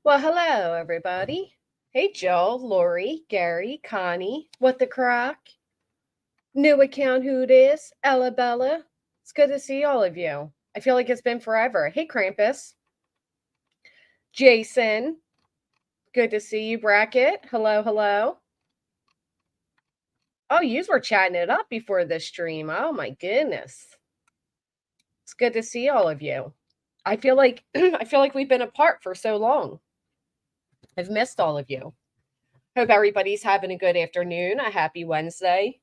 Well, hello, everybody. Hey, Joel, Lori, Gary, Connie, what the crack? New account, who it is? Ella Bella. It's good to see all of you. I feel like it's been forever. Hey, Krampus. Jason, good to see you. Bracket, hello, hello. Oh, yous were chatting it up before this stream. Oh, my goodness. It's good to see all of you. I feel like I feel like we've been apart for so long. I've missed all of you. Hope everybody's having a good afternoon, a happy Wednesday.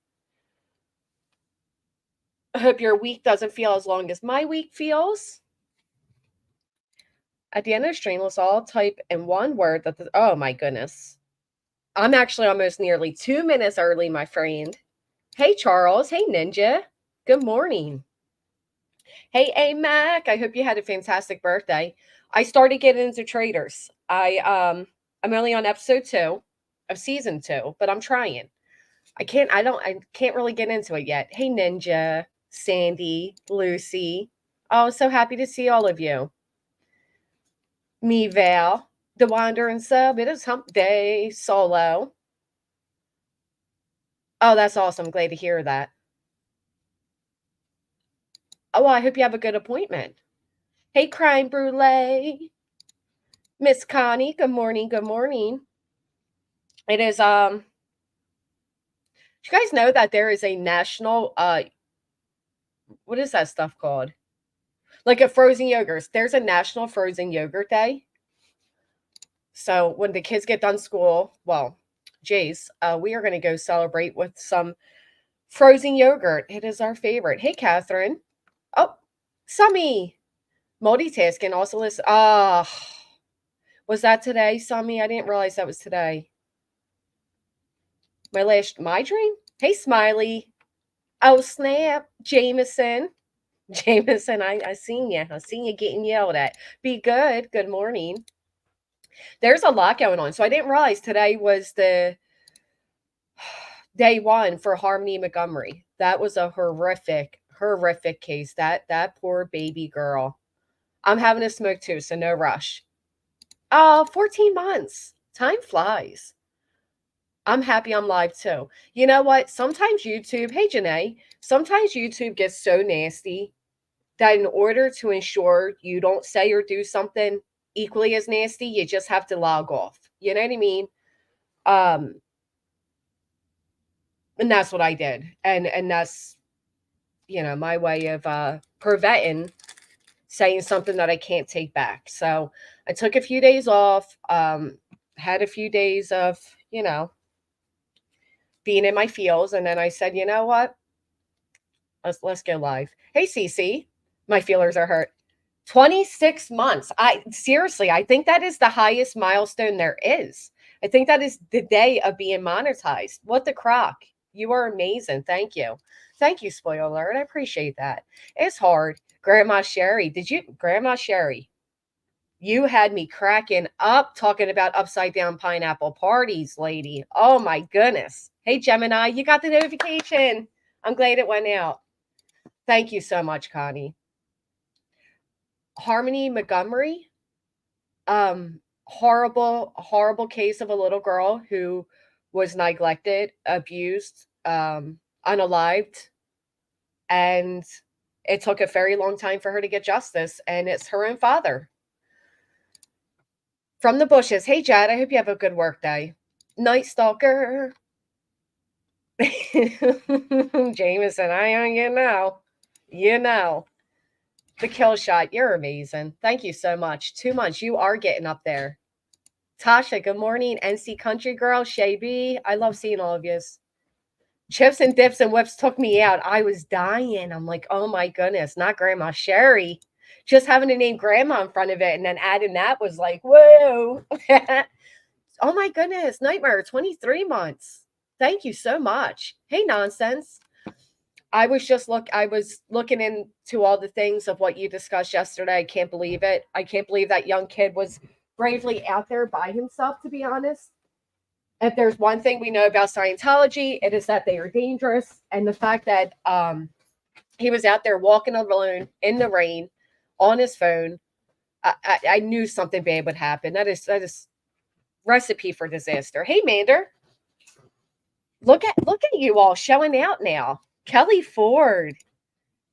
I hope your week doesn't feel as long as my week feels. At the end of the stream, let's all type in one word that oh my goodness. I'm actually almost nearly 2 minutes early, my friend. Hey, Charles. Hey, Ninja. Good morning. Hey, A Mac. I hope you had a fantastic birthday. I started getting into traders. I'm only on episode 2 of season 2, but I'm trying. I can't really get into it yet. Hey, Ninja, Sandy, Lucy. Oh, so happy to see all of you. Me, Val, the Wandering Sub. It is hump day solo. Oh, that's awesome. Glad to hear that. Oh, well, I hope you have a good appointment. Hey, Crime Brulee. Miss Connie, good morning. Good morning. It is, do you guys know that there is a national, what is that stuff called? Like a frozen yogurt. There's a national frozen yogurt day. So when the kids get done school, well, Jace, we are going to go celebrate with some frozen yogurt. It is our favorite. Hey, Catherine. Oh, Summy. Multitasking also listen. Was that today, Summy? I didn't realize that was today. My dream? Hey, Smiley. Oh, snap. Jameson. Jameson, I seen you. I seen you getting yelled at. Be good. Good morning. There's a lot going on. So I didn't realize today was the day one for Harmony Montgomery. That was a horrific case. That poor baby girl. I'm having a smoke too, so no rush. 14 months. Time flies. I'm happy I'm live too. You know what? Sometimes YouTube, hey Janae, sometimes YouTube gets so nasty that in order to ensure you don't say or do something equally as nasty, you just have to log off. You know what I mean? And that's what I did. And that's, my way of preventing saying something that I can't take back. So I took a few days off, had a few days of, being in my feels. And then I said, you know what? Let's go live. Hey, Cece, my feelers are hurt. 26 months. I think that is the highest milestone there is. I think that is the day of being monetized. What the crock? You are amazing. Thank you. Thank you, spoiler alert. I appreciate that. It's hard. Grandma Sherry, Grandma Sherry, you had me cracking up talking about upside down pineapple parties, lady. Oh my goodness. Hey, Gemini, you got the notification. I'm glad it went out. Thank you so much, Connie. Harmony Montgomery, horrible case of a little girl who was neglected, abused, unalived, and it took a very long time for her to get justice, and it's her own father. From the bushes. Hey, Jad, I hope you have a good work day. Night Stalker. Jameson, you know. The kill shot. You're amazing. Thank you so much. 2 months. You are getting up there. Tasha, good morning. NC Country Girl. Shay B. I love seeing all of you. Chips and dips and whips took me out. I was dying. I'm like, oh my goodness, not Grandma Sherry. Just having to name Grandma in front of it and then adding that was like, whoa. Oh my goodness. Nightmare. 23 months. Thank you so much. Hey, Nonsense. I was looking into all the things of what you discussed yesterday. I can't believe it. I can't believe that young kid was bravely out there by himself, to be honest. If there's one thing we know about Scientology, it is that they are dangerous. And the fact that he was out there walking alone in the rain on his phone, I knew something bad would happen. That is recipe for disaster. Hey, Mander, look at you all showing out now. Kelly Ford,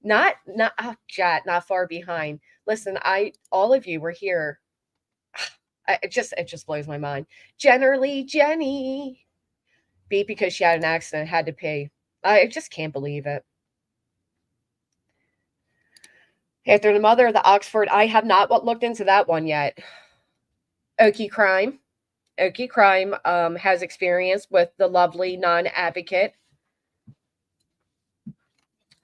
not oh, Jat, not far behind. Listen, I all of you were here. It just blows my mind. Generally, Jenny beat because she had an accident, had to pay. I just can't believe it. After the mother of the Oxford, I have not looked into that one yet. Okie Crime. Okie Crime has experience with the lovely non-advocate.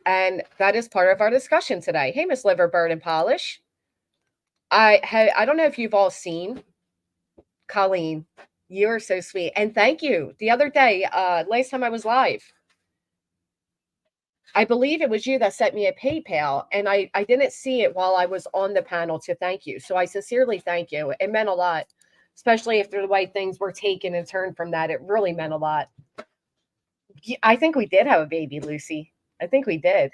And that is part of our discussion today. Hey, Miss Liverbird and Polish. I don't know if you've all seen Colleen. You are so sweet. And thank you. The other day, last time I was live, I believe it was you that sent me a PayPal, and I didn't see it while I was on the panel to thank you. So I sincerely thank you. It meant a lot, especially after the way things were taken and turned from that. It really meant a lot. I think we did have a baby, Lucy. I think we did.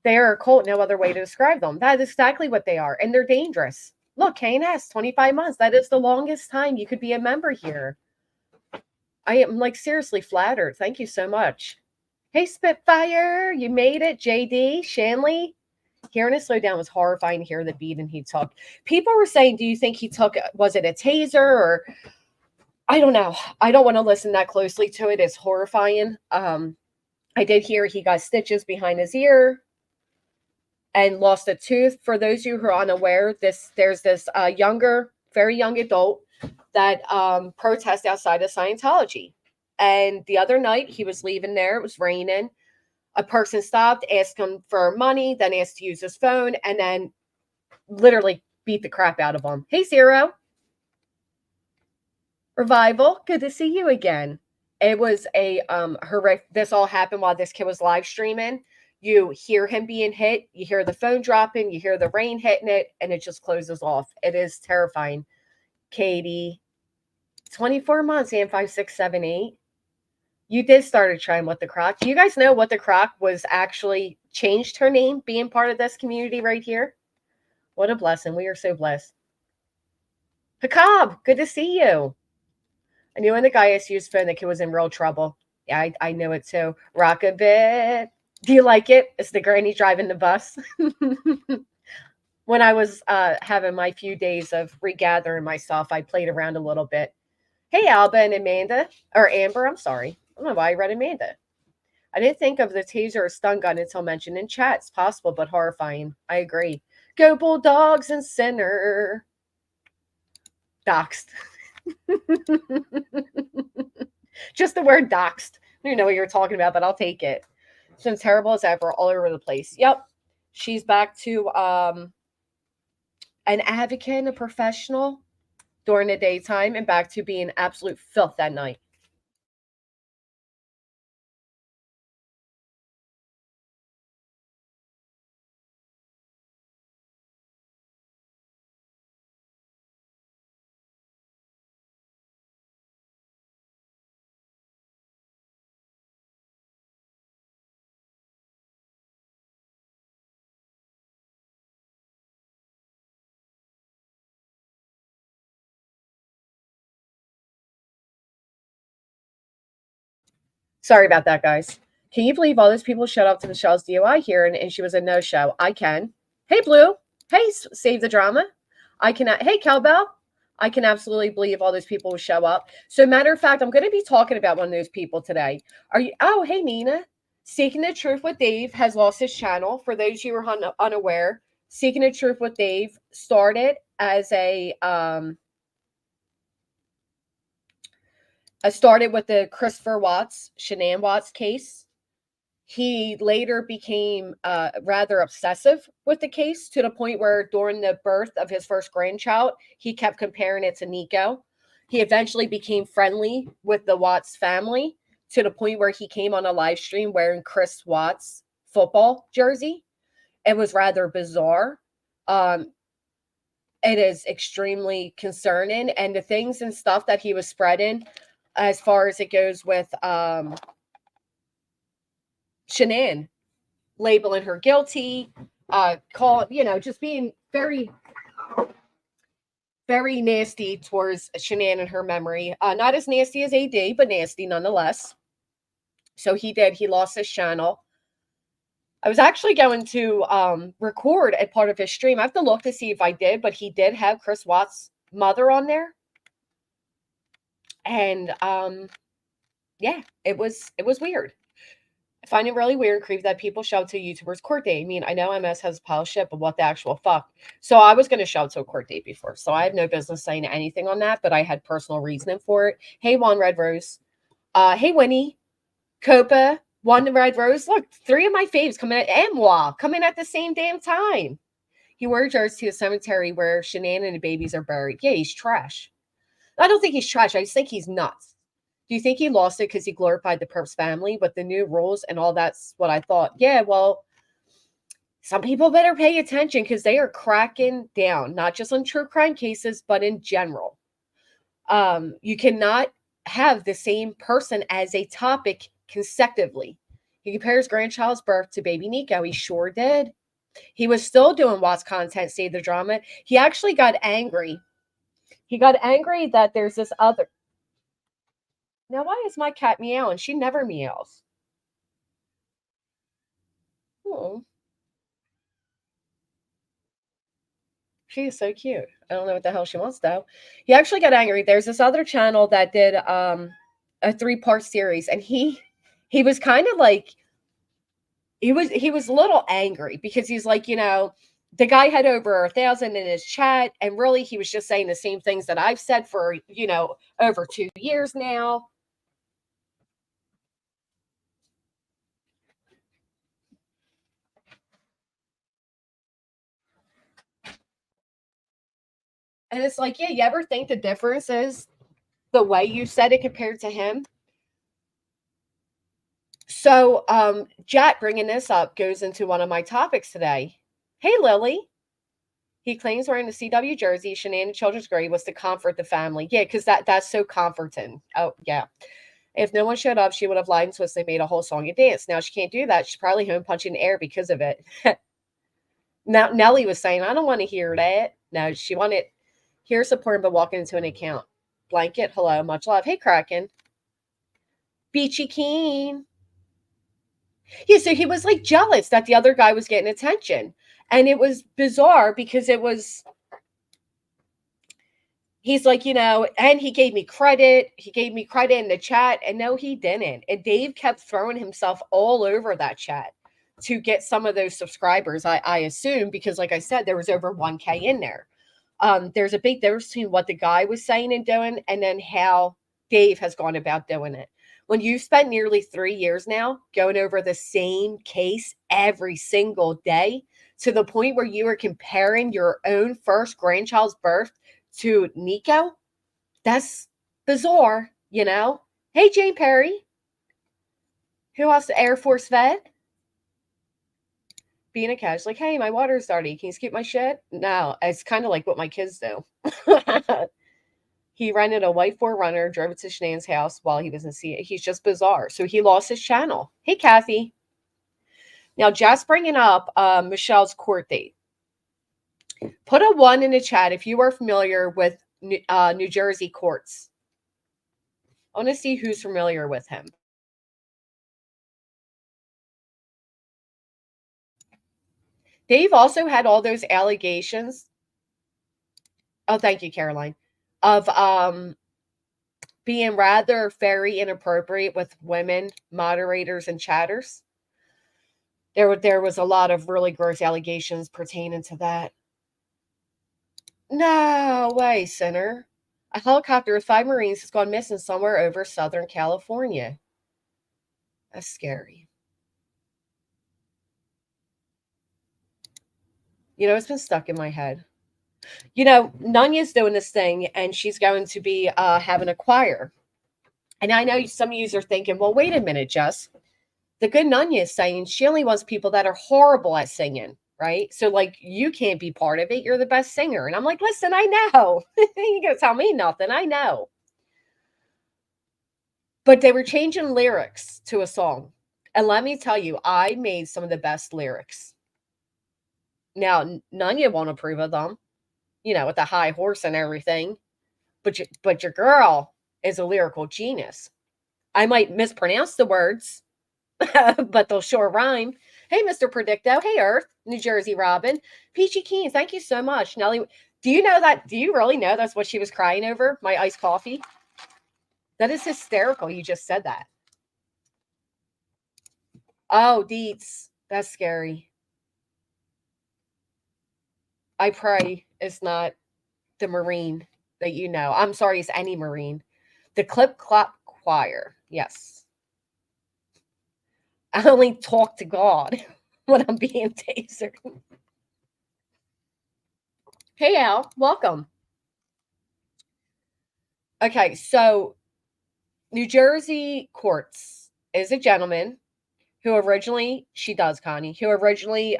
They are a cult, no other way to describe them. That is exactly what they are, and they're dangerous. Look, KNS, 25 months. That is the longest time you could be a member here. I am like seriously flattered. Thank you so much. Hey, Spitfire, you made it. JD, Shanley. Hearing it slow down was horrifying to hear the beating he took. People were saying, do you think he took, was it a taser or, I don't know. I don't want to listen that closely to it. It's horrifying. I did hear he got stitches behind his ear and lost a tooth. For those of you who are unaware, there's this very young adult that protest outside of Scientology. And the other night he was leaving there. It was raining. A person stopped, asked him for money, then asked to use his phone, and then literally beat the crap out of him. Hey, Zero. Revival, good to see you again. It was a horrific. This all happened while this kid was live streaming. You hear him being hit, you hear the phone dropping, you hear the rain hitting it, and it just closes off. It is terrifying. Katie, 24 months, and 5, 6, 7, 8. You did start a trend with the Croc. Do you guys know what the Croc was actually changed her name, being part of this community right here? What a blessing. We are so blessed. Hakab, good to see you. I knew when the guy asked to use phone, the kid was in real trouble. Yeah, I know it too. Rock a bit. Do you like it? It's the granny driving the bus. When I was having my few days of regathering myself, I played around a little bit. Hey, Alba and Amanda, or Amber, I'm sorry. I don't know why I read Amanda. I didn't think of the taser or stun gun until mentioned in chat. It's possible, but horrifying. I agree. Go Bulldogs and Sinner. Doxed. Just the word doxed. I don't know what you're talking about, but I'll take it. It's been terrible as ever, all over the place. Yep. She's back to an advocate and a professional during the daytime and back to being absolute filth that night. Sorry about that, guys. Can you believe all those people showed up to Michelle's DOI here and she was a no-show? I can. Hey, Blue. Hey, Save the Drama. I can. Hey, Cowbell. I can absolutely believe all those people will show up. So, matter of fact, I'm going to be talking about one of those people today. Are you? Oh, hey, Nina. Seeking the Truth with Dave has lost his channel. For those of you who are unaware, Seeking the Truth with Dave started as I started with the Christopher Watts, Shanann Watts case. He later became rather obsessive with the case to the point where during the birth of his first grandchild, he kept comparing it to Nico. He eventually became friendly with the Watts family to the point where he came on a live stream wearing Chris Watts' football jersey. It was rather bizarre. It is extremely concerning. And the things and stuff that he was spreading as far as it goes with Shanann, labeling her guilty, just being very Very nasty towards Shanann and her memory. Not as nasty as AD, but nasty nonetheless. So he lost his channel. I was actually going to record a part of his stream. I have to look to see if I did, but he did have Chris Watts' mother on there. And yeah, it was weird. I find it really weird and creepy that people shout to YouTubers court date. I mean, I know MS has a pile of shit, but what the actual fuck? So I was going to shout to a court date before, so I have no business saying anything on that, but I had personal reasoning for it. Hey, Juan Red Rose. Hey, Winnie. Copa. One Red Rose. Look, three of my faves coming at and Moi coming at the same damn time. He wore jerseys to a cemetery where Shanann and the babies are buried. Yeah, he's trash. I don't think he's trash. I just think he's nuts. Do you think he lost it because he glorified the Perps family with the new rules and all? That's what I thought. Yeah, well, some people better pay attention because they are cracking down, not just on true crime cases, but in general. You cannot have the same person as a topic consecutively. He compares grandchild's birth to baby Nico. He sure did. He was still doing Watts content, Save the Drama. He actually got angry. He got angry that there's this other. Now, why is my cat meowing? She never meows. Oh, she is so cute. I don't know what the hell she wants though. He actually got angry. There's this other channel that did a 3-part series, and he was kind of like he was a little angry because he's like, the guy had over 1,000 in his chat, and really he was just saying the same things that I've said for over 2 years now. And it's like, yeah, you ever think the difference is the way you said it compared to him? So, Jet bringing this up goes into one of my topics today. Hey, Lily. He claims wearing the CW jersey, Shanann Children's Grave, was to comfort the family. Yeah, because that's so comforting. Oh, yeah. If no one showed up, she would have lied and twisted, made a whole song and dance. Now she can't do that. She's probably home punching air because of it. Now Nellie was saying, I don't want to hear that. No, she wanted hear support but walking into an account. Blanket, hello, much love. Hey, Kraken. Beachy Keen. Yeah, so he was like jealous that the other guy was getting attention. And it was bizarre because he's like, and he gave me credit. He gave me credit in the chat. And no, he didn't. And Dave kept throwing himself all over that chat to get some of those subscribers, I assume, because like I said, there was over 1K in there. There's a big difference between what the guy was saying and doing and then how Dave has gone about doing it. When you've spent nearly 3 years now going over the same case every single day to the point where you are comparing your own first grandchild's birth to Nico, that's bizarre, Hey, Jane Perry. Who else? The Air Force vet? Being a catch, like, hey, my water's dirty. Can you scoop my shit? No, it's kind of like what my kids do. He rented a white 4Runner, drove it to Shanann's house while he was in sea. He's just bizarre. So he lost his channel. Hey, Kathy. Now, just bringing up Michelle's court date. Put a 1 in the chat if you are familiar with New Jersey courts. I want to see who's familiar with him. Dave also had all those allegations. Oh, thank you, Caroline. Of being rather very inappropriate with women, moderators, and chatters. There was a lot of really gross allegations pertaining to that. No way, sinner. A helicopter with 5 Marines has gone missing somewhere over Southern California. That's scary. It's been stuck in my head. Nanya's doing this thing, and she's going to be having a choir. And I know some of you are thinking, well, wait a minute, Jess. The good Nanya is saying she only wants people that are horrible at singing, right? So, like, you can't be part of it. You're the best singer. And I'm like, listen, I know. You gonna tell me nothing. I know. But they were changing lyrics to a song. And let me tell you, I made some of the best lyrics. Now, Nanya won't approve of them. with the high horse and everything. But your girl is a lyrical genius. I might mispronounce the words, but they'll sure rhyme. Hey, Mr. Predicto. Hey, Earth. New Jersey Robin. Peachy Keen, thank you so much. Nelly, do you know that? Do you really know that's what she was crying over? My iced coffee? That is hysterical. You just said that. Oh, Deets. That's scary. I pray it's not the Marine that you know. I'm sorry, it's any Marine. The Clip Clop Choir. Yes. I only talk to God when I'm being tasered. Hey, Al. Welcome. Okay, so New Jersey courts is a gentleman who originally, she does, Connie, who originally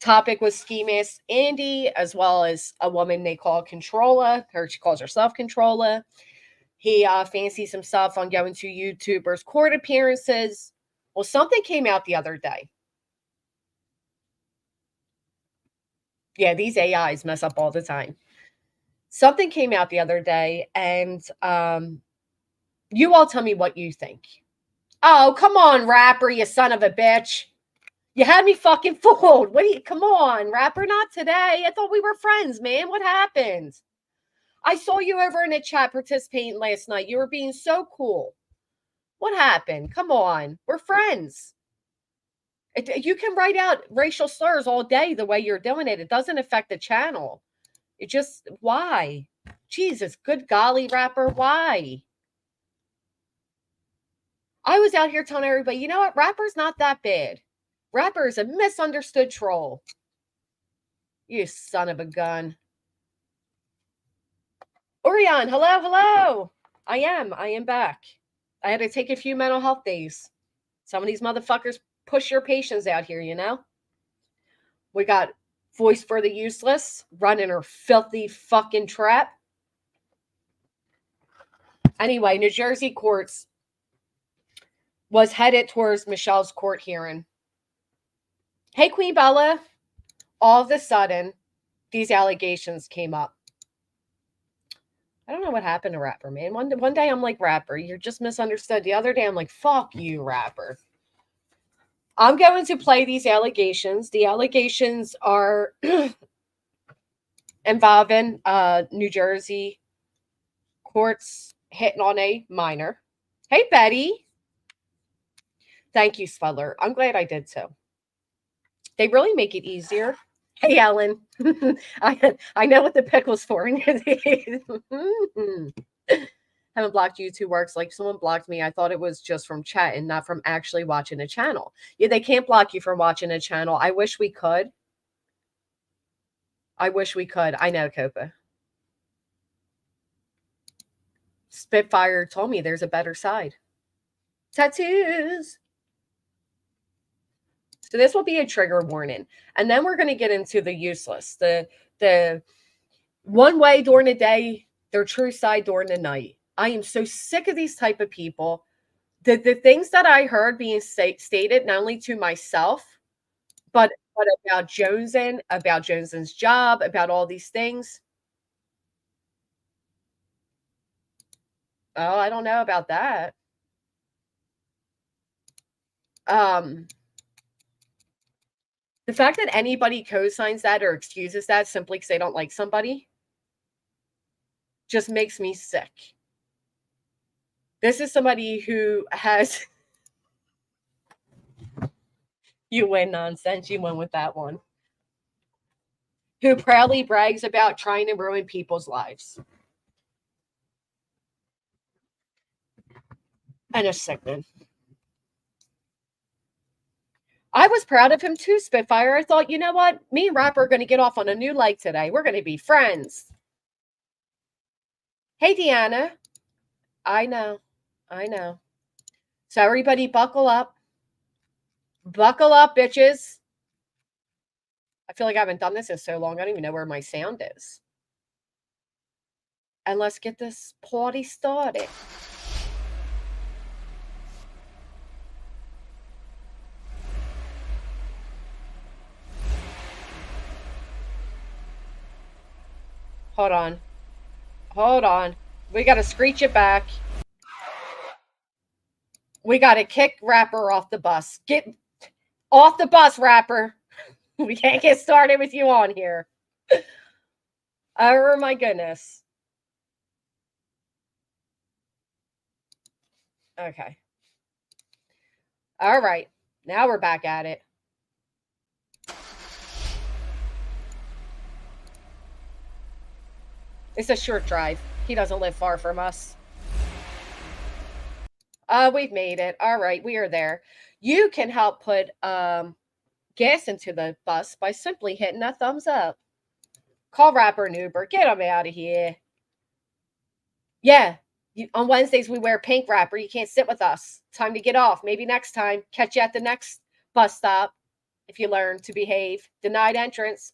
topic was Ski Mask Andy, as well as a woman they call Controlla, or she calls herself Controlla. He fancies himself on going to YouTubers' court appearances. Well, something came out the other day. Yeah, these AIs mess up all the time. Something came out the other day, and you all tell me what you think. Oh, come on, rapper, you son of a bitch. You had me fucking fooled. What do you, come on, rapper, not today. I thought we were friends, man. What happened? I saw you over in the chat participating last night. You were being so cool. What happened? Come on. We're friends. You can write out racial slurs all day the way you're doing it. It doesn't affect the channel. It just, why? Jesus, good golly, rapper, why? I was out here telling everybody, you know what? Rapper's not that bad. Rapper is a misunderstood troll. You son of a gun. Orion, hello, hello. I am back. I had to take a few mental health days. Some of these motherfuckers push your patience out here, you know? We got Voice for the Useless running her filthy fucking trap. Anyway, New Jersey courts was headed towards Michelle's court hearing. Hey, Queen Bella. All of a sudden, these allegations came up. I don't know what happened to Rapper, man. One day I'm like, Rapper, you're just misunderstood. The other day I'm like, fuck you, Rapper. I'm going to play these allegations. The allegations are involving New Jersey courts hitting on a minor. Hey, Betty. Thank you, Spuddler. I'm glad I did so. They really make it easier. Hey, Ellen. I know what the pickle's for. Haven't blocked YouTube works. Like someone blocked me. I thought it was just from chat and not from actually watching a channel. Yeah, they can't block you from watching a channel. I wish we could. I know, Copa. Spitfire told me there's a better side. Tattoos. So this will be a trigger warning. And then we're going to get into the useless. The one way during the day, their true side during the night. I am so sick of these type of people. The things that I heard being stated, not only to myself, but about Jones's job, about all these things. Oh, I don't know about that. The fact that anybody co-signs that or excuses that simply because they don't like somebody just makes me sick. This is somebody who has... You win nonsense. You win with that one. Who proudly brags about trying to ruin people's lives. And a sickman. I was proud of him too, Spitfire. I thought, you know what? Me and Rapper are going to get off on a new leg today. We're going to be friends. Hey, Deanna. I know. So everybody buckle up. Buckle up, bitches. I feel like I haven't done this in so long. I don't even know where my sound is. And let's get this party started. Hold on. Hold on. We got to screech it back. We got to kick Rapper off the bus. Get off the bus, Rapper. We can't get started with you on here. Oh, my goodness. Okay. All right. Now we're back at it. It's a short drive. He doesn't live far from us. We've made it. All right, we are there. You can help put gas into the bus by simply hitting a thumbs up. Call Rapper and Uber. Get him out of here. Yeah. On Wednesdays, we wear pink, Rapper. You can't sit with us. Time to get off. Maybe next time. Catch you at the next bus stop if you learn to behave. Denied entrance.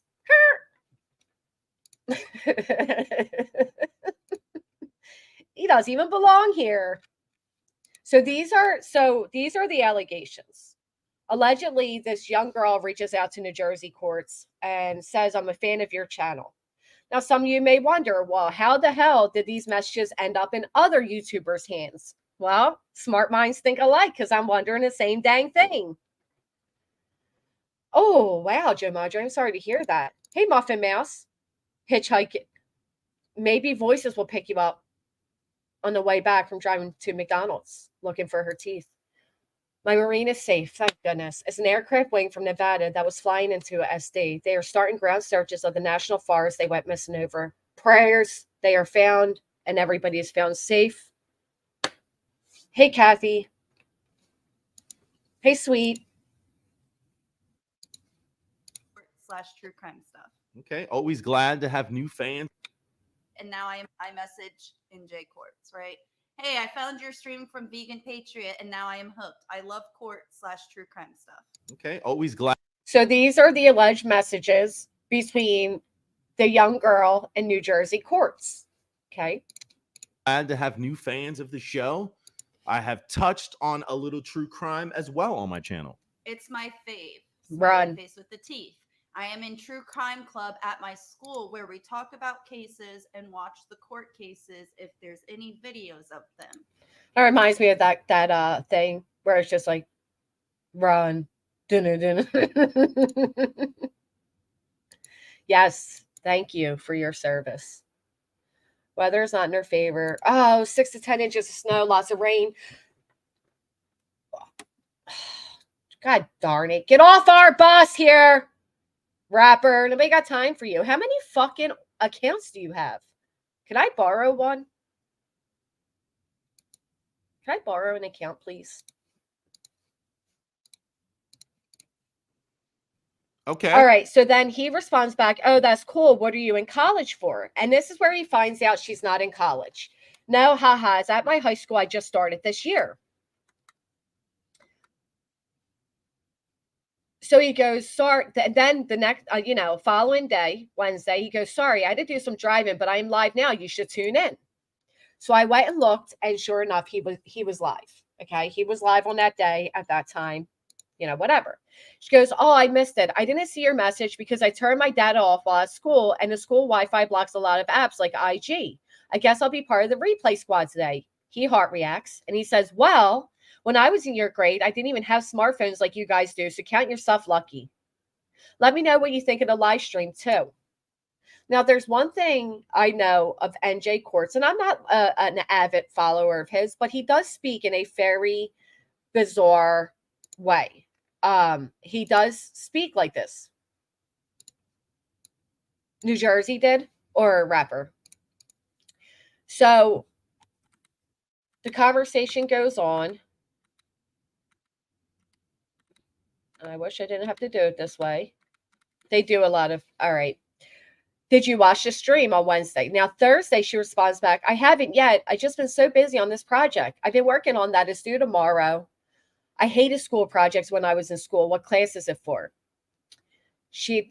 He doesn't even belong here. So these are the allegations. Allegedly, this young girl reaches out to New Jersey courts and says, I'm a fan of your channel. Now, some of you may wonder, well, how the hell did these messages end up in other YouTubers' hands? Well, smart minds think alike, because I'm wondering the same dang thing. Oh, wow, Joe Madre, I'm sorry to hear that. Hey, Muffin Mouse, hitchhike. Maybe Voices will pick you up on the way back from driving to McDonald's looking for her teeth. My Marine is safe, thank goodness. It's an aircraft wing from Nevada that was flying into a SD. They are starting ground searches of the national forest they went missing over. Prayers, they are found, and everybody is found safe. Hey, Kathy. Hey, sweet. / true crime stuff. Okay, always glad to have new fans. And now I message in J Courts, right? Hey, I found your stream from Vegan Patriot, and now I am hooked. I love court / true crime stuff. Okay, always glad. So these are the alleged messages between the young girl and New Jersey courts. Okay. Glad to have new fans of the show. I have touched on a little true crime as well on my channel. It's my fave. Run. Face with the teeth. I am in True Crime Club at my school where we talk about cases and watch the court cases if there's any videos of them. That reminds me of that thing where it's just like, run. Yes, thank you for your service. Weather is not in her favor. Oh, 6 to 10 inches of snow, lots of rain. God darn it. Get off our bus here. Rapper, nobody got time for you. How many fucking accounts do you have? Can I borrow one? Can I borrow an account, please? Okay. All right. So then he responds back, oh, that's cool. What are you in college for? And this is where he finds out she's not in college. No, haha. It's at my high school. I just started this year. So he goes, sorry. Then the next, following day, Wednesday, he goes, sorry, I had to do some driving, but I'm live now. You should tune in. So I went and looked, and sure enough, he was live. Okay. He was live on that day at that time, whatever. She goes, oh, I missed it. I didn't see your message because I turned my data off while at school, and the school Wi-Fi blocks a lot of apps like IG. I guess I'll be part of the replay squad today. He heart reacts, and he says, well, when I was in your grade, I didn't even have smartphones like you guys do, so count yourself lucky. Let me know what you think of the live stream, too. Now, there's one thing I know of NJ Courts, and I'm not an avid follower of his, but he does speak in a very bizarre way. He does speak like this. New Jersey did, or a rapper. So the conversation goes on. And I wish I didn't have to do it this way. They do a lot of, all right. Did you watch the stream on Wednesday? Now, Thursday, she responds back, I haven't yet. I've just been so busy on this project. I've been working on that. It's due tomorrow. I hated school projects when I was in school. What class is it for?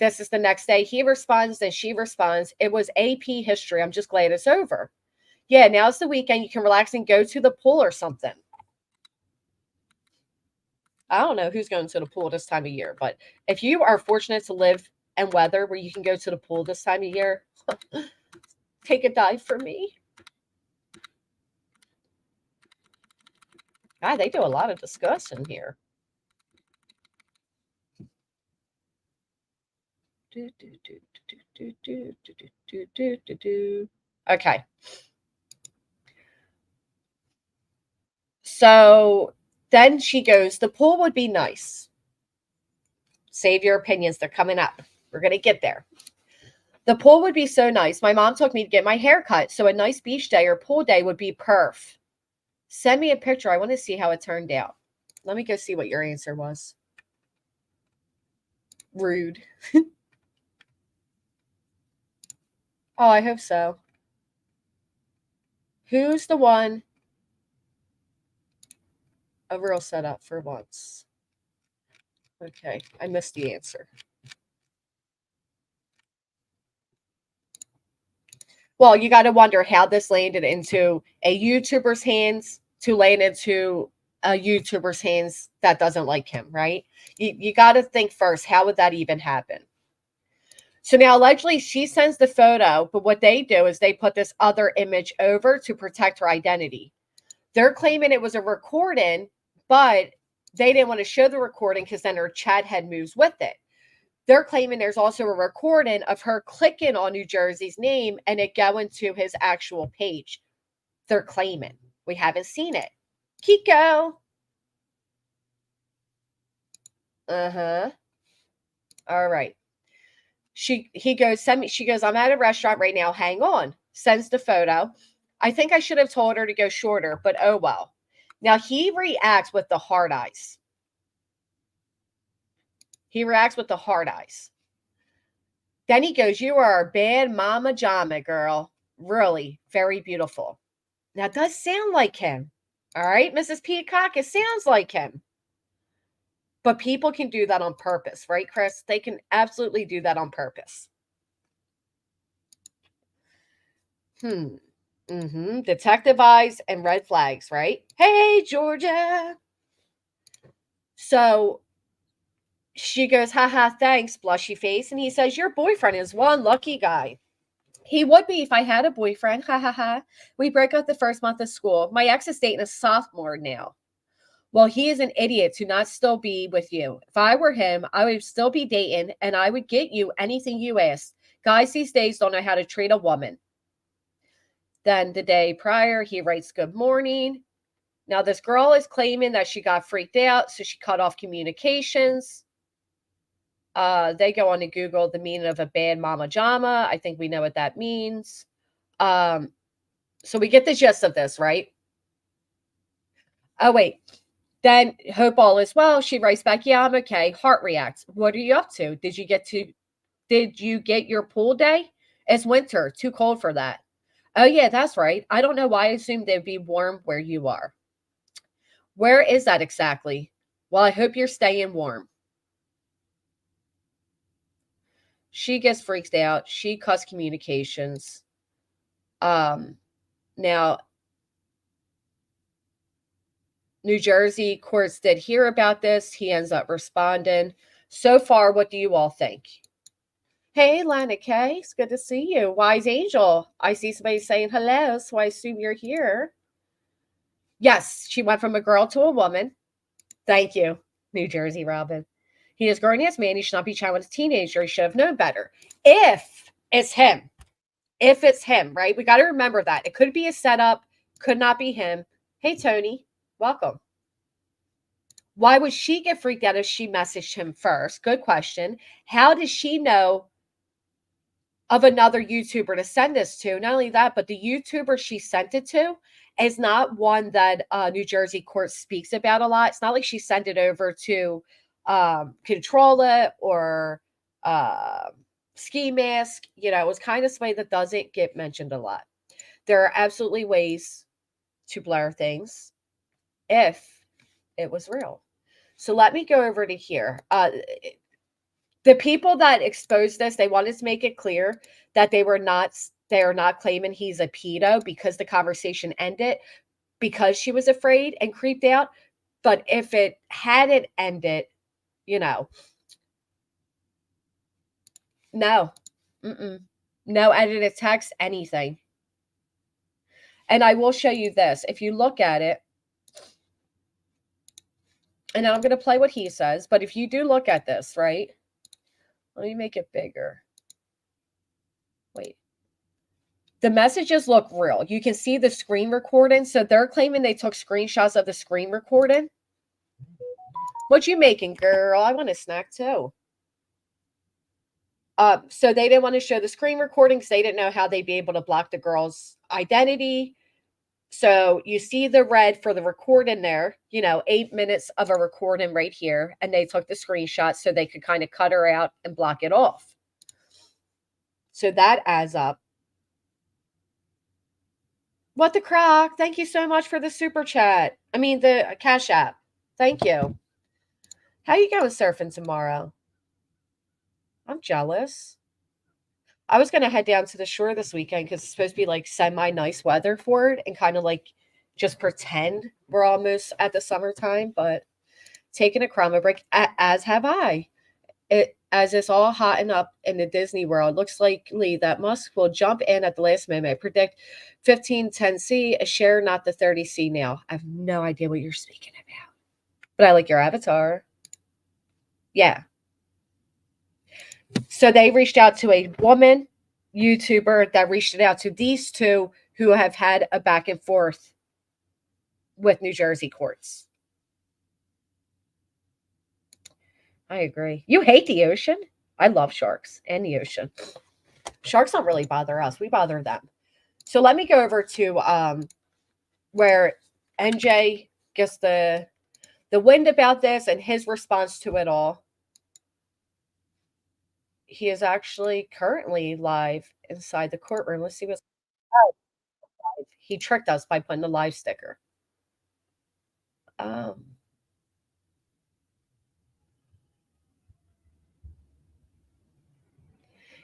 This is the next day. He responds and she responds. It was AP history. I'm just glad it's over. Yeah, now it's the weekend. You can relax and go to the pool or something. I don't know who's going to the pool this time of year, but if you are fortunate to live in weather where you can go to the pool this time of year, Take a dive for me. God, they do a lot of discussion here. Okay. So then she goes, the pool would be nice. Save your opinions. They're coming up. We're going to get there. The pool would be so nice. My mom took me to get my hair cut. So a nice beach day or pool day would be perf. Send me a picture. I want to see how it turned out. Let me go see what your answer was. Rude. Oh, I hope so. Who's the one? A real setup for once. Okay, I missed the answer. Well, you got to wonder how this landed into a YouTuber's hands to land into a YouTuber's hands that doesn't like him, right? You got to think first, how would that even happen? So now allegedly she sends the photo, but what they do is they put this other image over to protect her identity. They're claiming it was a recording, but they didn't want to show the recording because then her chat head moves with it. They're claiming there's also a recording of her clicking on New Jersey's name and it going to his actual page. They're claiming. We haven't seen it. Kiko. Uh-huh. All right. He goes, send me. She goes, I'm at a restaurant right now. Hang on. Sends the photo. I think I should have told her to go shorter, but oh well. Now he reacts with the hard eyes. He reacts with the hard eyes. Then he goes, you are a bad mama jama, girl. Really, very beautiful. Now, it does sound like him. All right, Mrs. Peacock, it sounds like him. But people can do that on purpose, right, Chris? They can absolutely do that on purpose. Detective eyes and red flags, right? Hey, Georgia. So she goes, haha, thanks, blushy face. And he says, your boyfriend is one lucky guy. He would be if I had a boyfriend. Ha ha ha. We break up the first month of school. My ex is dating a sophomore now. Well, he is an idiot to not still be with you. If I were him, I would still be dating and I would get you anything you asked. Guys these days don't know how to treat a woman. Then the day prior, he writes, good morning. Now, this girl is claiming that she got freaked out, so she cut off communications. They go on to Google the meaning of a bad mama jama. I think we know what that means. So we get the gist of this, right? Oh, wait. Then hope all is well. She writes back, yeah, I'm okay. Heart reacts. What are you up to? Did you get your pool day? It's winter. Too cold for that. Oh, yeah, that's right. I don't know why I assumed it'd be warm where you are. Where is that exactly? Well, I hope you're staying warm. She gets freaked out. She cuts communications. Now, New Jersey courts did hear about this. He ends up responding. So far, what do you all think? Hey, Lana K, it's good to see you. Wise Angel, I see somebody saying hello, so I assume you're here. Yes, she went from a girl to a woman. Thank you, New Jersey Robin. He is a grown-ass man. He should not be chatting with a teenager. He should have known better. If it's him, right? We got to remember that. It could be a setup, could not be him. Hey, Tony, welcome. Why would she get freaked out if she messaged him first? Good question. How does she know of another YouTuber to send this to? Not only that, but the YouTuber she sent it to is not one that New Jersey court speaks about a lot. It's not like she sent it over to Control It or Ski Mask. You know, it was kind of somebody that doesn't get mentioned a lot. There are absolutely ways to blur things if it was real. So let me go over to here. The people that exposed this, they wanted to make it clear that they are not claiming he's a pedo because the conversation ended because she was afraid and creeped out. But if it hadn't ended, you know, no, No edited text, anything. And I will show you this. If you look at it, and I'm going to play what he says, but if you do look at this, right? Let me make it bigger. Wait. The messages look real. You can see the screen recording. So they're claiming they took screenshots of the screen recording. What you making, girl? I want a snack too. So they didn't want to show the screen recording because they didn't know how they'd be able to block the girl's identity. So you see the red for the recording there, 8 minutes of a recording right here. And they took the screenshot so they could kind of cut her out and block it off. So that adds up. What the crack? Thank you so much for the super chat. I mean, the Cash App. Thank you. How you going surfing tomorrow? I'm jealous. I was going to head down to the shore this weekend because it's supposed to be like semi-nice weather for it and kind of like just pretend we're almost at the summertime, but taking a Crama break, as have I. As it's all hotting up in the Disney World, looks likely that Musk will jump in at the last moment. I predict 1510C, a share, not the 30C now. I have no idea what you're speaking about, but I like your avatar. Yeah. So they reached out to a woman YouTuber that reached it out to these two who have had a back and forth with New Jersey courts. I agree. You hate the ocean? I love sharks and the ocean. Sharks don't really bother us. We bother them. So let me go over to where NJ gets the wind about this and his response to it all. He is actually currently live inside the courtroom. Let's see what's live. He tricked us by putting the live sticker.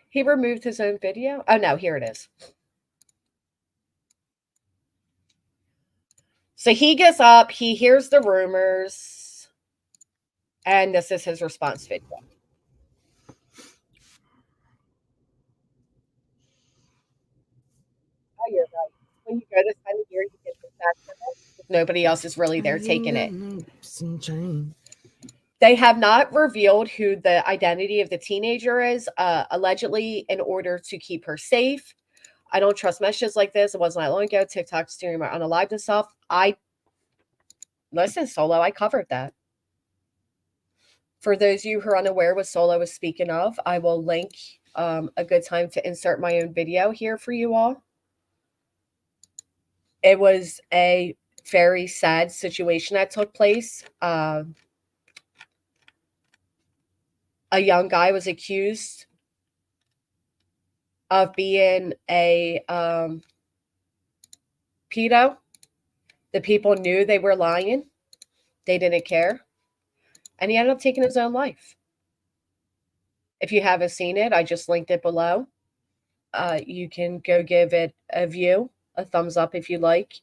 He removed his own video. Oh, no, here it is. So he gets up, he hears the rumors, and this is his response video. Oh, you're right. When you go this time of year, you get the fact that nobody else is really there taking it. They have not revealed who the identity of the teenager is, allegedly in order to keep her safe. I don't trust messages like this. It wasn't that long ago. TikTok streamer unalived himself. Listen, Solo, I covered that. For those of you who are unaware what Solo was speaking of, I will link a good time to insert my own video here for you all. It was a very sad situation that took place. A young guy was accused of being a pedo. The people knew they were lying. They didn't care. And he ended up taking his own life. If you haven't seen it, I just linked it below. You can go give it a view, a thumbs up if you like.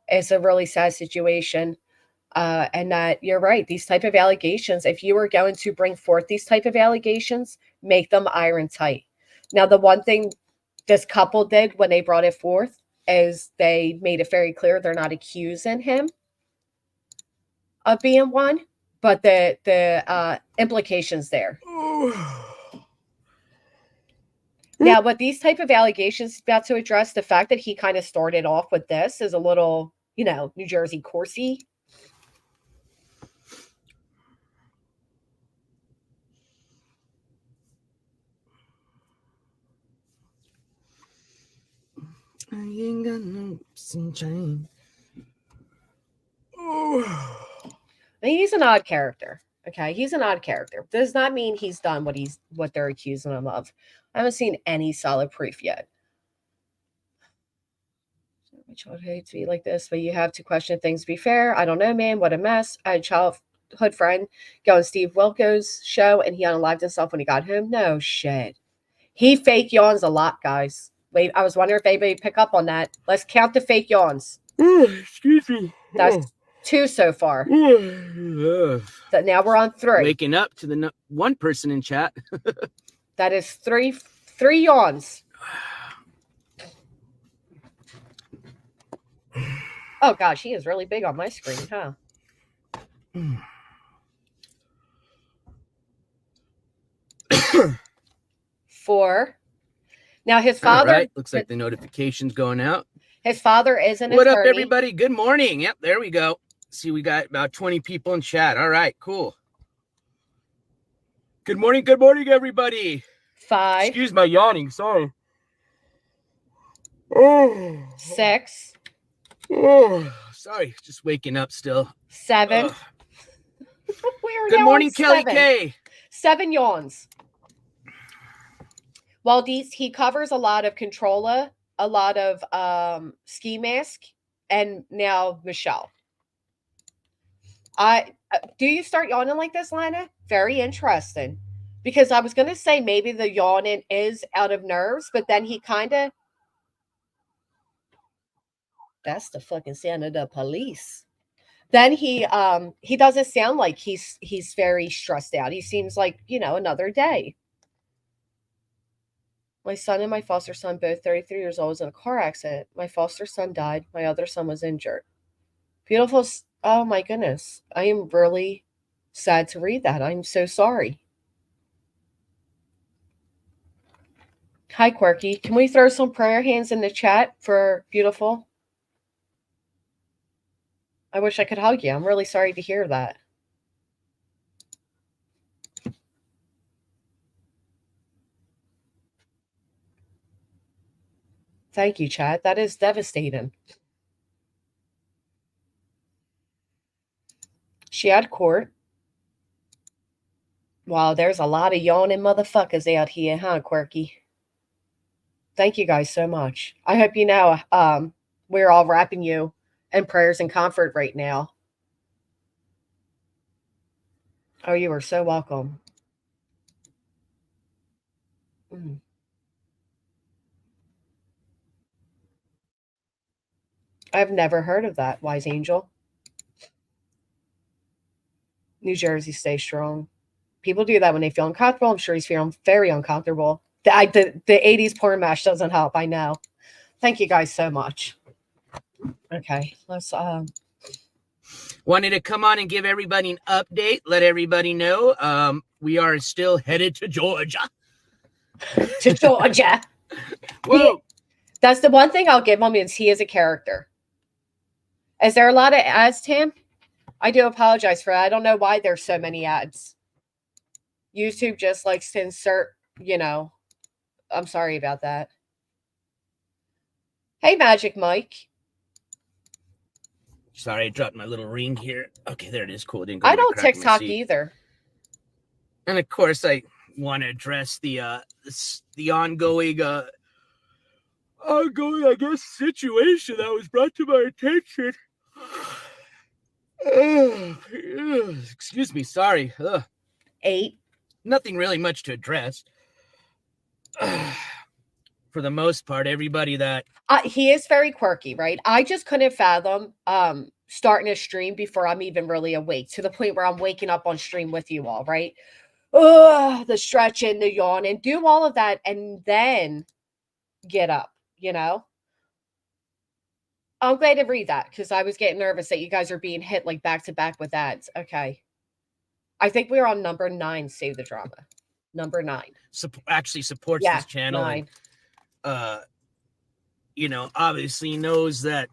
It's a really sad situation. And that you're right. These type of allegations, if you were going to bring forth these type of allegations, make them iron tight. Now, the one thing this couple did when they brought it forth is they made it very clear they're not accusing him of being one, but the implications there. Now, what these type of allegations about to address, the fact that he kind of started off with this is a little, New Jersey coursey. I ain't got no sunshine. He's an odd character. Okay, he's an odd character. Does not mean he's done what they're accusing him of. I haven't seen any solid proof yet. My child hates to be like this, but you have to question things to be fair. I don't know, man. What a mess. I had a childhood friend go on Steve Wilko's show, and he unalived himself when he got home. No shit. He fake yawns a lot, guys. Wait, I was wondering if anybody pick up on that. Let's count the fake yawns. Excuse me. That's 2 so far. So now we're on 3. Waking up to the one person in chat. That is 3 yawns. Oh gosh, he is really big on my screen, huh? 4. Now his All father. right. Looks like the notification's going out. His father is an What up, attorney. everybody? Good morning. Yep, there we go. See, we got about 20 people in chat. All right, cool. Good morning, everybody. 5. Excuse my yawning. Sorry. Oh, 6. Sorry, just waking up still. 7. Ugh. We are Good now morning, on Kelly 7. K. 7 yawns. Well, he covers a lot of Controlla, a lot of Ski Mask, and now Michelle. Do you start yawning like this, Lana? Very interesting. Because I was going to say maybe the yawning is out of nerves, but then he kind of. That's the fucking sound of the police. Then he doesn't sound like he's very stressed out. He seems like, another day. My son and my foster son, both 33 years old, was in a car accident. My foster son died. My other son was injured. Beautiful. Oh my goodness. I am really sad to read that. I'm so sorry. Hi, Quirky. Can we throw some prayer hands in the chat for Beautiful? I wish I could hug you. I'm really sorry to hear that. Thank you, chat. That is devastating. She had court. Wow, there's a lot of yawning motherfuckers out here, huh, Quirky? Thank you guys so much. I hope you know we're all wrapping you in prayers and comfort right now. Oh, you are so welcome. I've never heard of that, Wise Angel. New Jersey, stay strong. People do that when they feel uncomfortable. I'm sure he's feeling very uncomfortable. The 80s porn mash doesn't help, I know. Thank you guys so much. Okay, let's Wanted to come on and give everybody an update, let everybody know we are still headed to Georgia. To Georgia. Whoa. That's the one thing I'll give him is he is a character. Is there a lot of ads, Tim? I do apologize for that. I don't know why there's so many ads. YouTube just likes to insert, I'm sorry about that. Hey, Magic Mike. Sorry, I dropped my little ring here. Okay, there it is. Cool. Didn't go I don't TikTok either. And of course, I want to address the ongoing, I guess, situation that was brought to my attention. Excuse me. Sorry. 8. Nothing really much to address. For the most part, everybody that he is very quirky, right? I just couldn't fathom starting a stream before I'm even really awake, to the point where I'm waking up on stream with you all, right? The stretching, the yawning, do all of that, and then get up, I'm glad to read that because I was getting nervous that you guys are being hit like back to back with ads. Okay. I think we're on number 9, Save the Drama. Number 9. Actually supports this channel. 9. And, obviously knows that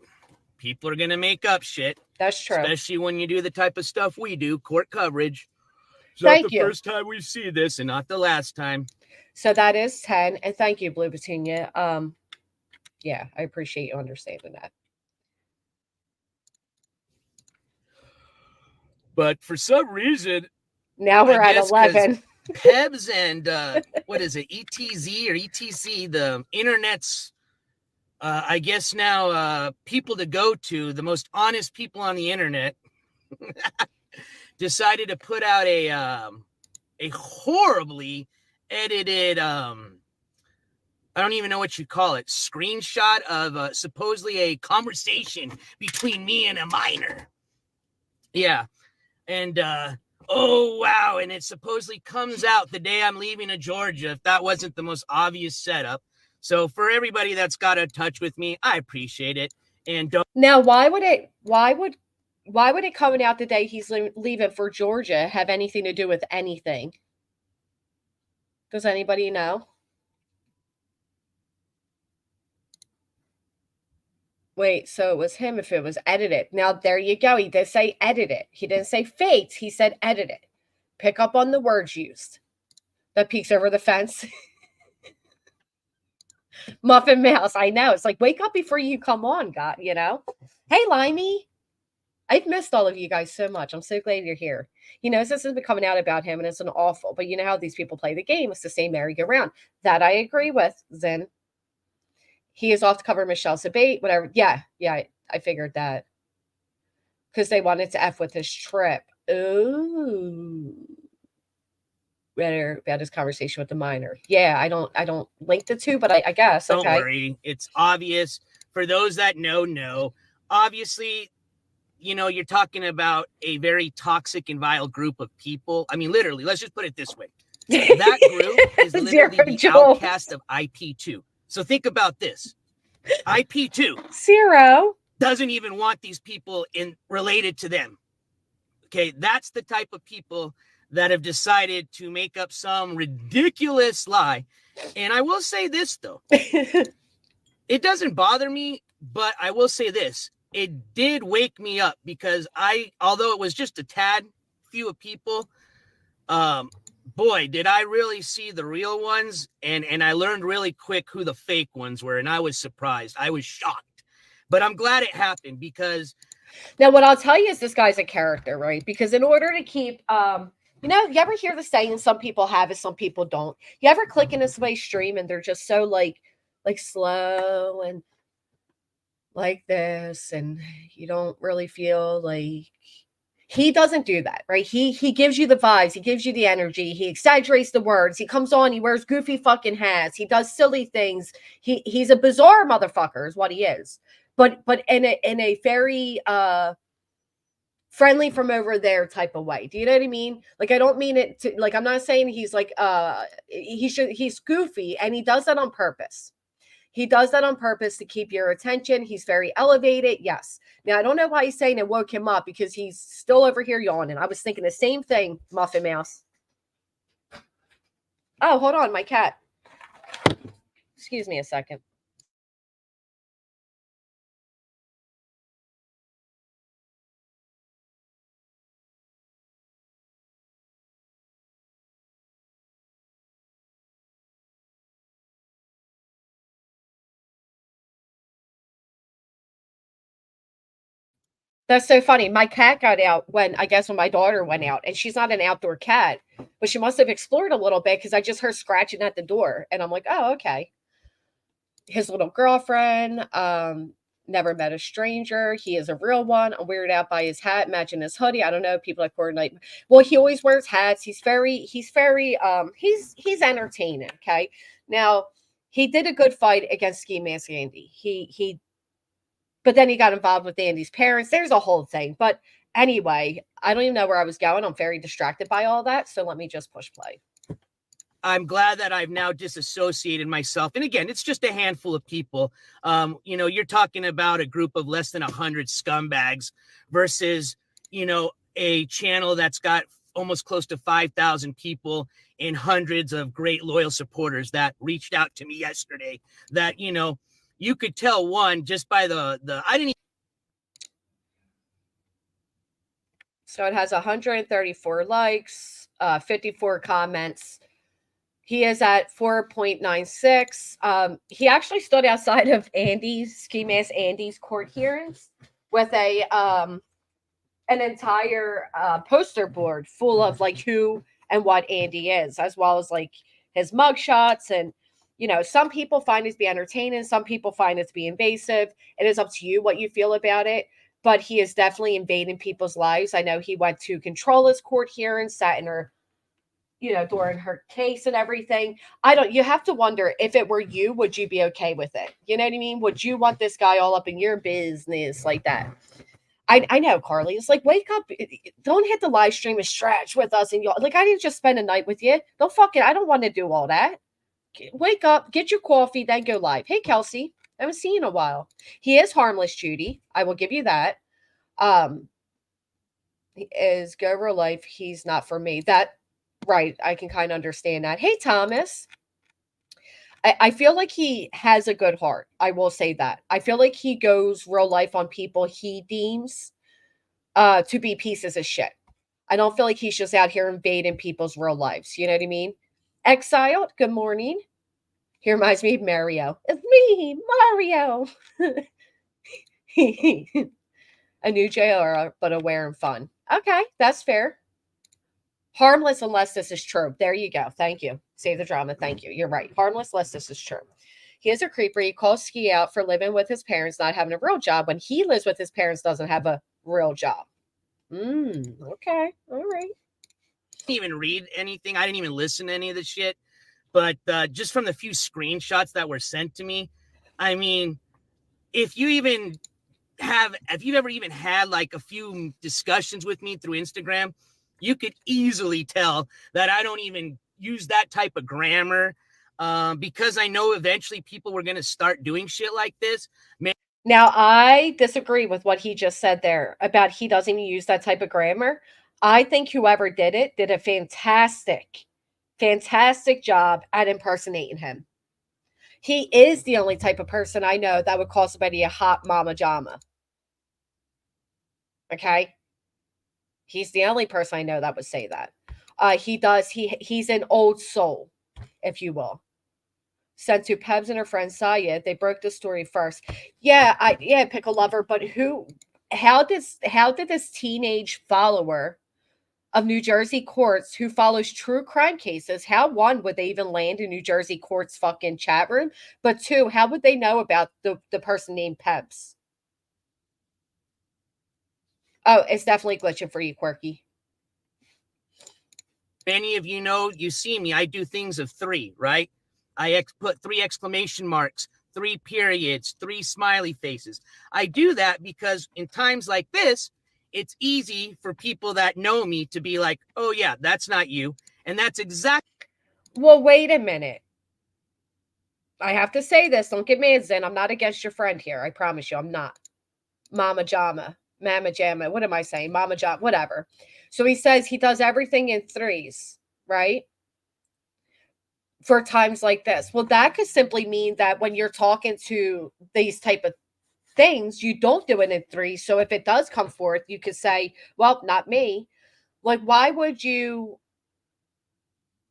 people are going to make up shit. That's true. Especially when you do the type of stuff we do, court coverage. It's Thank not the first time we've seen this and not the last time. So that is 10. And thank you, Blue Petunia. Yeah, I appreciate you understanding that. But for some reason, now we're at 11. Pebs and what is it, ETZ or ETC, the internet's, I guess now people to go to, the most honest people on the internet, decided to put out a horribly edited, I don't even know what you call it, screenshot of supposedly a conversation between me and a minor. Yeah. And, oh, wow. And it supposedly comes out the day I'm leaving to Georgia, if that wasn't the most obvious setup. So for everybody that's got in touch with me, I appreciate it. And don't Now, why would it coming out the day he's leaving for Georgia have anything to do with anything? Does anybody know? Wait, so it was him if it was edited. Now, there you go. He did say edit it. He didn't say faked. He said edit it. Pick up on the words used. That peeks over the fence. Muffin Mouse, I know. It's like, wake up before you come on, God, you know? Hey, Limey. I've missed all of you guys so much. I'm so glad you're here. He knows this has been coming out about him, and it's an awful. But you know how these people play the game. It's the same merry-go-round. That I agree with, Zen. He is off to cover Michelle's debate, whatever. Yeah, I figured that. Because they wanted to F with his trip. Ooh. Better about his conversation with the minor. Yeah, I don't link the two, but I guess. Don't worry. It's obvious. For those that know. Obviously, you know, you're talking about a very toxic and vile group of people. I mean, literally, let's just put it this way. That group is literally the outcast of IP2. So think about this. IP2 Zero doesn't even want these people related to them. Okay, that's the type of people that have decided to make up some ridiculous lie. And I will say this, though. It doesn't bother me, but I will say this. It did wake me up because although it was just a tad few of people, boy, did I really see the real ones. And I learned really quick who the fake ones were. And I was surprised. I was shocked. But I'm glad it happened because... Now, what I'll tell you is this guy's a character, right? Because in order to keep... you know, you ever hear the saying, some people have it, some people don't? You ever click into somebody's stream and they're just so like slow and like this, and you don't really feel like... He doesn't do that, right? He gives you the vibes. He gives you the energy. He exaggerates the words. He comes on. He wears goofy fucking hats. He does silly things. He's a bizarre motherfucker is what he is. But in a very friendly from over there type of way. Do you know what I mean? Like, I don't mean it to, like, I'm not saying he's like he's goofy, and he does that on purpose. He does that on purpose to keep your attention. He's very elevated. Yes. Now, I don't know why he's saying it woke him up because he's still over here yawning. I was thinking the same thing, Muffin Mouse. Oh, hold on. My cat. Excuse me a second. That's so funny. My cat got out when my daughter went out, and she's not an outdoor cat, but she must have explored a little bit because I just heard scratching at the door, and I'm like, oh, okay. His little girlfriend, never met a stranger. He is a real one. I'm weirded out by his hat matching his hoodie. I don't know. People like coordinate. Well, he always wears hats. He's entertaining. Okay. Now, he did a good fight against Ski Mask Andy. But then he got involved with Andy's parents. There's a whole thing. But anyway, I don't even know where I was going. I'm very distracted by all that. So let me just push play. I'm glad that I've now disassociated myself. And again, it's just a handful of people. You know, you're talking about a group of less than 100 scumbags versus, you know, a channel that's got almost close to 5,000 people and hundreds of great loyal supporters that reached out to me yesterday that, you know, you could tell one just by I didn't. So it has 134 likes, 54 comments. He is at 4.96. He actually stood outside of Ski Mask Andy's court hearings with an entire poster board full of like who and what Andy is, as well as like his mugshots. And you know, some people find it to be entertaining. Some people find it to be invasive. It is up to you what you feel about it. But he is definitely invading people's lives. I know he went to control his court hearings, sat in her, you know, during her case and everything. You have to wonder, if it were you, would you be okay with it? You know what I mean? Would you want this guy all up in your business like that? I know, Carly. It's like, wake up. Don't hit the live stream and stretch with us. And y'all, like, I didn't just spend a night with you. I don't want to do all that. wake up, get your coffee, then go live. Hey, Kelsey, I haven't seen you in a while. He is harmless, Judy. I will give you that. He is go real life. He's not for me. That, right. I can kind of understand that. Hey, Thomas. I feel like he has a good heart. I will say that. I feel like he goes real life on people he deems to be pieces of shit. I don't feel like he's just out here invading people's real lives. You know what I mean? Exiled, good morning. He reminds me of Mario. It's me, Mario. A new JR, but aware and fun. Okay, that's fair. Harmless unless this is true. There you go. Thank you. Save the drama. Thank you. You're right. Harmless unless this is true. He is a creeper. He calls Ski out for living with his parents, not having a real job. When he lives with his parents, doesn't have a real job. Okay. All right. Didn't even read anything. I didn't even listen to any of the shit. But just from the few screenshots that were sent to me, I mean, if you've ever even had like a few discussions with me through Instagram, you could easily tell that I don't even use that type of grammar because I know eventually people were going to start doing shit like this. Man, now, I disagree with what he just said there about he doesn't use that type of grammar. I think whoever did it did a fantastic job at impersonating him. He is the only type of person I know that would call somebody a hot mama jama. Okay? He's the only person I know that would say that. He's an old soul, if you will. Sent to Pebs and her friend Saya. They broke the story first. Yeah, Pickle Lover, but how did this teenage follower of New Jersey courts who follows true crime cases, how one, would they even land in New Jersey courts fucking chat room? But two, how would they know about the person named Pebs? Oh, it's definitely glitching for you, Quirky. Many of you know, you see me, I do things of three, right? I put 3 exclamation marks, 3 periods, 3 smiley faces. I do that because in times like this, it's easy for people that know me to be like, oh yeah, that's not you. And that's exactly. Well, wait a minute. I have to say this. Don't get mad, Zen. I'm not against your friend here. I promise you, I'm not. Mama Jama. Mama Jamma. What am I saying? Mama Jama. Whatever. So he says he does everything in 3s, right? For times like this. Well, that could simply mean that when you're talking to these type of things, you don't do it in 3. So if it does come forth, you could say, well, not me. Like, why would you?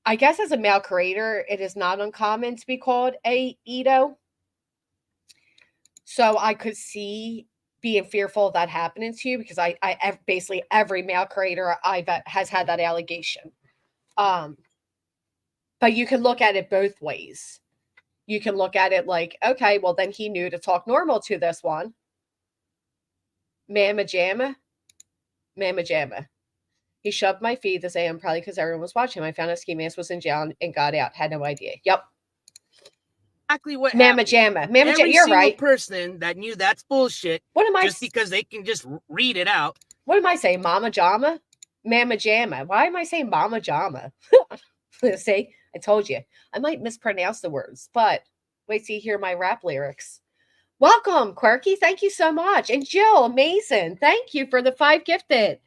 I guess as a male creator, it is not uncommon to be called a Edo. So I could see being fearful of that happening to you because I basically every male creator has had that allegation. But you can look at it both ways. You can look at it like, okay, well, then he knew to talk normal to this one. Mama Jamma. He shoved my feed this AM probably because everyone was watching. I found out Ski Mask was in jail and got out. Had no idea. Yep. Exactly what Mama happened. Jamma. Every you're single right. person that knew that's bullshit. What am I? Just because they can just read it out. What am I saying? Mama Jama? Mama Jamma. Why am I saying Mama Jama? See, I told you. I might mispronounce the words, but wait till you hear my rap lyrics. Welcome, Quirky. Thank you so much. And Jill, amazing. Thank you for the 5 gifted.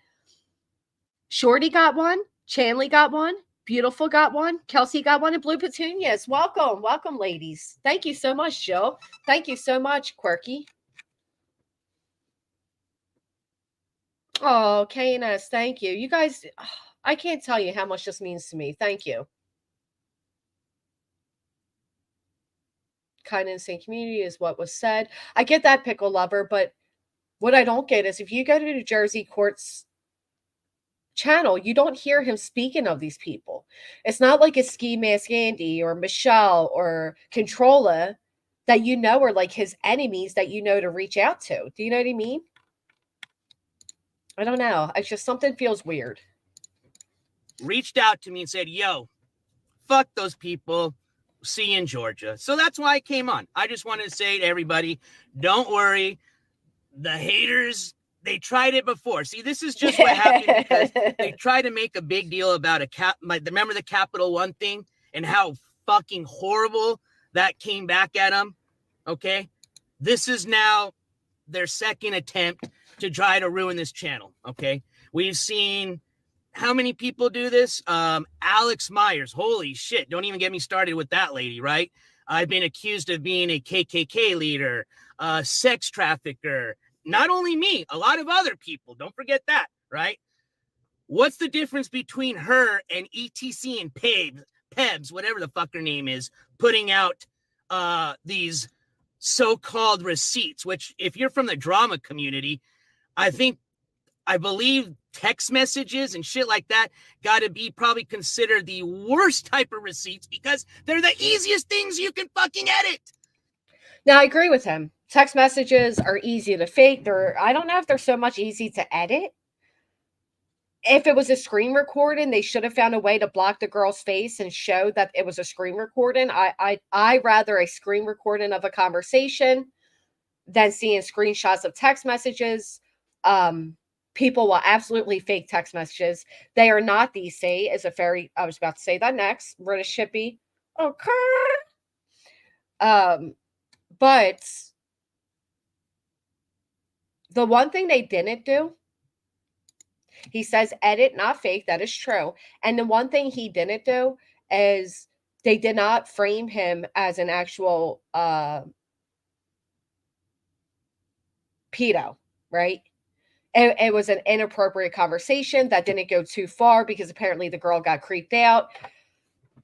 Shorty got one. Chanley got one. Beautiful got one. Kelsey got one. And Blue Petunias. Welcome. Welcome, ladies. Thank you so much, Jill. Thank you so much, Quirky. Oh, KNS, thank you. You guys, I can't tell you how much this means to me. Thank you. Kind of insane community is what was said. I get that, Pickle Lover, but what I don't get is if you go to New Jersey courts channel, you don't hear him speaking of these people. It's not like a Ski Mask Andy or Michelle or Controlla that you know are like his enemies that you know to reach out to. Do you know what I mean? I don't know. It's just something feels weird. Reached out to me and said, yo, fuck those people. See you in Georgia. So that's why I came on. I just wanted to say to everybody, don't worry. The haters, they tried it before. See, this is just what happened because they tried to make a big deal about remember the Capital One thing and how fucking horrible that came back at them, okay, this is now their second attempt to try to ruin this channel, okay? We've seen how many people do this? Alex Myers, holy shit, don't even get me started with that lady, right? I've been accused of being a KKK leader, sex trafficker. Not only me, a lot of other people. Don't forget that, right? What's the difference between her and ETC and Pebs, whatever the fuck her name is, putting out these so-called receipts, which if you're from the drama community, I believe text messages and shit like that got to be probably considered the worst type of receipts because they're the easiest things you can fucking edit. Now, I agree with him. Text messages are easy to fake. I don't know if they're so much easy to edit. If it was a screen recording, they should have found a way to block the girl's face and show that it was a screen recording. I rather a screen recording of a conversation than seeing screenshots of text messages. People will absolutely fake text messages. They are not DC. I was about to say that next. British shippy. Okay. But the one thing they didn't do, he says edit, not fake. That is true. And the one thing he didn't do is they did not frame him as an actual pedo, right? It was an inappropriate conversation that didn't go too far because apparently the girl got creeped out,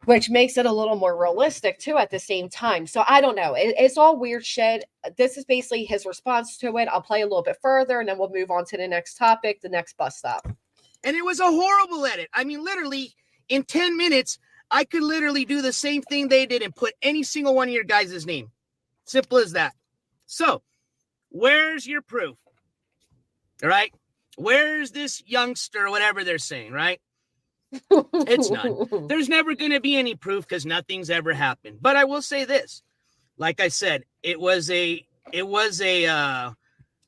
which makes it a little more realistic too at the same time. So I don't know. It's all weird shit. This is basically his response to it. I'll play a little bit further and then we'll move on to the next topic, the next bus stop. And it was a horrible edit. I mean, literally in 10 minutes, I could literally do the same thing they did and put any single one of your guys' name. Simple as that. So where's your proof? All right. Where's this youngster, whatever they're saying, right? It's none. There's never going to be any proof because nothing's ever happened. But I will say this. Like I said, it was a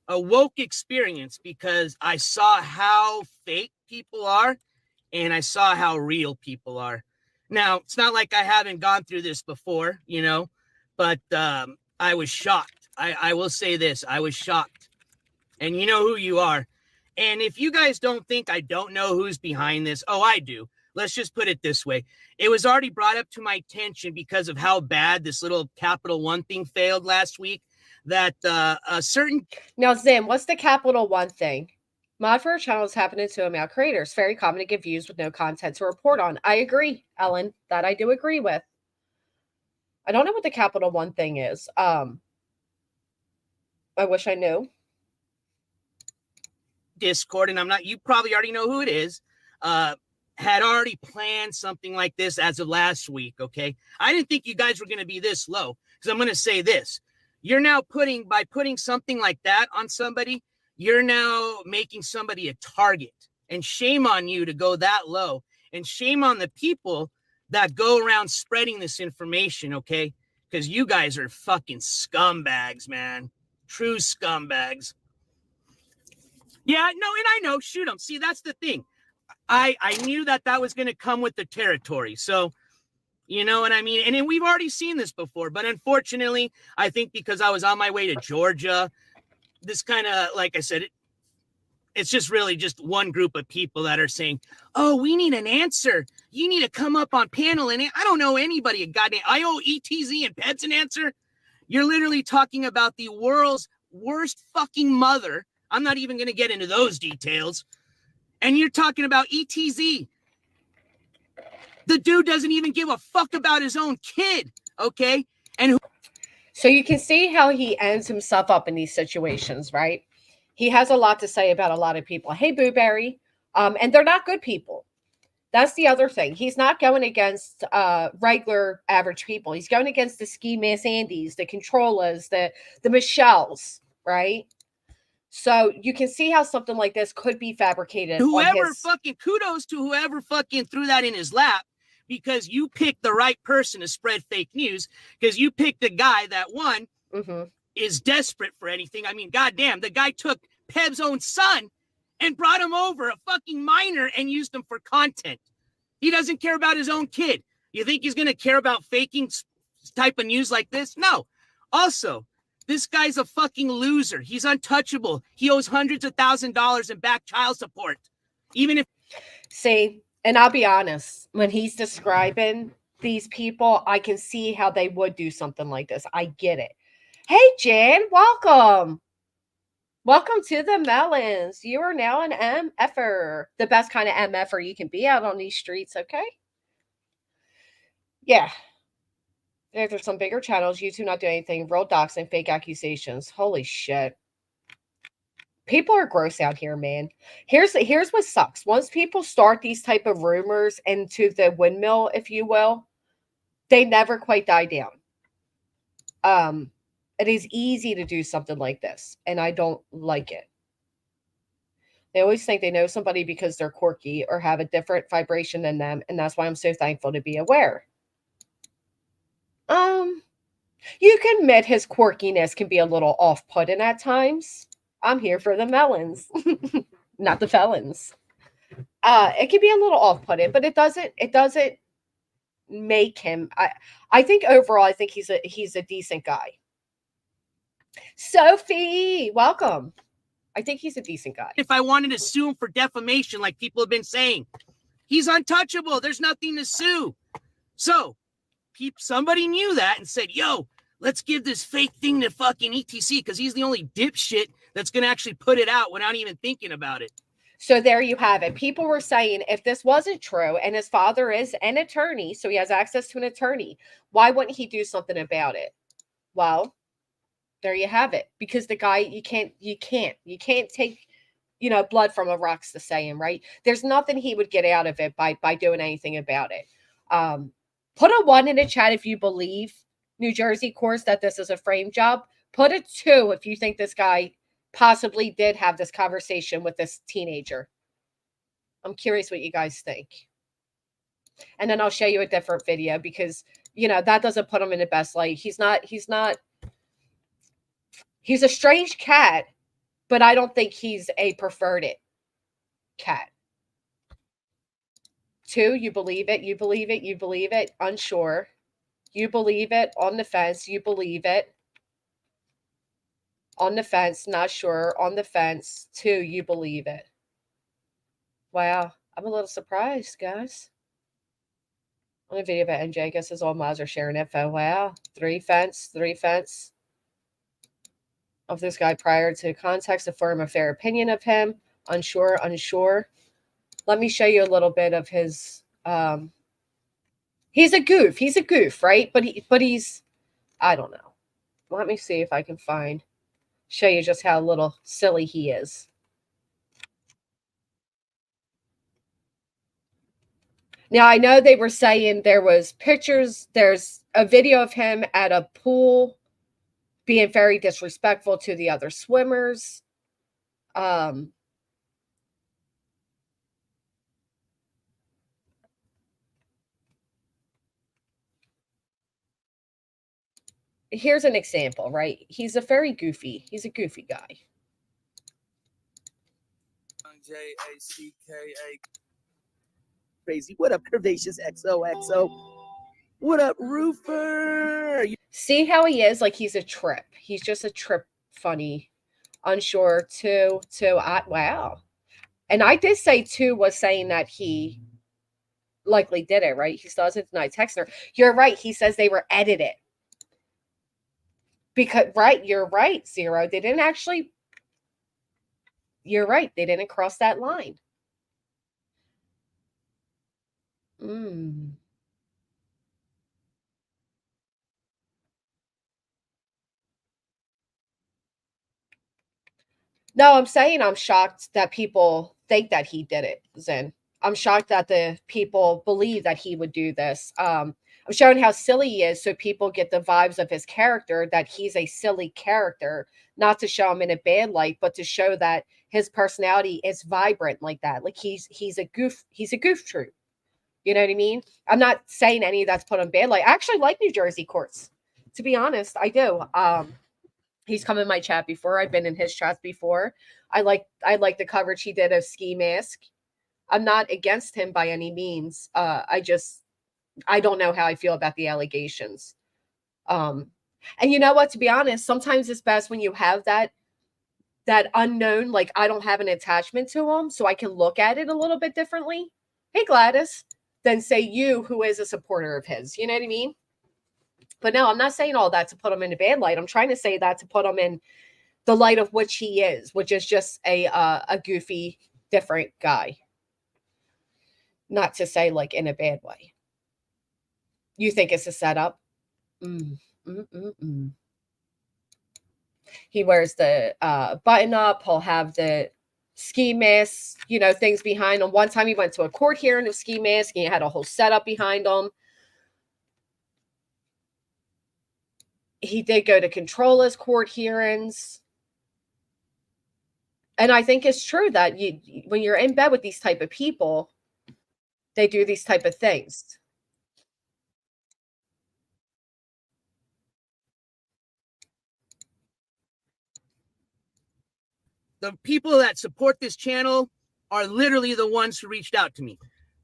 woke experience because I saw how fake people are and I saw how real people are. Now, it's not like I haven't gone through this before, you know, but I was shocked. I will say this. I was shocked. And you know who you are. And if you guys don't think I don't know who's behind this, oh, I do. Let's just put it this way. It was already brought up to my attention because of how bad this little Capital One thing failed last week that a certain... Now, Zim, what's the Capital One thing? Mod for a channel is happening to a male creator. It's very common to get views with no content to report on. I agree, Ellen. That I do agree with. I don't know what the Capital One thing is. I wish I knew. Discord, and you probably already know who it is, had already planned something like this as of last week, okay? I didn't think you guys were going to be this low, because I'm going to say this. You're now by putting something like that on somebody, you're now making somebody a target, and shame on you to go that low, and shame on the people that go around spreading this information, okay? Because you guys are fucking scumbags, man. True scumbags. Yeah, no, and I know, shoot them. See, that's the thing. I knew that was going to come with the territory. So, you know what I mean? And then we've already seen this before. But unfortunately, I think because I was on my way to Georgia, this kind of, like I said, it's just really just one group of people that are saying, oh, we need an answer. You need to come up on panel. And I don't know anybody a goddamn, I owe ETZ and Pets an answer. You're literally talking about the world's worst fucking mother. I'm not even going to get into those details. And you're talking about ETZ. The dude doesn't even give a fuck about his own kid, okay? So you can see how he ends himself up in these situations, right? He has a lot to say about a lot of people. Hey, Booberry. And they're not good people. That's the other thing. He's not going against regular average people. He's going against the Ski Miss Andys, the Controllers, the Michelles, right? So you can see how something like this could be fabricated. Kudos to whoever fucking threw that in his lap, because you picked the right person to spread fake news, because you picked a guy that is desperate for anything. I mean, goddamn, the guy took Peb's own son and brought him over, a fucking minor, and used him for content. He doesn't care about his own kid. You think he's going to care about faking type of news like this? No. Also, this guy's a fucking loser. He's untouchable. He owes hundreds of $1,000s in back child support. Even if. See, and I'll be honest, when he's describing these people, I can see how they would do something like this. I get it. Hey, Jan, welcome. Welcome to the Melons. You are now an MFer. The best kind of MFer you can be out on these streets, okay? Yeah. There's some bigger channels. YouTube not doing anything. Real doxing, fake accusations. Holy shit. People are gross out here, man. Here's what sucks. Once people start these type of rumors into the windmill, if you will, they never quite die down. It is easy to do something like this, and I don't like it. They always think they know somebody because they're quirky or have a different vibration than them, and that's why I'm so thankful to be aware. You can admit his quirkiness can be a little off-putting at times. I'm here for the melons, not the felons. It can be a little off-putting, but it doesn't make him. I think overall, I think he's a decent guy. Sophie, welcome. I think he's a decent guy. If I wanted to sue him for defamation, like people have been saying, he's untouchable. There's nothing to sue. So somebody knew that and said, yo, let's give this fake thing to fucking ETC because he's the only dipshit that's going to actually put it out without even thinking about it. So there you have it. People were saying if this wasn't true and his father is an attorney, so he has access to an attorney, why wouldn't he do something about it? Well, there you have it. Because the guy, you can't take, blood from a rock's the saying, right? There's nothing he would get out of it by doing anything about it. Put a 1 in the chat if you believe New Jersey courts that this is a frame job. Put a 2 if you think this guy possibly did have this conversation with this teenager. I'm curious what you guys think. And then I'll show you a different video because, that doesn't put him in the best light. He's a strange cat, but I don't think he's a preferred cat. 2, you believe it, you believe it, you believe it, unsure. You believe it, on the fence, you believe it. On the fence, not sure, on the fence. 2, you believe it. Wow, I'm a little surprised, guys. On a video about NJ, I guess all mods are sharing info. Wow, 3 fence. Of this guy prior to context to form a fair opinion of him. Unsure. Let me show you a little bit of his. He's a goof, right? But he's, I don't know. Let me see if I can show you just how little silly he is. Now, I know they were saying there was pictures. There's a video of him at a pool being very disrespectful to the other swimmers. Here's an example, right? He's a goofy guy. J-A-C-K-A. Crazy. What up, Curvaceous XOXO? What up, Roofer? See how he is? Like he's a trip. He's just a trip, funny, unsure. 2. Wow. And I did say 2 was saying that he likely did it, right? He still hasn't denied texting her. You're right. He says they were edited. Because, right, you're right, 0. They didn't actually, you're right. They didn't cross that line. No, I'm saying I'm shocked that people think that he did it, Zen. I'm shocked that the people believe that he would do this. I'm showing how silly he is so people get the vibes of his character, that he's a silly character, not to show him in a bad light, but to show that his personality is vibrant like that. Like he's a goof troop. You know what I mean? I'm not saying any of that's put on bad light. I actually like New Jersey courts. To be honest, I do. He's come in my chat before. I've been in his chats before. I like the coverage he did of Ski Mask. I'm not against him by any means. I just I don't know how I feel about the allegations. And you know what, to be honest, sometimes it's best when you have that unknown, like I don't have an attachment to them, so I can look at it a little bit differently. Hey, Gladys, than say you, who is a supporter of his. You know what I mean? But no, I'm not saying all that to put him in a bad light. I'm trying to say that to put him in the light of which he is, which is just a goofy, different guy. Not to say like in a bad way. You think it's a setup? He wears the button up. He'll have the ski mask, things behind him. One time he went to a court hearing of ski mask and he had a whole setup behind him. He did go to control his court hearings. And I think it's true that when you're in bed with these type of people, they do these type of things. The people that support this channel are literally the ones who reached out to me.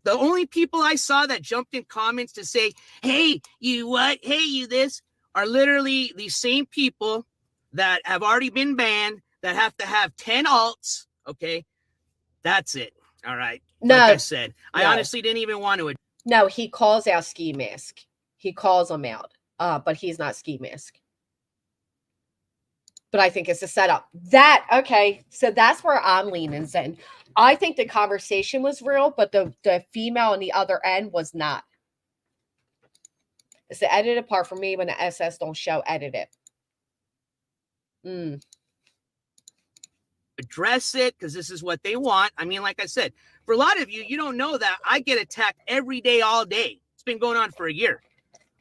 The only people I saw that jumped in comments to say, hey, you what? Hey, you this, are literally the same people that have already been banned, that have to have 10 alts. Okay. That's it. All right. No, like I said, no. I honestly didn't even want to. No, he calls out ski mask. He calls them out. But he's not ski mask. But I think it's a setup. Okay, so that's where I'm leaning in. I think the conversation was real, but the female on the other end was not. It's the edited part for me when the SS don't show edited. Address it, because this is what they want. I mean, like I said, for a lot of you, you don't know that I get attacked every day, all day. It's been going on for a year.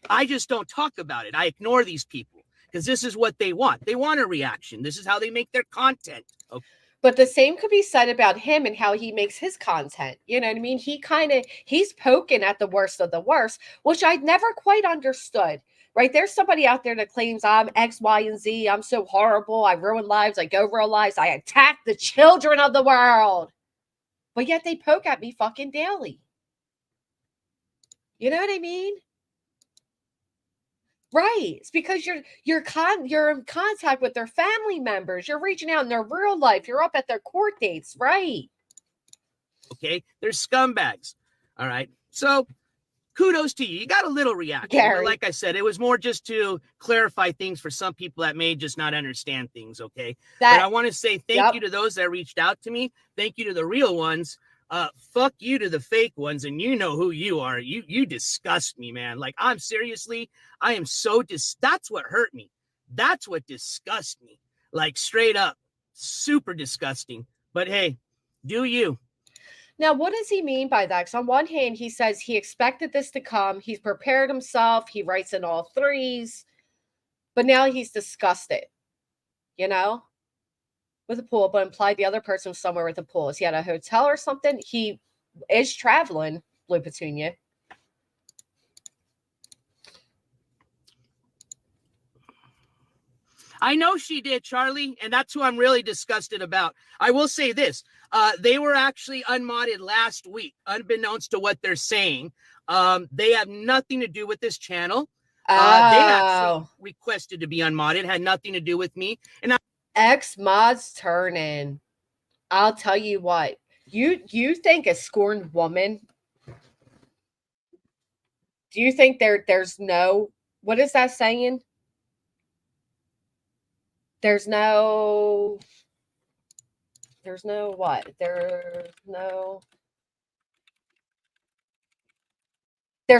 I just don't talk about it. I ignore these people because this is what they want. They want a reaction. This is how they make their content. Okay. But the same could be said about him and how he makes his content. You know what I mean? He's poking at the worst of the worst, which I'd never quite understood, right? There's somebody out there that claims I'm X, Y, and Z. I'm so horrible. I ruin lives. I go real lives. I attack the children of the world. But yet they poke at me fucking daily. You know what I mean? Right. It's because you're in contact with their family members. You're reaching out in their real life. You're up at their court dates. Right. Okay. They're scumbags. All right. So kudos to you. You got a little reaction. But like I said, it was more just to clarify things for some people that may just not understand things. Okay. But I want to say thank you to those that reached out to me. Thank you to the real ones. Fuck you to the fake ones, and you know who you are. You disgust me, man. Like, I am so that's what hurt me. That's what disgusts me. Like, straight up, super disgusting. But hey, do you. Now, what does he mean by that? Because on one hand, he says he expected this to come. He's prepared himself. He writes in all threes. But now he's disgusted, with a pool, but implied the other person was somewhere with a pool. Is he at a hotel or something? He is traveling, Blue Petunia. I know she did, Charlie, and that's who I'm really disgusted about. I will say this. They were actually unmodded last week, unbeknownst to what they're saying. They have nothing to do with this channel. They actually requested to be unmodded, had nothing to do with me. And X-Mod's turning. I'll tell you what. You think a scorned woman? Do you think there's no, what is that saying? There's no what? There's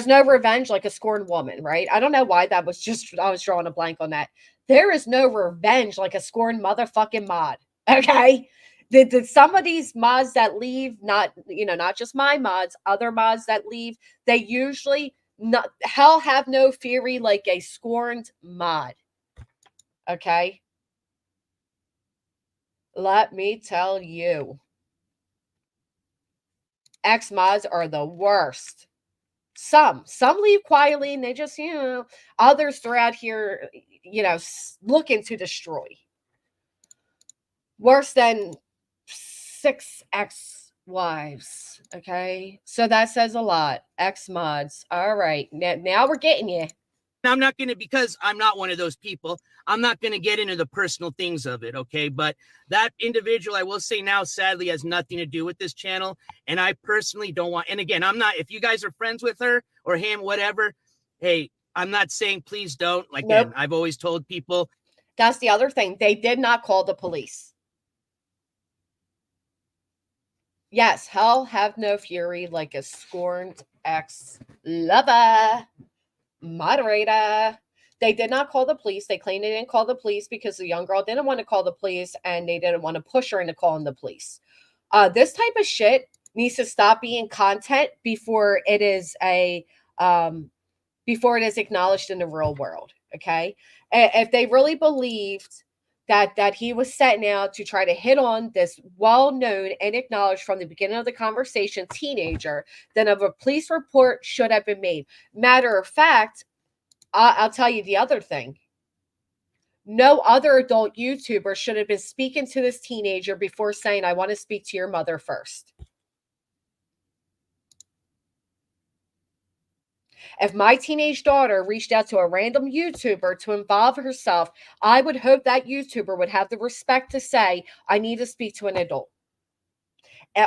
no revenge like a scorned woman, right? I don't know why I was drawing a blank on that. There is no revenge like a scorned motherfucking mod. Okay. Did some of these mods that leave, not just my mods, other mods that leave, they usually have no fury like a scorned mod. Okay. Let me tell you. X mods are the worst. Some leave quietly and they just, others they're out here, looking to destroy. Worse than 6X wives. Okay. So that says a lot. Ex mods. All right. Now we're getting you. I'm not going to, because I'm not one of those people, I'm not going to get into the personal things of it. Okay. But that individual, I will say now, sadly, has nothing to do with this channel. And I personally don't want, and again, I'm not, if you guys are friends with her or him, whatever, hey, I'm not saying please don't. Like, Nope. again, I've always told people. That's the other thing. They did not call the police. Yes, hell have no fury like a scorned ex-lover. Moderator. They did not call the police. They claimed they didn't call the police because the young girl didn't want to call the police and they didn't want to push her into calling the police. This type of shit needs to stop being content before it is acknowledged in the real world. Okay. If they really believed that he was setting out to try to hit on this well-known and acknowledged from the beginning of the conversation teenager, then a police report should have been made. Matter of fact, I'll tell you the other thing. No other adult YouTuber should have been speaking to this teenager before saying, I want to speak to your mother first. If my teenage daughter reached out to a random YouTuber to involve herself, I would hope that YouTuber would have the respect to say, I need to speak to an adult.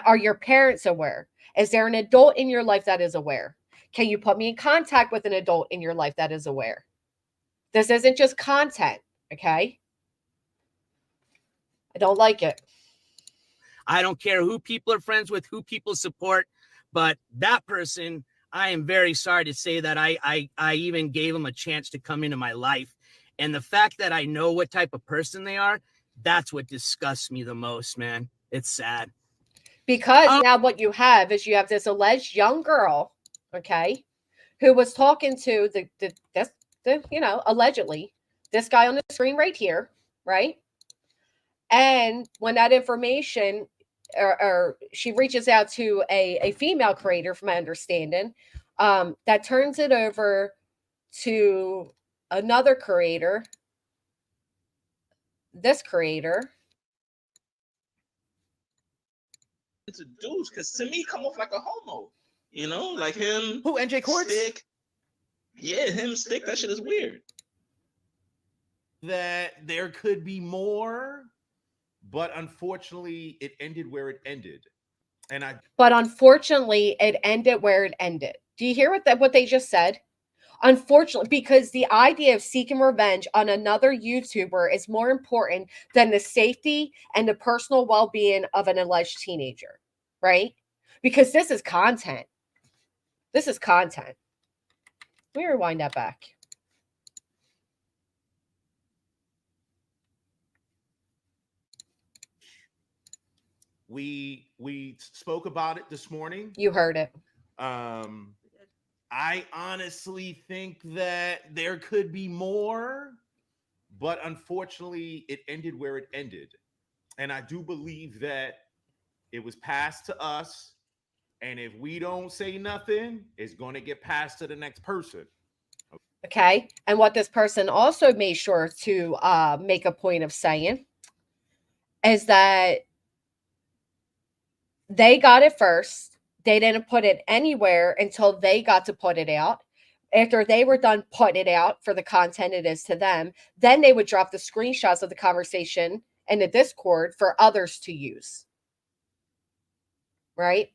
Are your parents aware? Is there an adult in your life that is aware? Can you put me in contact with an adult in your life that is aware? This isn't just content, okay? I don't like it. I don't care who people are friends with, who people support, but that person, I am very sorry to say that I even gave them a chance to come into my life. And the fact that I know what type of person they are, that's what disgusts me the most, man. It's sad. Because now what you have is you have this alleged young girl, okay, who was talking to allegedly this guy on the screen right here, right? And when that information or she reaches out to a female creator, from my understanding, that turns it over to another creator, this creator. It's a dudes, because to me, come off like a homo. You know, like him. Who, NJ Quartz? Stick. Yeah, him, Stick. That shit is weird. That there could be more, but unfortunately, it ended where it ended. But unfortunately, it ended where it ended. Do you hear what they just said? Unfortunately, because the idea of seeking revenge on another YouTuber is more important than the safety and the personal well-being of an alleged teenager, right? Because this is content. This is content. Let me rewind that back. We spoke about it this morning. You heard it. I honestly think that there could be more, but unfortunately, it ended where it ended. And I do believe that it was passed to us. And if we don't say nothing, it's going to get passed to the next person. Okay. And what this person also made sure to make a point of saying is that they got it first. They didn't put it anywhere until they got to put it out. After they were done putting it out for the content it is to them, then they would drop the screenshots of the conversation in the Discord for others to use. Right?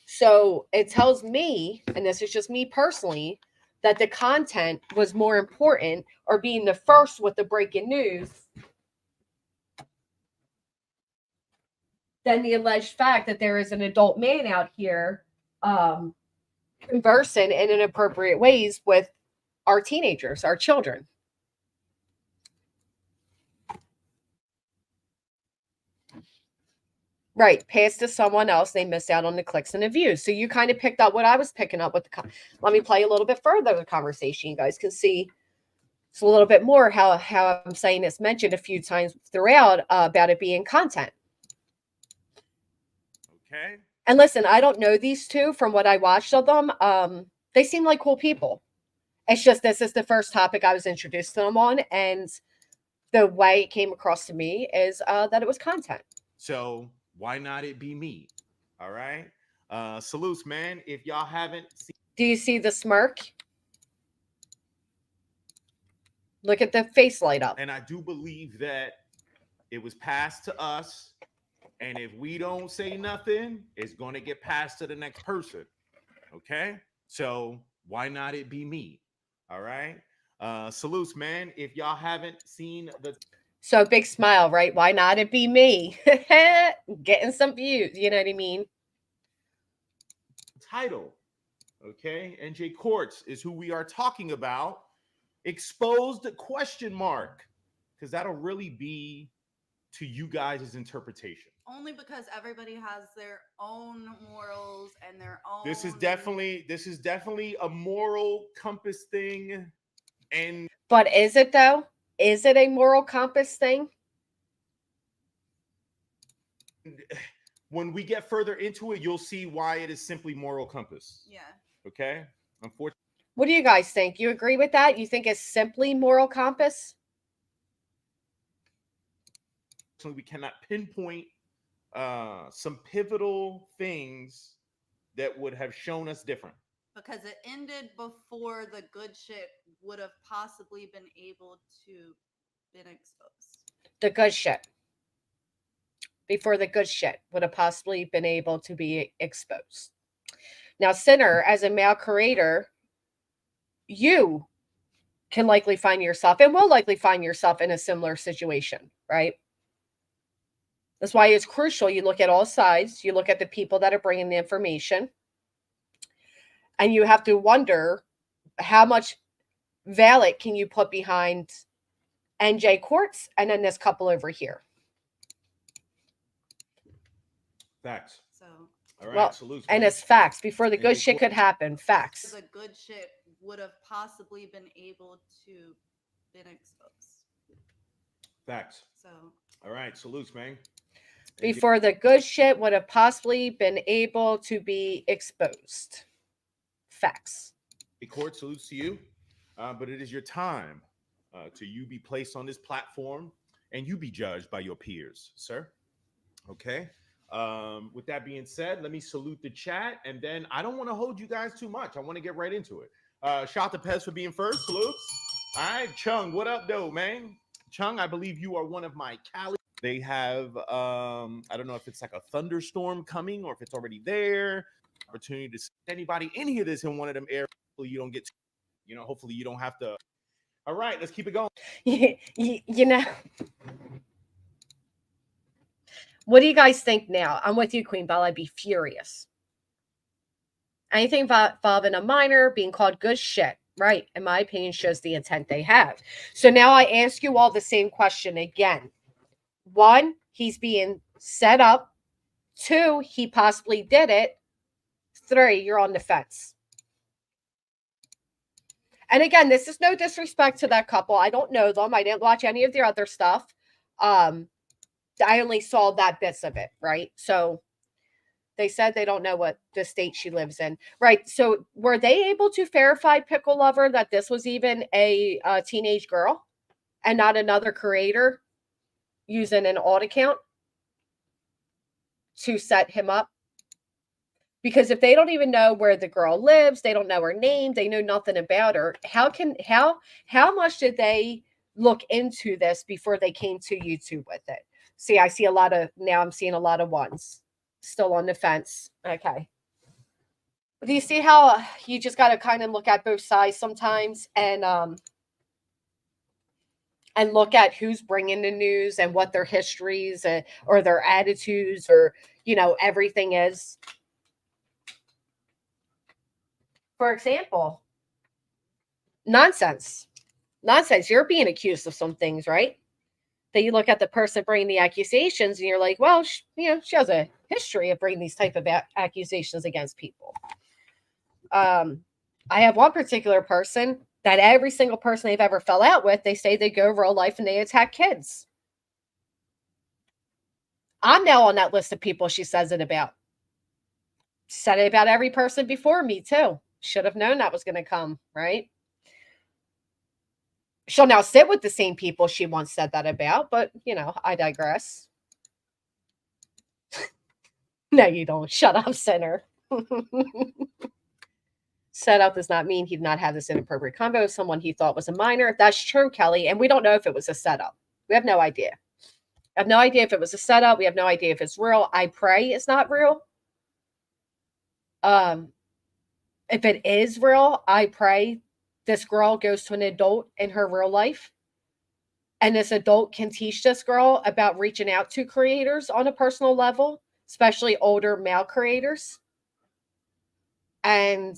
So it tells me, and this is just me personally, that the content was more important, or being the first with the breaking news, than the alleged fact that there is an adult man out here conversing in inappropriate ways with our teenagers, our children. Right, passed to someone else, they missed out on the clicks and the views. So you kind of picked up what I was picking up with the let me play a little bit further the conversation. You guys can see it's a little bit more how I'm saying it's mentioned a few times throughout about it being content. Okay. And listen, I don't know these two from what I watched of them. They seem like cool people. It's just this is the first topic I was introduced to them on, and the way it came across to me is that it was content. So why not it be me? All right. Salutes, man. If y'all haven't seen, Do you see the smirk? Look at the face light up. and I do believe that it was passed to us. And if we don't say nothing, it's going to get passed to the next person. Okay. So why not it be me? All right. Salutes, man. If y'all haven't seen the So big smile, right? Why not it be me? Getting some views, you know what I mean? title, okay, NJ Courts is who we are talking about. Exposed question mark, because that'll really be to you guys' interpretation. Only because everybody has their own morals and their own. This is definitely a moral compass thing. And But is it though? Is it a moral compass thing? when we get further into it, you'll see why it is simply moral compass. Yeah. Okay. Unfortunately, What do you guys think? You agree with that? You think it's simply moral compass? we cannot pinpoint some pivotal things that would have shown us different. Because it ended before the good shit would have possibly been able to been exposed. The good shit. Before the good shit would have possibly been able to be exposed. Now, Sinner, as a male creator, you can likely find yourself and will likely find yourself in a similar situation, right? That's why it's crucial. You look at all sides. You look at the people that are bringing the information. And you have to wonder how much valid can you put behind NJ Courts and then this couple over here. Facts. So All right. Well, Salutes, and man. it's facts. Before the good NJ shit could happen, facts. the good shit would have possibly been able to been exposed. Facts. So All right. Salutes, man. Before the good shit would have possibly been able to be exposed. Facts. Court salutes to you, but it is your time to you be placed on this platform and you be judged by your peers, sir. Okay. With that being said, let me salute the chat, and then I don't want to hold you guys too much. I want to get right into it. Shout to Pez for being first. Salutes. All right, Chung, what up, though, man? Chung, I believe you are one of my Cali. They have I don't know if it's like a thunderstorm coming or if it's already there. Opportunity to see anybody in here that's in one of them areas. Hopefully you don't get, hopefully you don't have to. All right, let's keep it going. You know, what do you guys think now? I'm with you, Queen Belle. I'd be furious. Anything involving a minor being called good shit, right? In my opinion, shows the intent they have. So now I ask you all the same question again. 1, he's being set up. 2, he possibly did it. 3, you're on the fence. And again, this is no disrespect to that couple. I don't know them. I didn't watch any of their other stuff. I only saw that bits of it, right? So they said they don't know what the state she lives in, right? So were they able to verify Pickle Lover that this was even a teenage girl and not another creator using an alt account to set him up? Because if they don't even know where the girl lives, they don't know her name, they know nothing about her, how much did they look into this before they came to YouTube with it? See, I'm seeing a lot of ones still on the fence. Okay. Do you see how you just got to kind of look at both sides sometimes and look at who's bringing the news and what their histories or their attitudes or, everything is. For example, nonsense. You're being accused of some things, right? That you look at the person bringing the accusations and you're like, well, she has a history of bringing these type of accusations against people. I have one particular person that every single person they've ever fell out with, they say they go real life and they attack kids. I'm now on that list of people she says it about. Said it about every person before me, too. Should have known that was going to come, right? She'll now sit with the same people she once said that about, but, I digress. No, you don't. Shut up, sinner. Set up does not mean he did not have this inappropriate combo with someone he thought was a minor. That's true, Kelly. And we don't know if it was a setup. We have no idea. I have no idea if it was a setup. We have no idea if it's real. I pray it's not real. If it is real, I pray this girl goes to an adult in her real life. And this adult can teach this girl about reaching out to creators on a personal level, especially older male creators. And,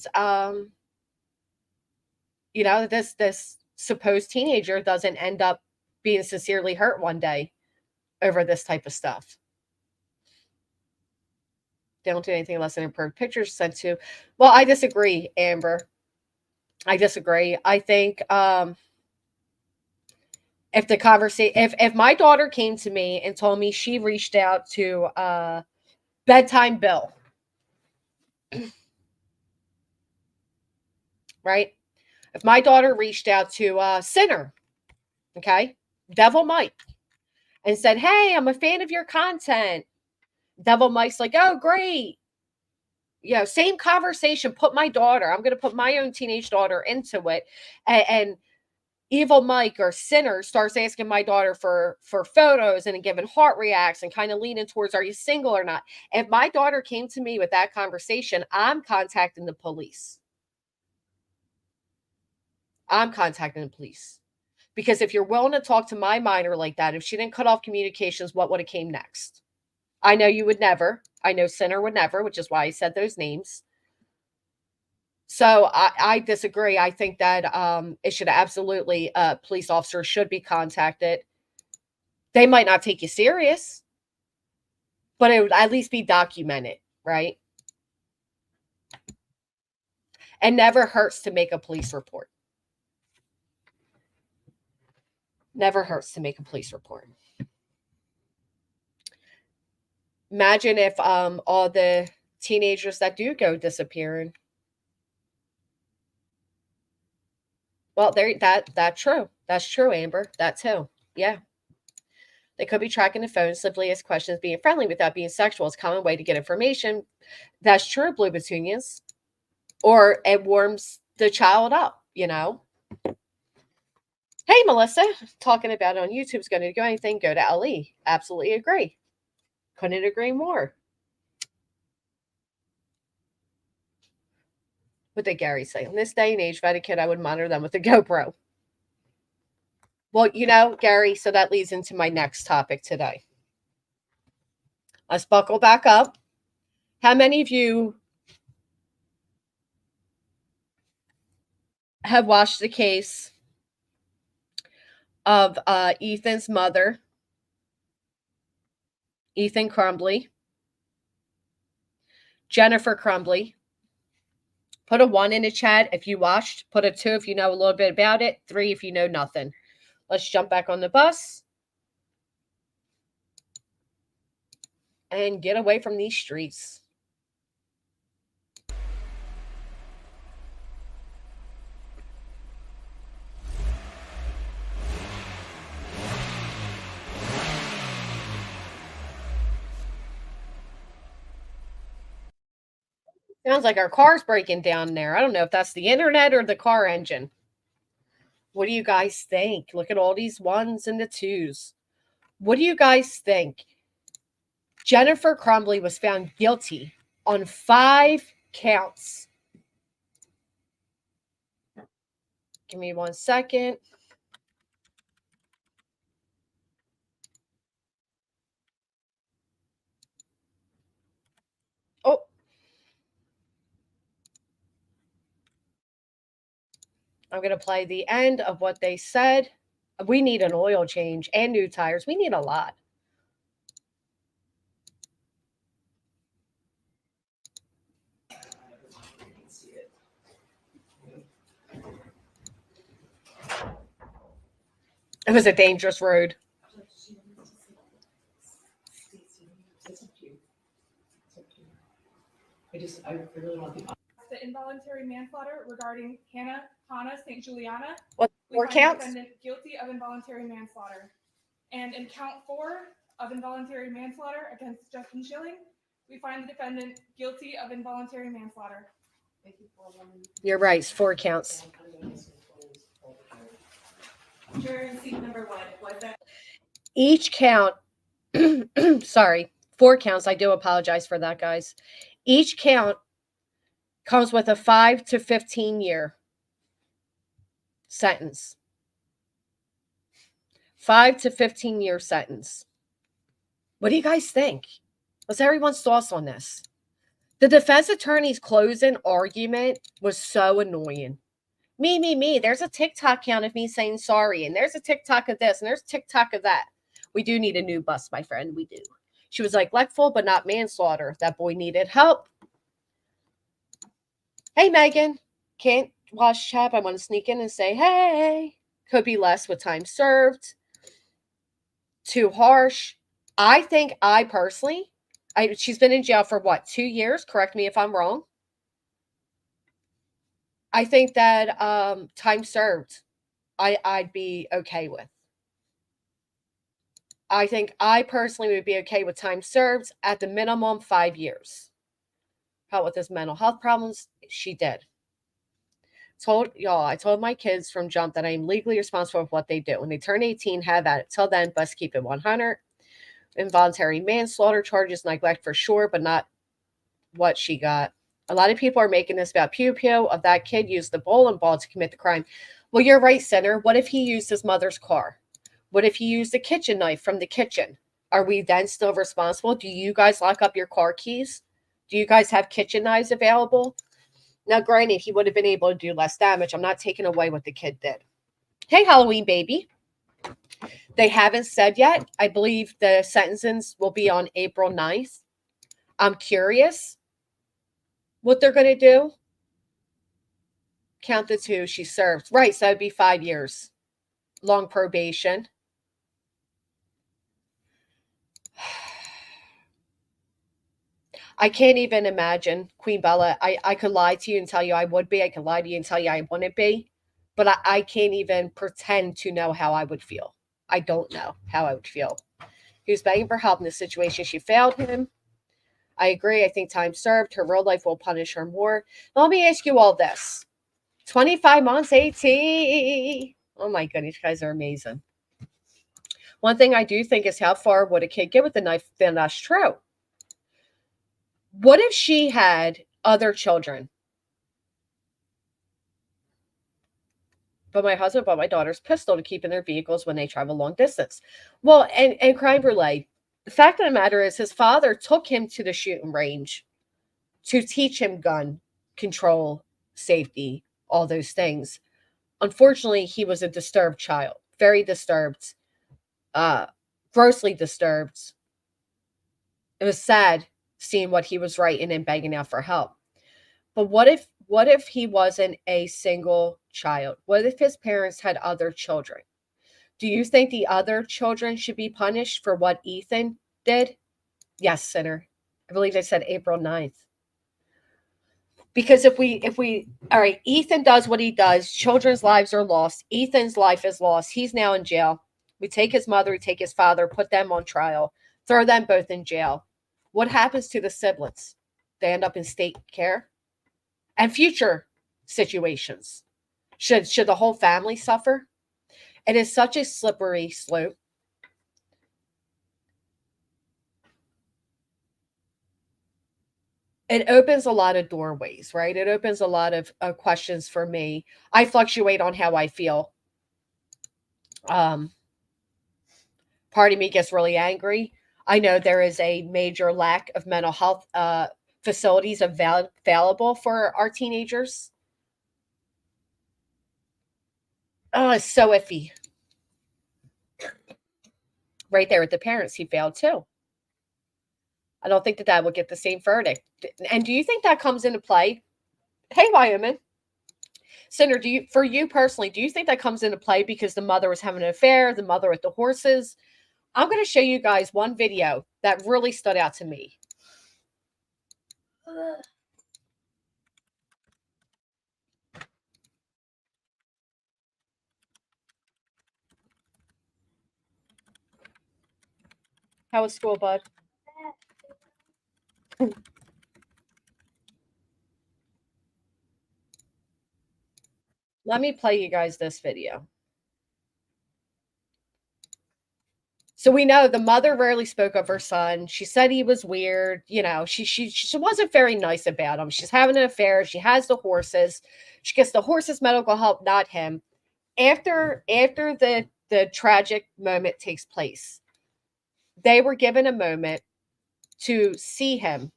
you know, this supposed teenager doesn't end up being sincerely hurt one day over this type of stuff. They don't do anything unless an improved picture is sent to. Well, I disagree, Amber. I disagree. I think if the conversation, if my daughter came to me and told me she reached out to Bedtime Bill, right? If my daughter reached out to Sinner, okay, Devil Mike, and said, "Hey, I'm a fan of your content," Devil Mike's like, "Oh, great." You know, same conversation. Put my daughter. I'm going to put my own teenage daughter into it, and Evil Mike or Sinner starts asking my daughter for photos and giving heart reacts and kind of leaning towards, are you single or not? If my daughter came to me with that conversation, I'm contacting the police. I'm contacting the police. Because if you're willing to talk to my minor like that, if she didn't cut off communications, what would have came next? I know you would never. I know Sinner would never, which is why I said those names. So I disagree. I think that it should absolutely, police officers should be contacted. They might not take you serious, but it would at least be documented, right? And never hurts to make a police report. Never hurts to make a police report. Imagine if all the teenagers that do go disappearing. Well, that's true. That's true, Amber. That too. Yeah. They could be tracking the phone, simply as questions, being friendly without being sexual is a common way to get information. That's true, Blue Petunias. Or it warms the child up, you know. Hey, Melissa, talking about it on YouTube is going to do anything, go to LE. Absolutely agree. Couldn't agree more. What did Gary say? In this day and age, if I had a kid, I would monitor them with a GoPro. Well, you know, Gary, so that leads into my next topic today. Let's buckle back up. How many of you have watched the case of Ethan's mother, Ethan Crumbley, Jennifer Crumbley? Put a 1 in the chat if you watched. Put a 2 if you know a little bit about it. 3 if you know nothing. Let's jump back on the bus and get away from these streets. Sounds like our car's breaking down there. I don't know if that's the internet or the car engine. What do you guys think? Look at all these 1s and the 2s. What do you guys think? Jennifer Crumbley was found guilty on 5 counts. Give me 1 second. Oh. I'm going to play the end of what they said. We need an oil change and new tires. We need a lot. It was a dangerous road. I really want the involuntary manslaughter regarding Hannah St. Juliana. What, 4 counts? Defendant guilty of involuntary manslaughter. And in count 4 of involuntary manslaughter against Justin Schilling, We find the defendant guilty of involuntary manslaughter. You're right. It's 4 counts. Jury receipt number 1 was that Each count, sorry, 4 counts. I do apologize for that, guys. Each count comes with a 5 to 15 year sentence. 5 to 15 year sentence. What do you guys think? What's everyone's thoughts on this? The defense attorney's closing argument was so annoying. Me. There's a TikTok count of me saying sorry, and there's a TikTok of this, and there's TikTok of that. We do need a new bus, my friend. We do. She was like, neglectful, but not manslaughter. That boy needed help. Hey, Megan. Can't watch chat. I want to sneak in and say, hey. Could be less with time served. Too harsh. I think I personally, she's been in jail for what, 2 years? Correct me if I'm wrong. I think that time served, I'd be okay with. I think I personally would be okay with time served at the minimum 5 years. How with his mental health problems, she did. I told my kids from jump that I am legally responsible for what they do. When they turn 18, have at it. Till then, best keep it 100. Involuntary manslaughter charges, neglect for sure, but not what she got. A lot of people are making this about Pew Pew of that kid used the bowling ball to commit the crime. Well, you're right, Senator. What if he used his mother's car? What if he used a kitchen knife from the kitchen? Are we then still responsible? Do you guys lock up your car keys? Do you guys have kitchen knives available? Now, granted, he would have been able to do less damage. I'm not taking away what the kid did. Hey, Halloween baby. They haven't said yet. I believe the sentencings will be on April 9th. I'm curious what they're going to do. Count the 2 she served. Right, so that would be 5 years. Long probation. I can't even imagine, Queen Bella. I could lie to you and tell you I would be. I could lie to you and tell you I wouldn't be. But I can't even pretend to know how I would feel. I don't know how I would feel. He was begging for help in this situation. She failed him. I agree. I think time served. Her real life will punish her more. Now, let me ask you all this. 25 months, 18. Oh my goodness, you guys are amazing. One thing I do think is how far would a kid get with a knife? Then that's true. What if she had other children? But my husband bought my daughter's pistol to keep in their vehicles when they travel long distance. Well, and crime brulee, the fact of the matter is his father took him to the shooting range to teach him gun control, safety, all those things. Unfortunately, he was a disturbed child, very disturbed, grossly disturbed. It was sad seeing what he was writing and begging out for help. But what if he wasn't a single child? What if his parents had other children? Do you think the other children should be punished for what Ethan did? Yes, Senator. I believe they said April 9th. Because if we, all right, Ethan does what he does. Children's lives are lost. Ethan's life is lost. He's now in jail. We take his mother, we take his father, put them on trial, throw them both in jail. What happens to the siblings? They end up in state care? And future situations. Should the whole family suffer? It is such a slippery slope. It opens a lot of doorways, right? It opens a lot of questions for me. I fluctuate on how I feel. Part of me gets really angry. I know there is a major lack of mental health facilities available for our teenagers. Oh, it's so iffy. Right there with the parents, he failed too. I don't think that dad will get the same verdict. And do you think that comes into play? Hey, Wyoming. Senator, for you personally, do you think that comes into play because the mother was having an affair, the mother with the horses? I'm going to show you guys one video that really stood out to me. How was school, bud? Let me play you guys this video. So we know the mother rarely spoke of her son. She said he was weird. You know, she wasn't very nice about him. She's having an affair. She has the horses. She gets the horses medical help, not him. After the tragic moment takes place, they were given a moment to see him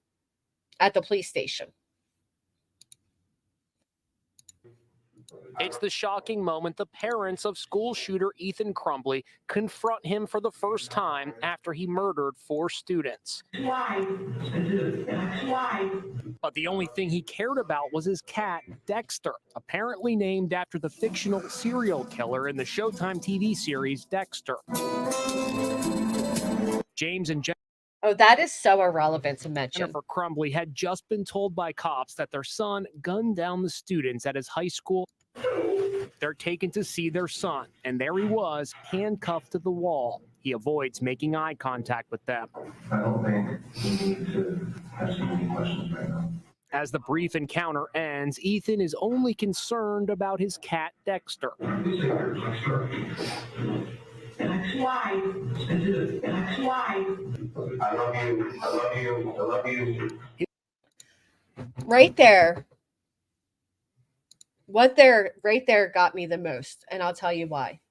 at the police station. It's the shocking moment the parents of school shooter Ethan Crumbley confront him for the first time after he murdered 4 students. Why? Why? But the only thing he cared about was his cat, Dexter, apparently named after the fictional serial killer in the Showtime TV series Dexter. James and Oh, that is so irrelevant to mention. Jennifer Crumbley had just been told by cops that their son gunned down the students at his high school. They're taken to see their son, and there he was, handcuffed to the wall. He avoids making eye contact with them. I don't think we need to have so many questions right now. As the brief encounter ends, Ethan is only concerned about his cat, Dexter. Why? Why? I love you. I love you. I love you. Right there got me the most, and I'll tell you why.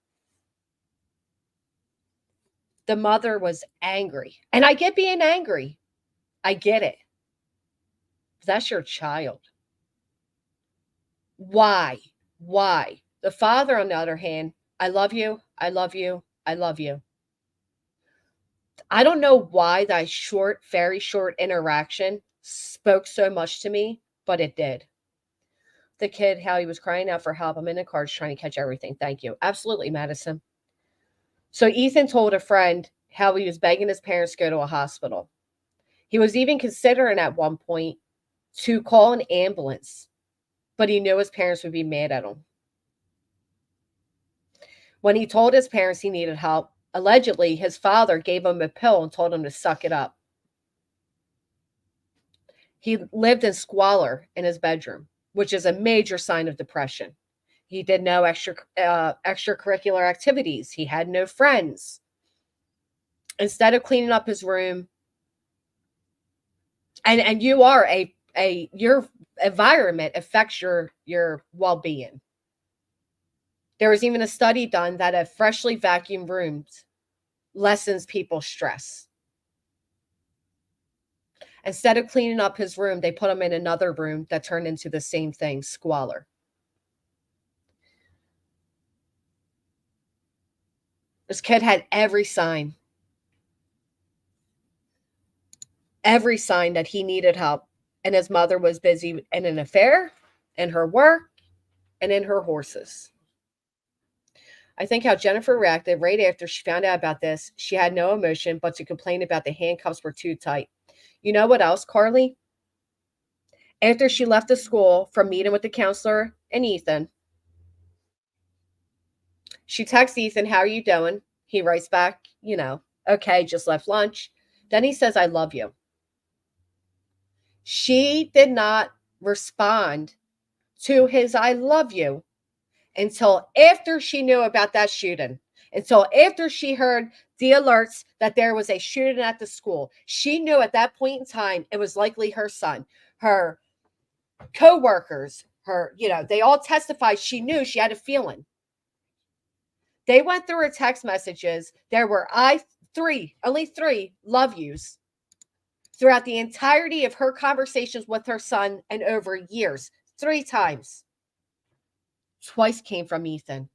The mother was angry, and I get being angry. I get it. That's your child. Why? The father, on the other hand, I love you. I love you. I love you. I don't know why that very short interaction spoke so much to me, but it did. The kid, how he was crying out for help. I'm in the car just trying to catch everything. Thank you. Absolutely, Madison. So Ethan told a friend how he was begging his parents to go to a hospital. He was even considering at one point to call an ambulance, but he knew his parents would be mad at him. When he told his parents he needed help, allegedly his father gave him a pill and told him to suck it up. He lived in squalor in his bedroom, which is a major sign of depression. He did no extracurricular activities. He had no friends. Instead of cleaning up his room, and you are your environment affects your well-being. There was even a study done that a freshly vacuumed room lessens people's stress. Instead of cleaning up his room, they put him in another room that turned into the same thing, squalor. This kid had every sign that he needed help. And his mother was busy in an affair, in her work, and in her horses. I think how Jennifer reacted right after she found out about this, she had no emotion but to complain about the handcuffs were too tight. You know what else, Carly? After she left the school from meeting with the counselor and Ethan, she texts Ethan, how are you doing? He writes back, okay, just left lunch. Then he says, I love you. She did not respond to his I love you until after she knew about that shooting, until after she heard the alerts that there was a shooting at the school. She knew at that point in time it was likely her son. Her co-workers, they all testified she knew, she had a feeling. They went through her text messages. There were only three love yous throughout the entirety of her conversations with her son and over years. 3 times. Twice came from Ethan.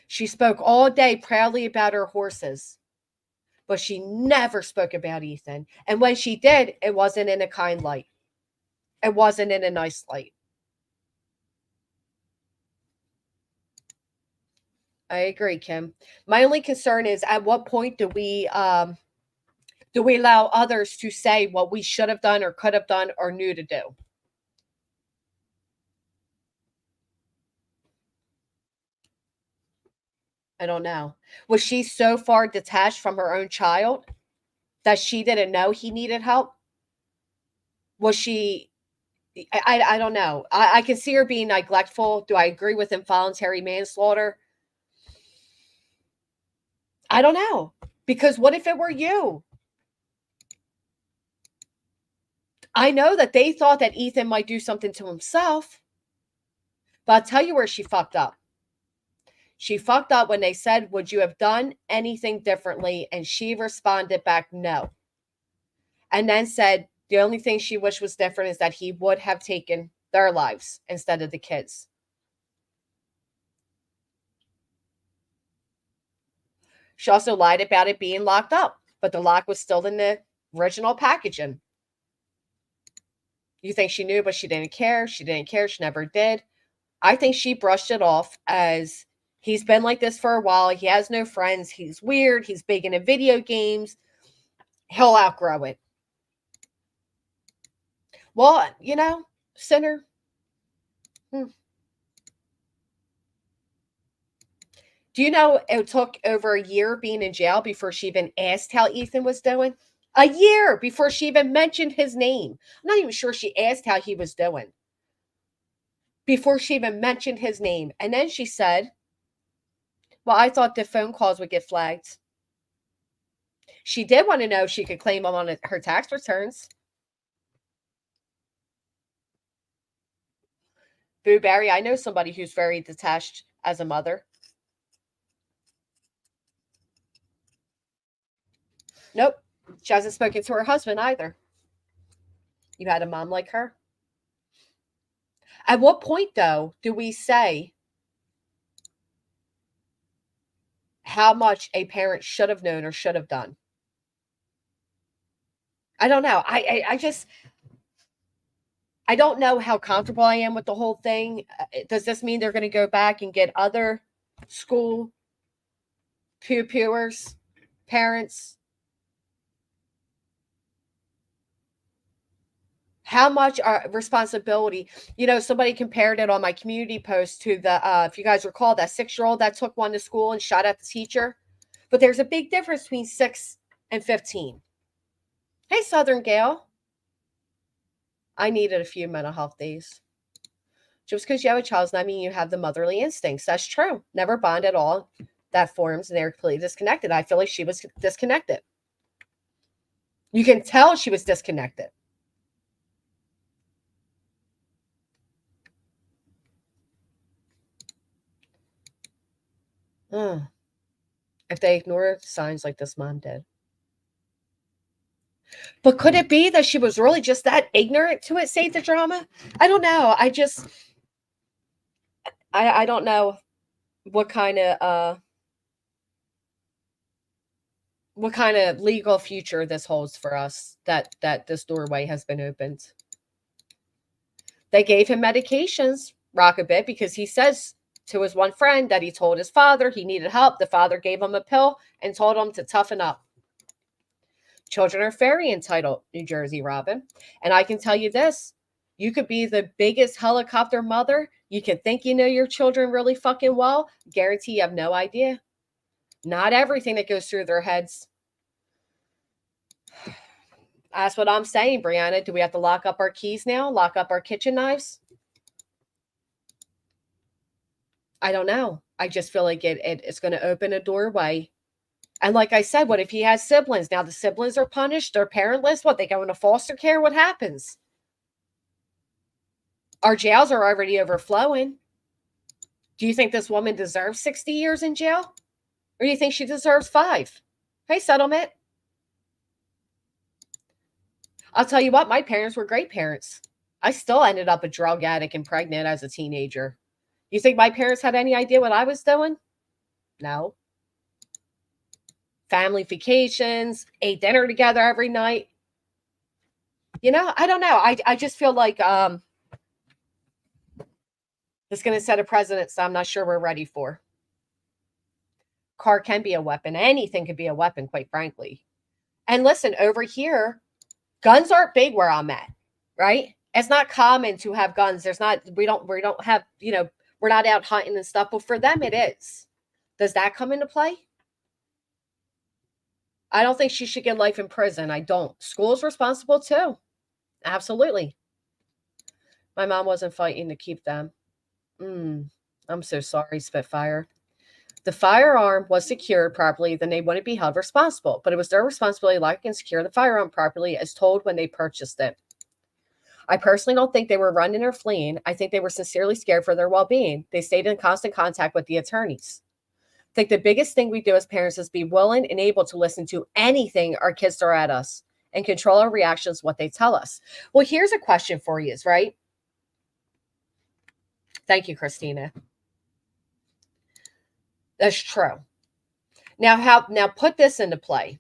She spoke all day proudly about her horses, but she never spoke about Ethan. And when she did, it wasn't in a kind light. It wasn't in a nice light. I agree, Kim. My only concern is at what point do we allow others to say what we should have done or could have done or knew to do? I don't know. Was she so far detached from her own child that she didn't know he needed help? Was she, I don't know. I can see her being neglectful. Do I agree with involuntary manslaughter? I don't know. Because what if it were you? I know that they thought that Ethan might do something to himself, but I'll tell you where she fucked up. She fucked up when they said, would you have done anything differently? And she responded back, no. And then said, the only thing she wished was different is that he would have taken their lives instead of the kids. She also lied about it being locked up, but the lock was still in the original packaging. You think she knew, but she didn't care. She didn't care. She never did. I think she brushed it off as he's been like this for a while. He has no friends. He's weird. He's big into video games. He'll outgrow it. Well, you know, sinner. Do you know it took over a year being in jail before she even asked how Ethan was doing? A year before she even mentioned his name. I'm not even sure she asked how he was doing. Before she even mentioned his name. And then she said, well, I thought the phone calls would get flagged. She did want to know if she could claim them on her tax returns. Boo Barry, I know somebody who's very detached as a mother. Nope. She hasn't spoken to her husband either. You had a mom like her? At what point, though, do we say how much a parent should have known or should have done? I don't know. I don't know how comfortable I am with the whole thing. Does this mean they're going to go back and get other school pupils, parents? How much responsibility? You know, somebody compared it on my community post to the, if you guys recall, that 6-year-old that took one to school and shot at the teacher. But there's a big difference between 6 and 15. Hey, Southern Gale. I needed a few mental health days. Just because you have a child does not mean you have the motherly instincts. That's true. Never bond at all. That forms and they're completely disconnected. I feel like she was disconnected. You can tell she was disconnected. If they ignore signs like this mom did. But could it be that she was really just that ignorant to it, save the drama? I don't know. I don't know what kind of legal future this holds for us, that this doorway has been opened. They gave him medications, rock a bit, because he says to his one friend that he told his father he needed help. The father gave him a pill and told him to toughen up. Children are very entitled, New Jersey Robin. And I can tell you this, you could be the biggest helicopter mother. You can think you know your children really fucking well. Guarantee you have no idea. Not everything that goes through their heads. That's what I'm saying, Brianna. Do we have to lock up our keys now? Lock up our kitchen knives? I don't know. I just feel like it's going to open a doorway. And like I said, what if he has siblings? Now the siblings are punished. They're parentless. What, they go into foster care? What happens? Our jails are already overflowing. Do you think this woman deserves 60 years in jail? Or do you think she deserves 5? Hey, settlement. I'll tell you what, my parents were great parents. I still ended up a drug addict and pregnant as a teenager. You think my parents had any idea what I was doing? No. Family vacations, ate dinner together every night. You know, I don't know. I just feel like this is going to set a precedent, so I'm not sure we're ready for. Car can be a weapon. Anything could be a weapon, quite frankly. And listen, over here, guns aren't big where I'm at, right? It's not common to have guns. We don't have, you know, we're not out hunting and stuff, but for them it is. Does that come into play? I don't think she should get life in prison. I don't. School's responsible too. Absolutely. My mom wasn't fighting to keep them. I'm so sorry, Spitfire. The firearm was secured properly, then they wouldn't be held responsible. But it was their responsibility to lock and secure the firearm properly as told when they purchased it. I personally don't think they were running or fleeing. I think they were sincerely scared for their well-being. They stayed in constant contact with the attorneys. I think the biggest thing we do as parents is be willing and able to listen to anything our kids throw at us and control our reactions, what they tell us. Well, here's a question for you, right? Thank you, Christina. That's true. Now put this into play.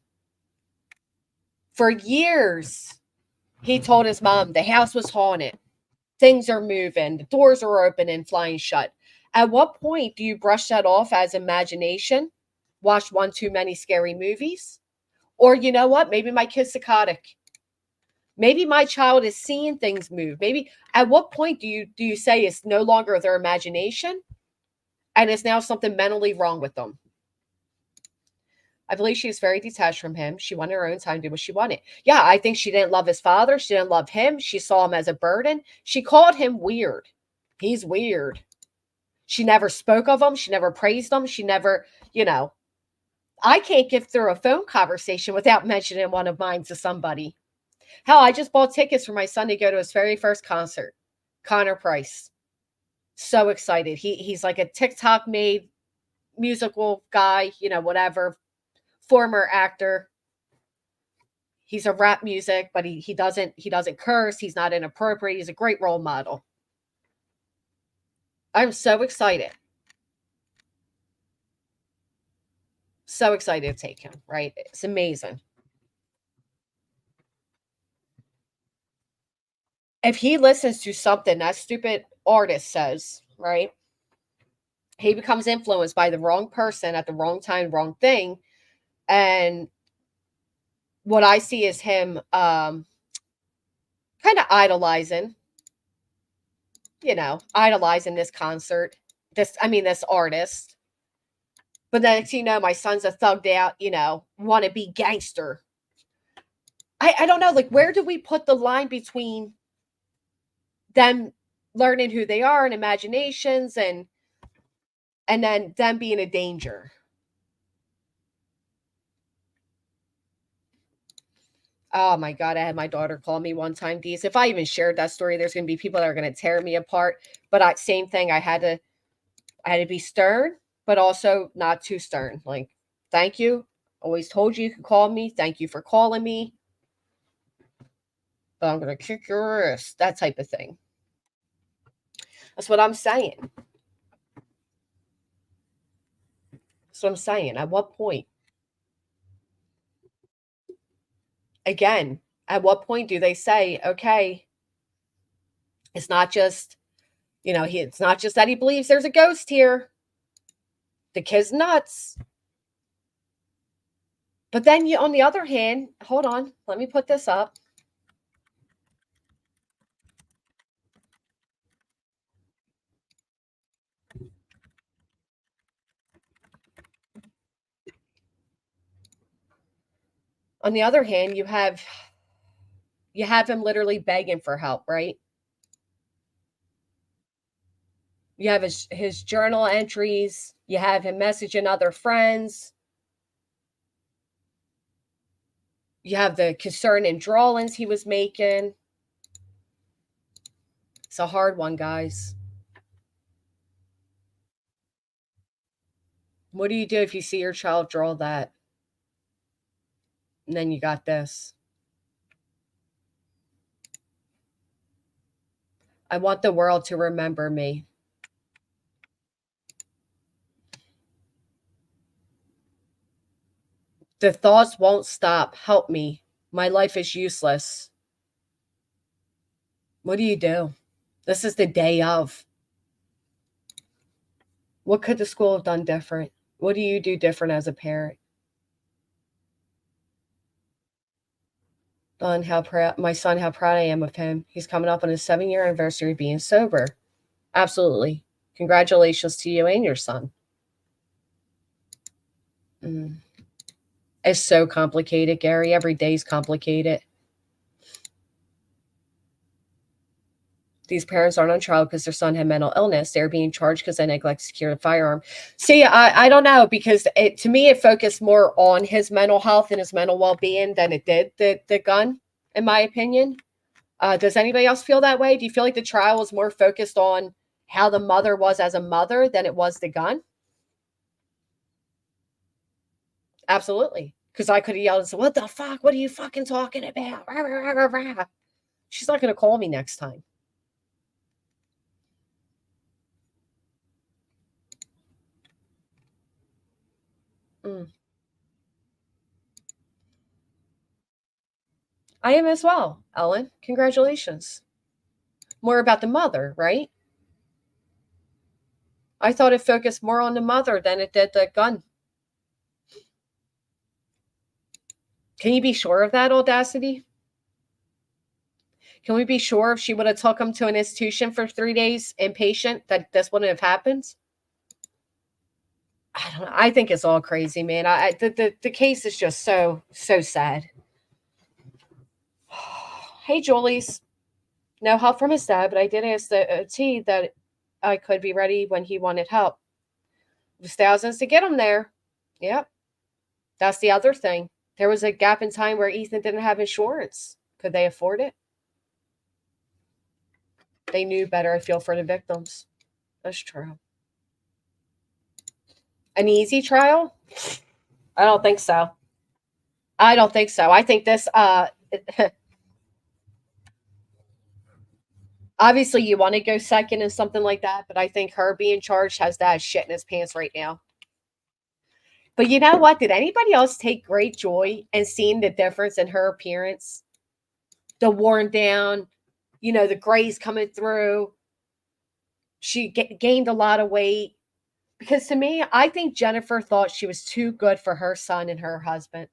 For years, he told his mom the house was haunted. Things are moving. The doors are open and flying shut. At what point do you brush that off as imagination? Watch one too many scary movies? Or you know what? Maybe my kid's psychotic. Maybe my child is seeing things move. Maybe at what point do you say it's no longer their imagination and it's now something mentally wrong with them? I believe she was very detached from him. She wanted her own time to do what she wanted. Yeah, I think she didn't love his father. She didn't love him. She saw him as a burden. She called him weird. He's weird. She never spoke of him. She never praised him. She never, I can't get through a phone conversation without mentioning one of mine to somebody. Hell, I just bought tickets for my son to go to his very first concert. Connor Price. So excited. He's like a TikTok made musical guy, whatever. Former actor. He's a rap music, but he doesn't curse. He's not inappropriate. He's a great role model. I'm so excited. So excited to take him, right? It's amazing. If he listens to something that stupid artist says, right? He becomes influenced by the wrong person at the wrong time, wrong thing. And what I see is him kind of idolizing this concert, this artist. But then, my son's a thugged out, wannabe gangster. I don't know, where do we put the line between them learning who they are and imaginations and then them being a danger? Oh my God, I had my daughter call me one time, Deez. If I even shared that story, there's going to be people that are going to tear me apart. But same thing, I had to be stern, but also not too stern. Thank you. Always told you could call me. Thank you for calling me. But I'm going to kick your ass. That type of thing. That's what I'm saying. At what point? Again, at what point do they say, okay, it's not just, it's not just that he believes there's a ghost here. The kid's nuts. But then on the other hand, hold on, let me put this up. On the other hand, you have him literally begging for help, right? You have his journal entries. You have him messaging other friends. You have the concerning drawings he was making. It's a hard one, guys. What do you do if you see your child draw that? And then you got this. I want the world to remember me. The thoughts won't stop. Help me. My life is useless. What do you do? This is the day of. What could the school have done different? What do you do different as a parent? Don, how proud I am of him. He's coming up on his 7-year anniversary of being sober. Absolutely. Congratulations to you and your son. It's so complicated, Gary. Every day's complicated. These parents aren't on trial because their son had mental illness. They're being charged because they neglect to secure the firearm. See, I don't know, because to me, it focused more on his mental health and his mental well-being than it did the gun, in my opinion. Does anybody else feel that way? Do you feel like the trial was more focused on how the mother was as a mother than it was the gun? Absolutely. Because I could have yelled and said, what the fuck? What are you fucking talking about? Rah, rah, rah, rah, rah. She's not going to call me next time. I am as well, Ellen. Congratulations. More about the mother, right? I thought it focused more on the mother than it did the gun. Can you be sure of that, Audacity? Can we be sure if she would have took him to an institution for 3 days inpatient that this wouldn't have happened? I don't know. I think it's all crazy, man. The case is just so sad. Hey, Julie's. No help from his dad, but I did ask the OT that I could be ready when he wanted help. It was thousands to get him there. Yep. That's the other thing. There was a gap in time where Ethan didn't have insurance. Could they afford it? They knew better. I feel for the victims. That's true. An easy trial? I don't think so. I don't think so. I think this, obviously you want to go second in something like that, but I think her being charged has that shit in his pants right now. But you know what? Did anybody else take great joy in seeing the difference in her appearance? The worn down, the grays coming through. She gained a lot of weight. Because to me, I think Jennifer thought she was too good for her son and her husband.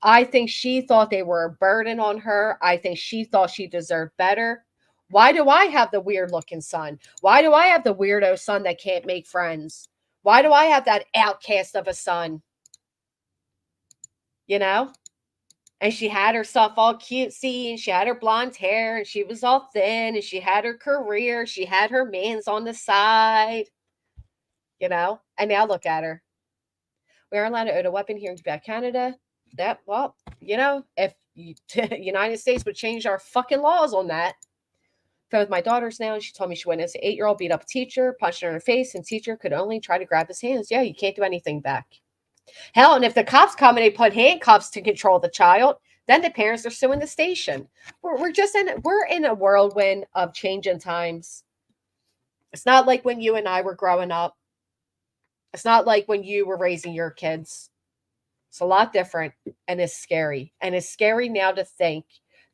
I think she thought they were a burden on her. I think she thought she deserved better. Why do I have the weird looking son? Why do I have the weirdo son that can't make friends? Why do I have that outcast of a son? And she had herself all cutesy, and she had her blonde hair, and she was all thin, and she had her career. She had her mans on the side, and now look at her. We aren't allowed to own a weapon here in Quebec, Canada. If the United States would change our fucking laws on that. I'm with my daughters now, and she told me she went as an 8-year-old, beat up a teacher, punched her in her face, and teacher could only try to grab his hands. Yeah, you can't do anything back. Hell, and if the cops come and they put handcuffs to control the child, then the parents are suing the station. We're in a whirlwind of changing times. It's not like when you and I were growing up. It's not like when you were raising your kids. It's a lot different, and it's scary. And it's scary now to think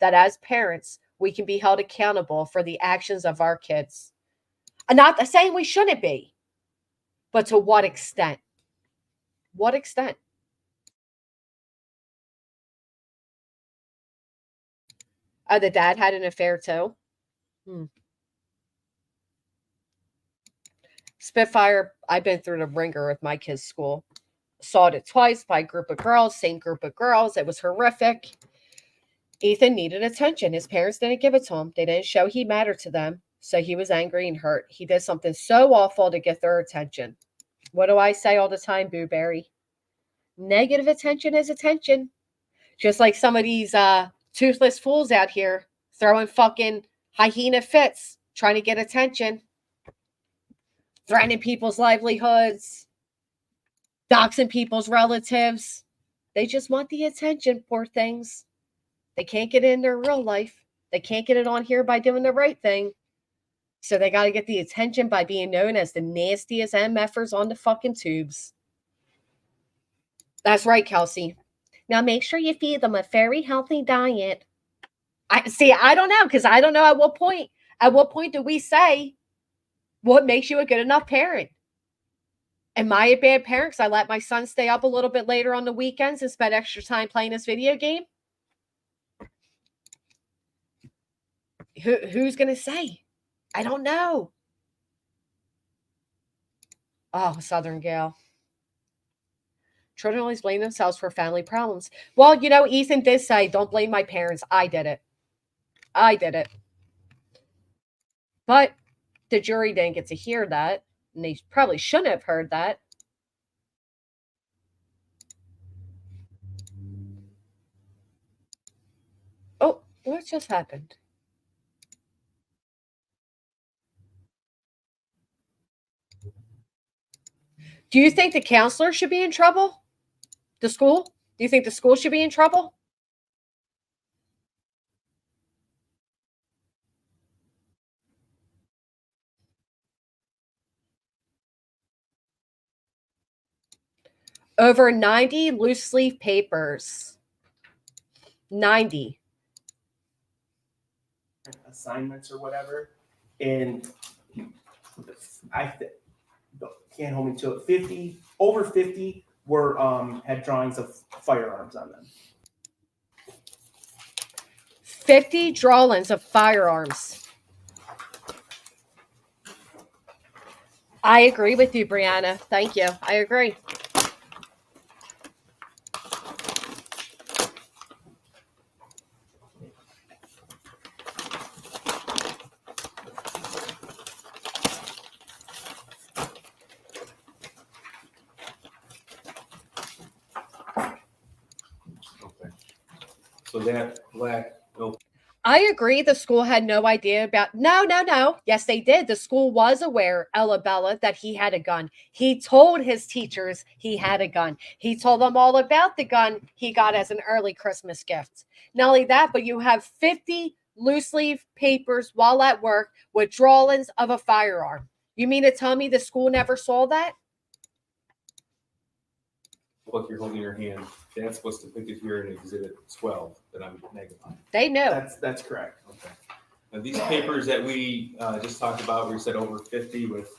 that as parents, we can be held accountable for the actions of our kids. I'm not saying we shouldn't be, but to what extent? What extent? The dad had an affair too. Spitfire, I've been through the ringer with my kids' school. Saw it twice by a group of girls, same group of girls. It was horrific. Ethan needed attention. His parents didn't give it to him. They didn't show he mattered to them. So he was angry and hurt. He did something so awful to get their attention. What do I say all the time, Boo Berry? Negative attention is attention. Just like some of these toothless fools out here throwing fucking hyena fits, trying to get attention, threatening people's livelihoods, doxing people's relatives. They just want the attention, poor things. They can't get it in their real life. They can't get it on here by doing the right thing. So they got to get the attention by being known as the nastiest MFers on the fucking tubes. That's right, Kelsey. Now make sure you feed them a very healthy diet. I don't know, because I don't know at what point do we say what makes you a good enough parent? Am I a bad parent because I let my son stay up a little bit later on the weekends and spend extra time playing this video game? Who's going to say? I don't know. Oh, Southern Gale. Children always blame themselves for family problems. Well, you know, Ethan did say, don't blame my parents. I did it. I did it. But the jury didn't get to hear that. And they probably shouldn't have heard that. Oh, what just happened? Do you think the counselor should be in trouble? The school? Do you think the school should be in trouble? Over 90 loose leaf papers. 90. Assignments or whatever, and can't hold me to it. Over 50 were had drawings of firearms on them. 50 drawings of firearms. I agree with you, Brianna. Thank you. I agree. So that black note. I agree the school had no idea about no. Yes, they did. The school was aware, Ella Bella, that he had a gun. He told his teachers he had a gun. He told them all about the gun he got as an early Christmas gift. Not only that, but you have 50 loose leaf papers while at work with drawings of a firearm. You mean to tell me the school never saw that? Look, you're holding your hand. That's what's depicted here in Exhibit 12 that I'm magnifying. They knew. That's correct. Okay. Now these papers that we just talked about, we said over 50 with.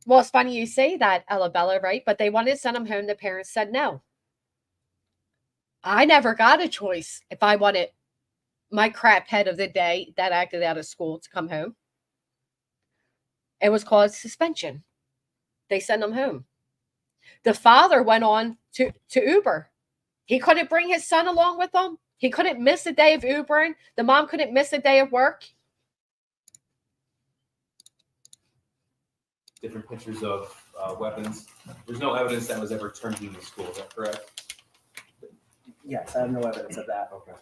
Well, it's funny you say that, Ella Bella, right? But they wanted to send them home. The parents said no. I never got a choice if I wanted my crap head of the day that acted out of school to come home. It was called suspension. They sent them home. The father went on to Uber. He couldn't bring his son along with him. He couldn't miss a day of Ubering. The mom couldn't miss a day of work. Different pictures of weapons. There's no evidence that was ever turned into school. Is that correct? Yes, I have no evidence of that. Okay.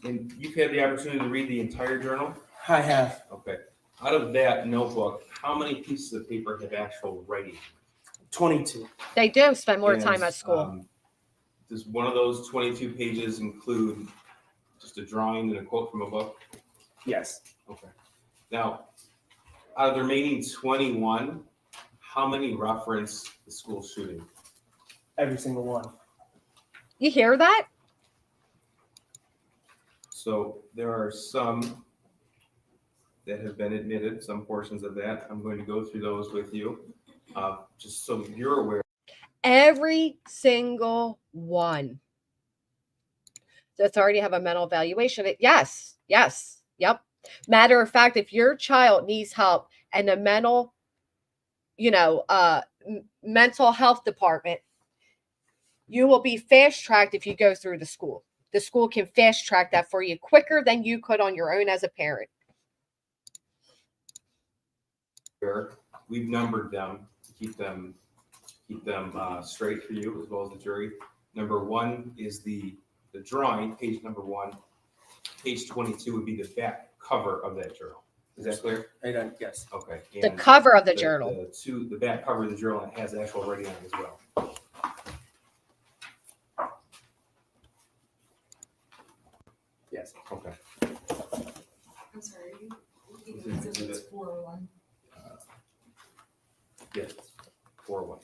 And you've had the opportunity to read the entire journal? I have. Okay. Out of that notebook, how many pieces of paper have actual writing? 22. They do spend more time at school. Does one of those 22 pages include just a drawing and a quote from a book? Yes. Okay. Now, out of the remaining 21, how many reference the school shooting? Every single one. You hear that? So there are some that have been admitted, some portions of that. I'm going to go through those with you, just so you're aware. Every single one. That's already have a mental evaluation. Yes. Yep. Matter of fact, if your child needs help and the mental, mental health department, you will be fast-tracked if you go through the school. The school can fast-track that for you quicker than you could on your own as a parent. We've numbered them to keep them straight for you as well as the jury. Number 1 is the drawing, page number 1. Page 22 would be the back cover of that journal. Is that clear? Yes. Okay. The cover of the journal. The back cover of the journal has actual writing on it as well. Yes. Okay. I'm sorry. It's 401. Yes. 401.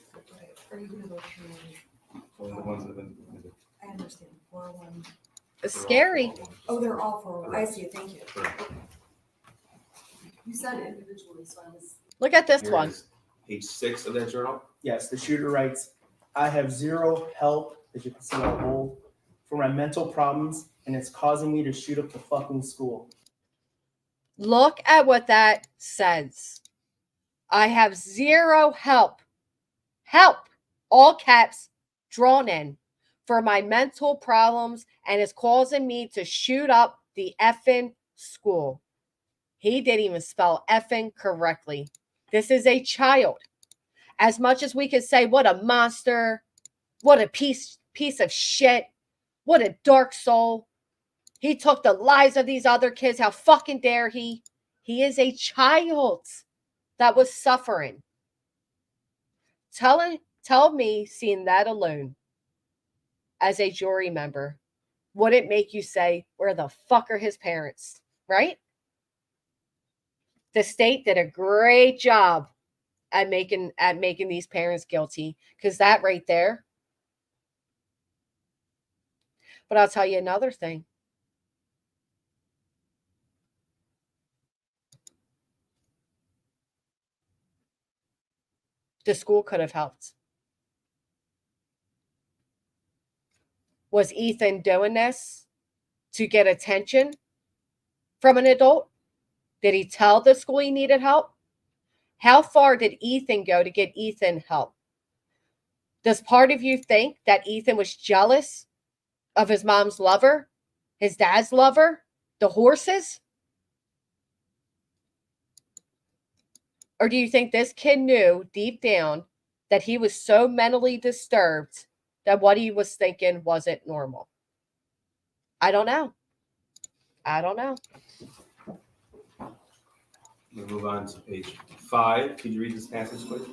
Are you going to go through? One of the ones that have been. I understand. 401. It's scary. Oh, they're all 401. I see. Thank you. Correct. You said individually, so I was. Look at this Here one. is page 6 of that journal. Yes, the shooter writes, I have zero help, as you can see on hold, for my mental problems, and it's causing me to shoot up the fucking school. Look at what that says. I have zero help help, all caps, drawn in, for my mental problems and is causing me to shoot up the effing school. He didn't even spell effing correctly. This is a child. As much as we could say, what a monster, what a piece of shit, what a dark soul. He took the lives of these other kids. How fucking dare he? He is a child that was suffering. Tell me, seeing that alone as a jury member, would it make you say, where the fuck are his parents? Right? The state did a great job at making these parents guilty, because that right there. But I'll tell you another thing. The school could have helped. Was Ethan doing this to get attention from an adult? Did he tell the school he needed help? How far did Ethan go to get Ethan help? Does part of you think that Ethan was jealous of his mom's lover, his dad's lover, the horses? Or do you think this kid knew deep down that he was so mentally disturbed that what he was thinking wasn't normal? I don't know. I don't know. We'll move on to page 5. Could you read this passage, please?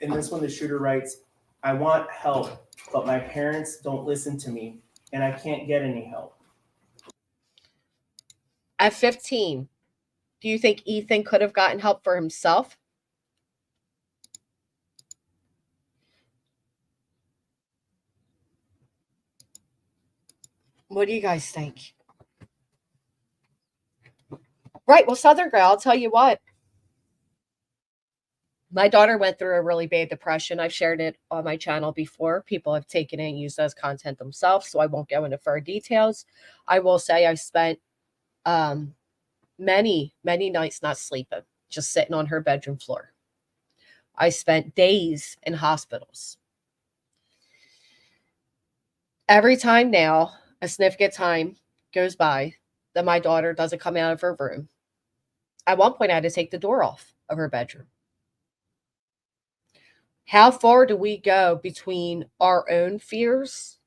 In this one, the shooter writes, I want help, but my parents don't listen to me, and I can't get any help. At 15, do you think Ethan could have gotten help for himself? What do you guys think? Right. Well, Southern Girl, I'll tell you what. My daughter went through a really bad depression. I've shared it on my channel before. People have taken it and used it as content themselves, so I won't go into further details. I will say I've spent many nights not sleeping, just sitting on her bedroom floor. I spent days in hospitals. Every time now, a significant time goes by that my daughter doesn't come out of her room. At one point, I had to take the door off of her bedroom. How far do we go between our own fears?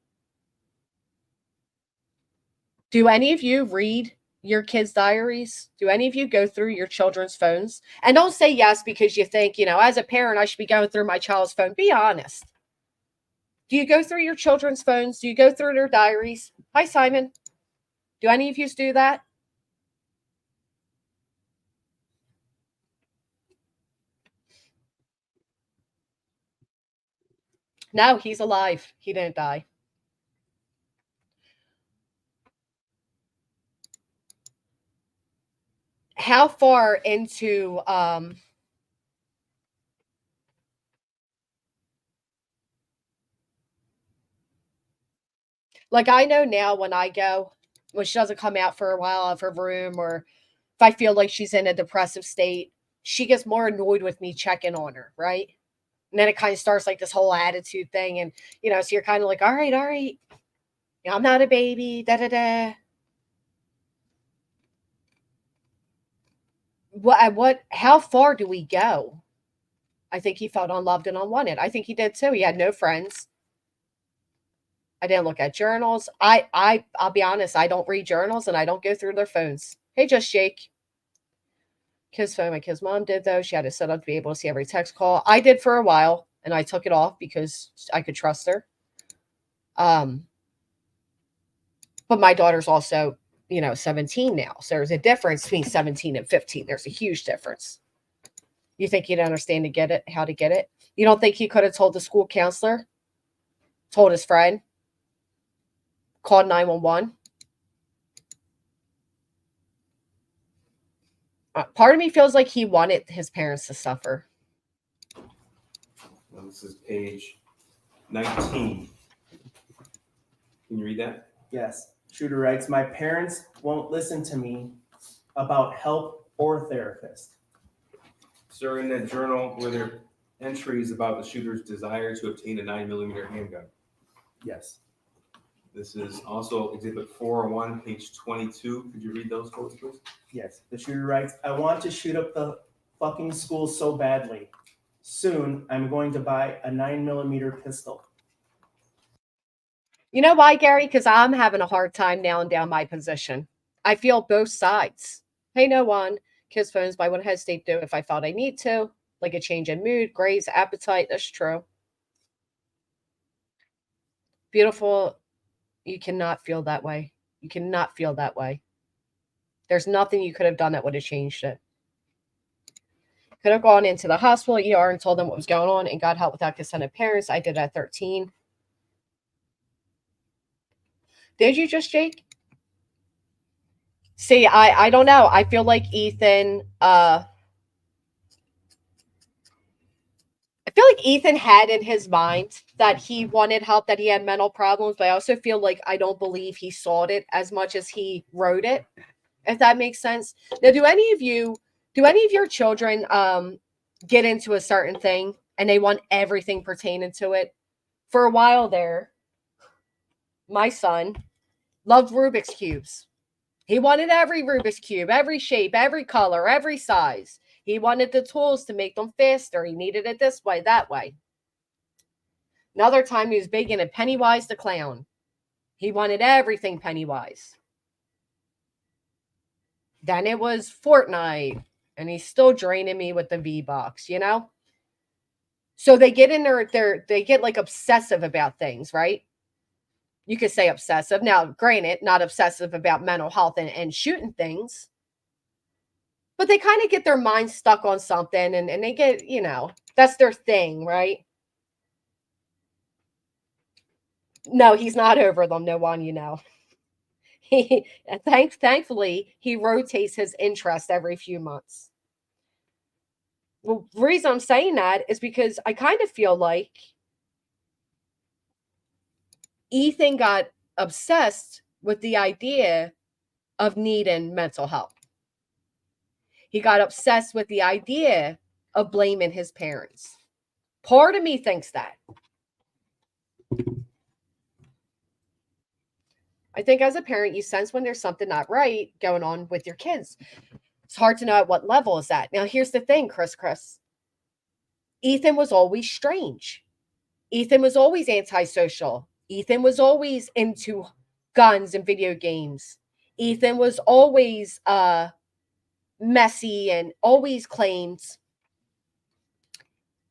Do any of you read your kids' diaries? Do any of you go through your children's phones? And don't say yes because you think, as a parent, I should be going through my child's phone. Be honest. Do you go through your children's phones? Do you go through their diaries? Hi, Simon. Do any of you do that? No, he's alive. He didn't die. How far into like, I know now when she doesn't come out for a while out of her room, or if I feel like she's in a depressive state, she gets more annoyed with me checking on her, right? And then it kind of starts like this whole attitude thing. And, so you're kind of like, all right. I'm not a baby, How far do we go? I think he felt unloved and unwanted. I think he did too. He had no friends. I didn't look at journals. I'll be honest, I don't read journals and I don't go through their phones. Hey, Just Shake. Kid's phone, my kid's mom did though. She had it set up to be able to see every text call. I did for a while and I took it off because I could trust her. But my daughter's also, 17 now. So there's a difference between 17 and 15. There's a huge difference. You think he'd understand how to get it? You don't think he could have told the school counselor, told his friend, called 911? Part of me feels like he wanted his parents to suffer. Well, this is page 19. Can you read that? Yes. Shooter writes, my parents won't listen to me about help or therapist. Sir, in that journal, were there entries about the shooter's desire to obtain a 9mm handgun. Yes. This is also Exhibit 401, page 22. Could you read those quotes, please? Yes. The shooter writes, I want to shoot up the fucking school so badly. Soon, I'm going to buy a 9mm pistol. You know why, Gary? Because I'm having a hard time nailing down my position. I feel both sides. Hey, no one. Kiss phones, but I would hesitate to do if I felt I need to. Like a change in mood, graze, appetite. That's true. Beautiful. You cannot feel that way. You cannot feel that way. There's nothing you could have done that would have changed it. Could have gone into the hospital, ER, and told them what was going on and got help without consent of parents. I did at 13. Did you just, Jake? See, I don't know. I feel like Ethan, I feel like Ethan had in his mind that he wanted help, that he had mental problems, but I also feel like I don't believe he sought it as much as he wrote it, if that makes sense. Now, do any of your children get into a certain thing and they want everything pertaining to it? For a while there, my son loved Rubik's Cubes. He wanted every Rubik's Cube, every shape, every color, every size. He wanted the tools to make them faster. He needed it this way, that way. Another time he was big into Pennywise the Clown. He wanted everything Pennywise. Then it was Fortnite, and he's still draining me with the V-Bucks, you know? So they get in they get like obsessive about things, right? You could say obsessive. Now, granted, not obsessive about mental health and shooting things. But they kind of get their mind stuck on something and they get, you know, that's their thing, right? No, he's not over them. No one, you know. Thankfully, he rotates his interest every few months. Well, the reason I'm saying that is because I kind of feel like Ethan got obsessed with the idea of needing mental health. He got obsessed with the idea of blaming his parents. Part of me thinks that. I think as a parent, you sense when there's something not right going on with your kids. It's hard to know at what level is that. Now, here's the thing, Chris. Ethan was always strange. Ethan was always antisocial. Ethan was always into guns and video games. Ethan was always messy and always claimed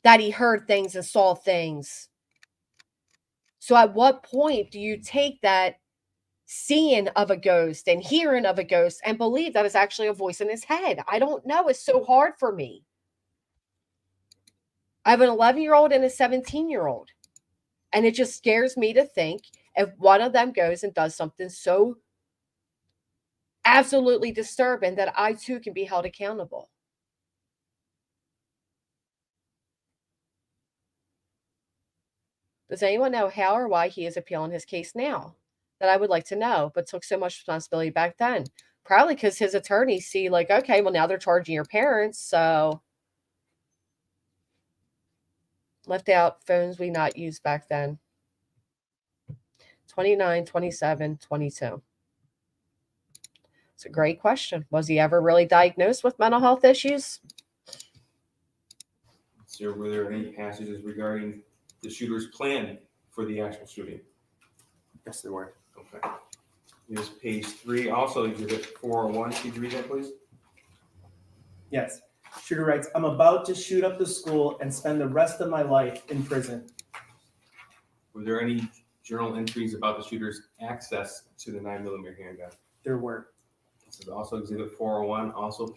that he heard things and saw things. So at what point do you take that seeing of a ghost and hearing of a ghost and believe that it's actually a voice in his head? I don't know. It's so hard for me. I have an 11-year-old and a 17-year-old. And it just scares me to think if one of them goes and does something so absolutely disturbing that I too can be held accountable. Does anyone know how or why he is appealing his case now? That I would like to know, but took so much responsibility back then. Probably because his attorneys see like, okay, well now they're charging your parents, so left out phones we not used back then. 29, 27, 22. It's a great question. Was he ever really diagnosed with mental health issues? So were there any passages regarding the shooter's plan for the actual shooting? Yes, there were. Okay. Here's page 3. Also, Exhibit 401. Could you read that, please? Yes. Shooter writes, I'm about to shoot up the school and spend the rest of my life in prison. Were there any journal entries about the shooter's access to the 9mm handgun? There were. This is also Exhibit 401. Also,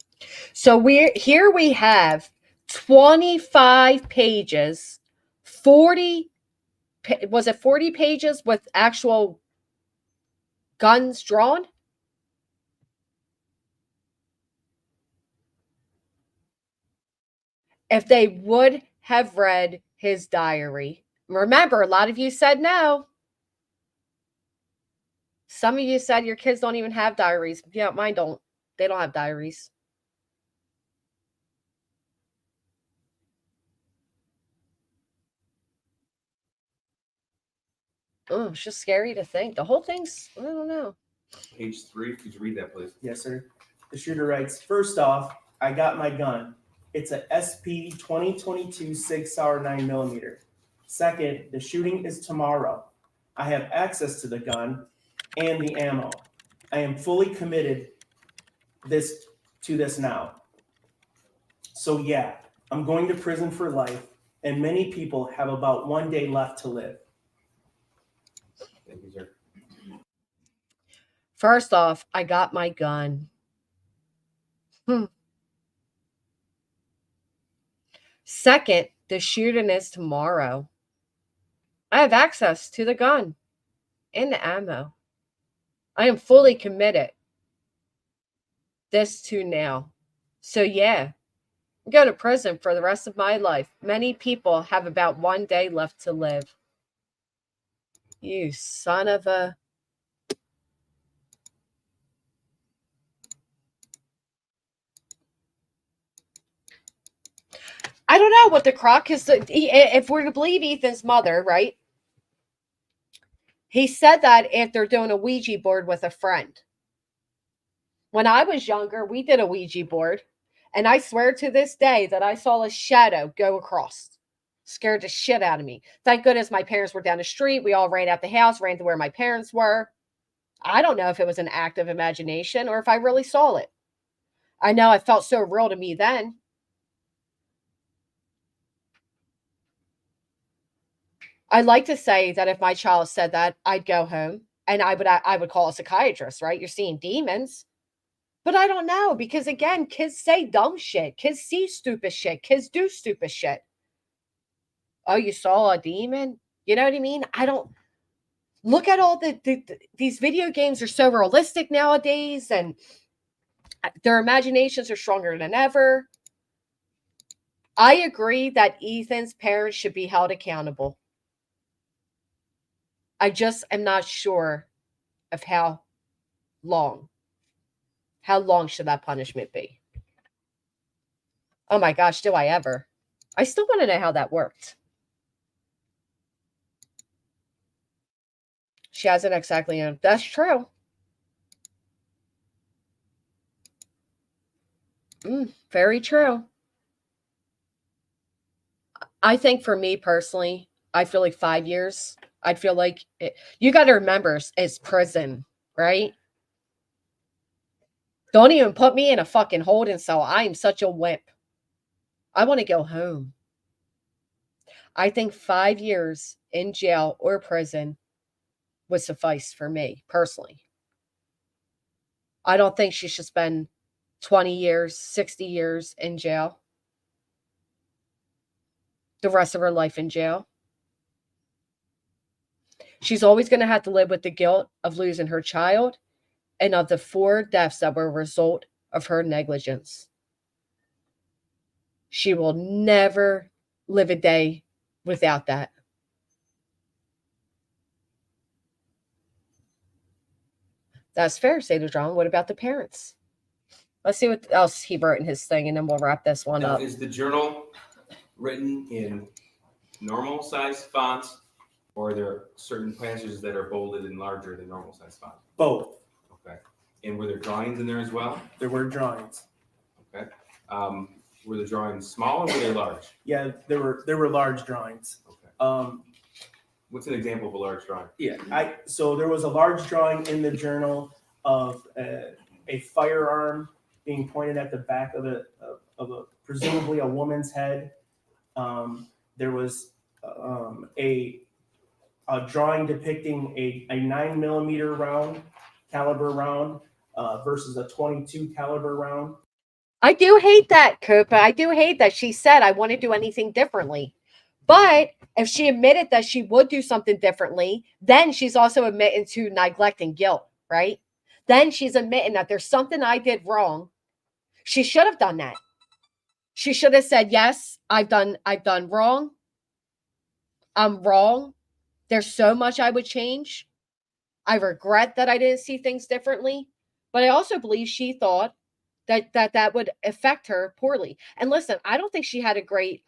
so we have 25 pages, 40 pages with actual guns drawn? If they would have read his diary. Remember, a lot of you said no. Some of you said your kids don't even have diaries. Yeah, mine don't. They don't have diaries. Oh, it's just scary to think. The whole thing's, I don't know. Page 3, could you read that, please? Yes, sir. The shooter writes, first off, I got my gun. It's a SP 2022 Sig Sauer 9mm. Second, the shooting is tomorrow. I have access to the gun and the ammo. I am fully committed to this now. So yeah, I'm going to prison for life, and many people have about 1 day left to live. Thank you, sir. First off, I got my gun. Second, the shooting is tomorrow. I have access to the gun and the ammo. I am fully committed this to now. So yeah, I'm going to prison for the rest of my life. Many people have about 1 day left to live. You son of a... I don't know what the crock is. If we're to believe Ethan's mother, right? He said that after doing a Ouija board with a friend. When I was younger, we did a Ouija board, and I swear to this day that I saw a shadow go across. Scared the shit out of me. Thank goodness my parents were down the street. We all ran out the house, ran to where my parents were. I don't know if it was an act of imagination or if I really saw it. I know it felt so real to me then. I'd like to say that if my child said that, I'd go home and I would call a psychiatrist, right? You're seeing demons. But I don't know, because again, kids say dumb shit. Kids see stupid shit. Kids do stupid shit. Oh, you saw a demon? You know what I mean? I don't look at all these video games are so realistic nowadays, and their imaginations are stronger than ever. I agree that Ethan's parents should be held accountable. I just am not sure of how long. How long should that punishment be? Oh my gosh, do I ever? I still want to know how that worked. She hasn't exactly known. That's true. Very true. I think for me personally, I feel like 5 years. I'd feel like you got to remember it's prison, right? Don't even put me in a fucking holding cell. I am such a wimp. I want to go home. I think 5 years in jail or prison would suffice for me personally. I don't think she should spend 20 years, 60 years in jail. The rest of her life in jail. She's always going to have to live with the guilt of losing her child and of the 4 deaths that were a result of her negligence. She will never live a day without that. That's fair, Sailor John. What about the parents? Let's see what else he wrote in his thing, and then we'll wrap this one Now, up. is the journal written in normal size fonts, or are there certain passages that are bolded and larger than normal size font? Both. Okay. And were there drawings in there as well? There were drawings. Okay. Were the drawings small or were they large? Yeah, there were large drawings. Okay. What's an example of a large drawing? Yeah, so there was a large drawing in the journal of a firearm being pointed at the back of a presumably a woman's head. There was a drawing depicting a 9mm caliber round versus a 22 caliber round. I do hate that, Copa. I do hate that she said I wouldn't do anything differently. But if she admitted that she would do something differently, then she's also admitting to neglect and guilt, right? Then she's admitting that there's something I did wrong. She should have done that. She should have said, yes, I've done wrong. I'm wrong. There's so much I would change. I regret that I didn't see things differently. But I also believe she thought that would affect her poorly. And listen, I don't think she had a great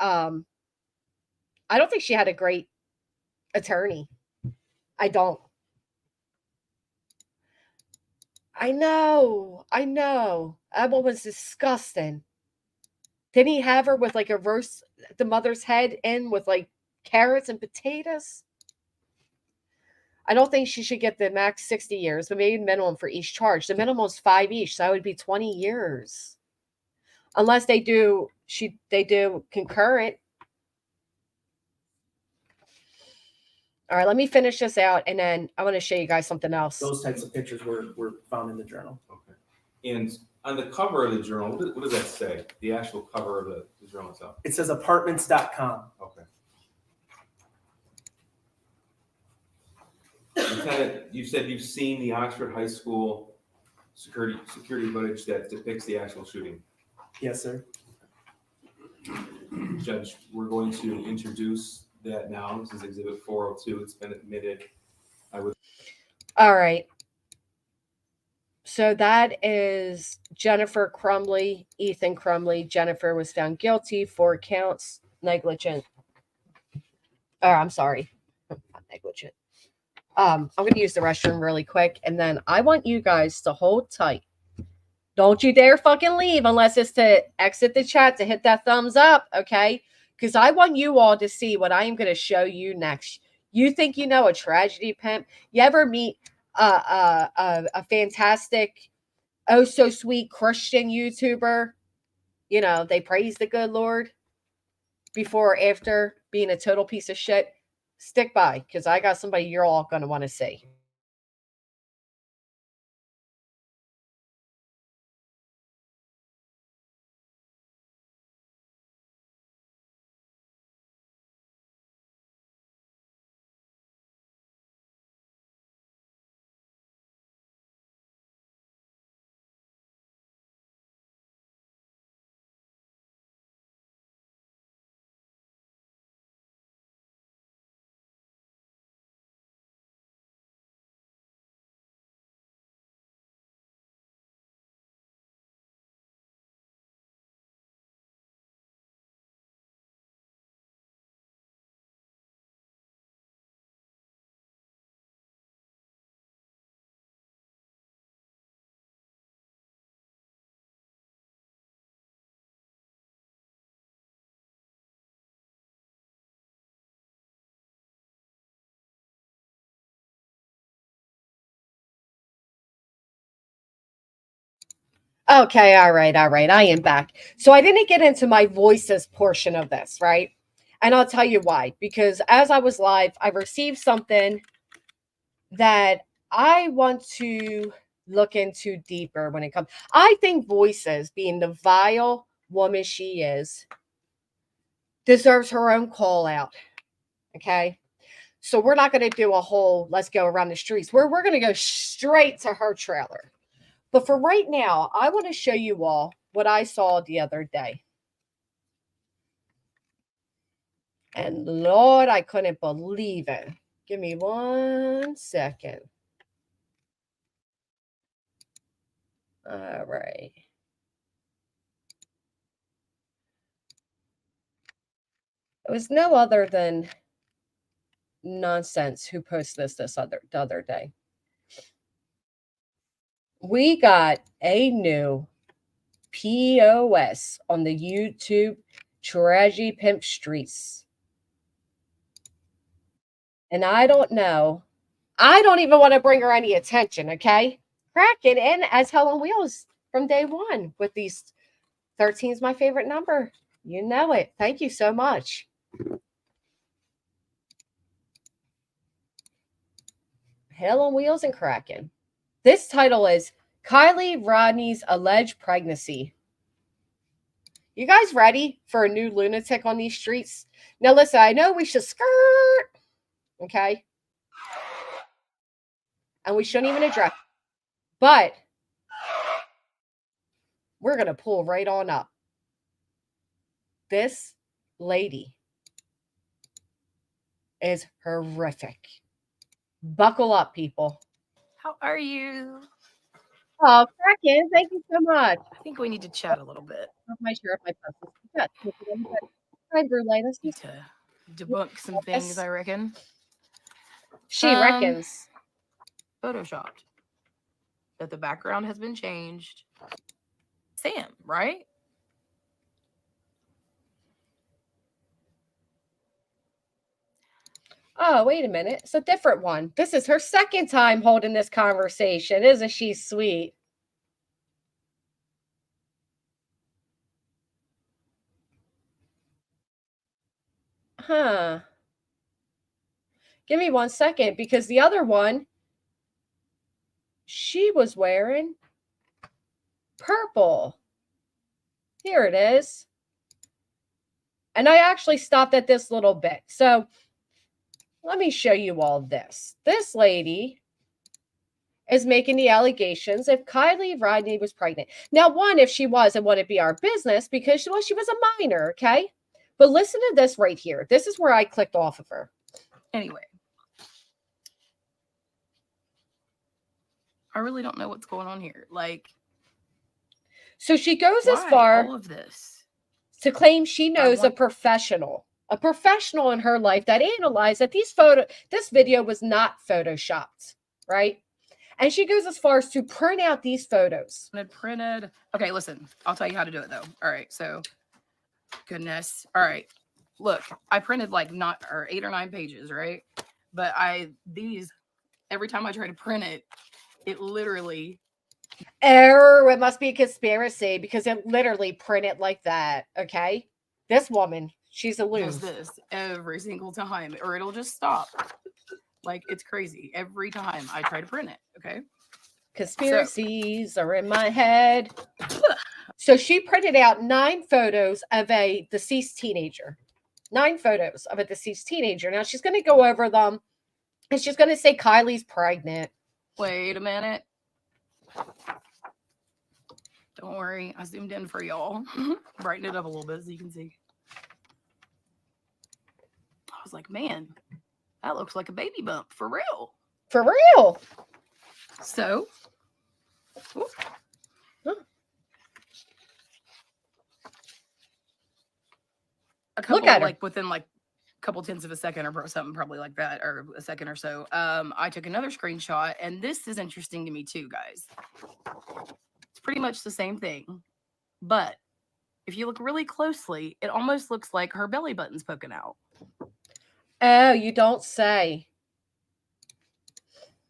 attorney. I don't. I know. That one was disgusting. Didn't he have her with like a roast the mother's head in with like carrots and potatoes? I don't think she should get the max 60 years, but maybe minimum for each charge. The minimum is 5 each, so that would be 20 years. Unless they do concurrent. All right, let me finish this out, and then I want to show you guys something else. Those types of pictures were found in the journal. Okay. And on the cover of the journal, what does that say? The actual cover of the journal itself? It says apartments.com. Okay. Lieutenant, you said you've seen the Oxford High School security footage that depicts the actual shooting. Yes, sir. Judge, we're going to introduce that now. This is Exhibit 402. It's been admitted. All right. So that is Jennifer Crumbley, Ethan Crumbley. Jennifer was found guilty, 4 counts, negligent. Oh, I'm sorry. Not negligent. I'm going to use the restroom really quick, and then I want you guys to hold tight. Don't you dare fucking leave unless it's to exit the chat to hit that thumbs up, okay? Because I want you all to see what I am going to show you next. You think you know a tragedy pimp? You ever meet a fantastic, oh so sweet Christian YouTuber? You know, they praise the good Lord before or after being a total piece of shit. Stick by, because I got somebody you're all going to want to see. Okay, all right. I am back. So I didn't get into my voices portion of this, right? And I'll tell you why. Because as I was live, I received something that I want to look into deeper when it comes. I think voices, being the vile woman she is, deserves her own call out. Okay. So we're not going to do a whole let's go around the streets. We're going to go straight to her trailer. But for right now, I want to show you all what I saw the other day. And Lord, I couldn't believe it. Give me 1 second. All right. It was no other than Nonsense who posted the other day. We got a new POS on the YouTube Tragedy Pimp Streets. And I don't know. I don't even want to bring her any attention, okay? Cracking in as Hell on Wheels from day one with these 13 is my favorite number. You know it. Thank you so much. Hell on Wheels and Kraken. This title is Kylie Rodney's Alleged Pregnancy. You guys ready for a new lunatic on these streets? Now listen, I know we should skirt, okay? And we shouldn't even address it. But we're going to pull right on up. This lady is horrific. Buckle up, people. How are you? Oh, Kraken, thank you so much. I think we need to chat a little bit. My shirt, my puzzle. Hi, Brulé. Let's Need to debunk some things, I reckon. She reckons. Photoshopped. That the background has been changed. Sam, right? Oh, wait a minute. It's a different one. This is her second time holding this conversation. Isn't she sweet? Huh. Give me 1 second, because the other one, she was wearing purple. Here it is. And I actually stopped at this little bit. So let me show you all this. This lady is making the allegations if Kylie Rodney was pregnant. Now, one, if she was, it wouldn't be our business because she was a minor, okay? But listen to this right here. This is where I clicked off of her. Anyway. I really don't know what's going on here. Like, so she goes as why far all of this to claim she knows a professional in her life that analyzed that this video was not photoshopped, right? And she goes as far as to print out these photos. Printed. Okay, listen, I'll tell you how to do it though. All right, so goodness. All right, look, I printed like 8 or 9 pages, right? But every time I try to print it, it literally error. It must be a conspiracy because it literally printed like that. Okay, this woman, she's a loose. does this every single time, or it'll just stop. Like, it's crazy. Every time I try to print it, okay? Conspiracies are in my head. So she printed out 9 photos of a deceased teenager. 9 photos of a deceased teenager. Now she's going to go over them, and she's going to say Kylie's pregnant. Wait a minute. Don't worry. I zoomed in for y'all. Brighten it up a little bit so you can see. I was like, man, that looks like a baby bump. For real. For real. So. A couple, Look at her. like, within like a couple tenths of a second or something, probably like that, or a second or so. I took another screenshot, and this is interesting to me too, guys. It's pretty much the same thing, but if you look really closely, it almost looks like her belly button's poking out. Oh, you don't say.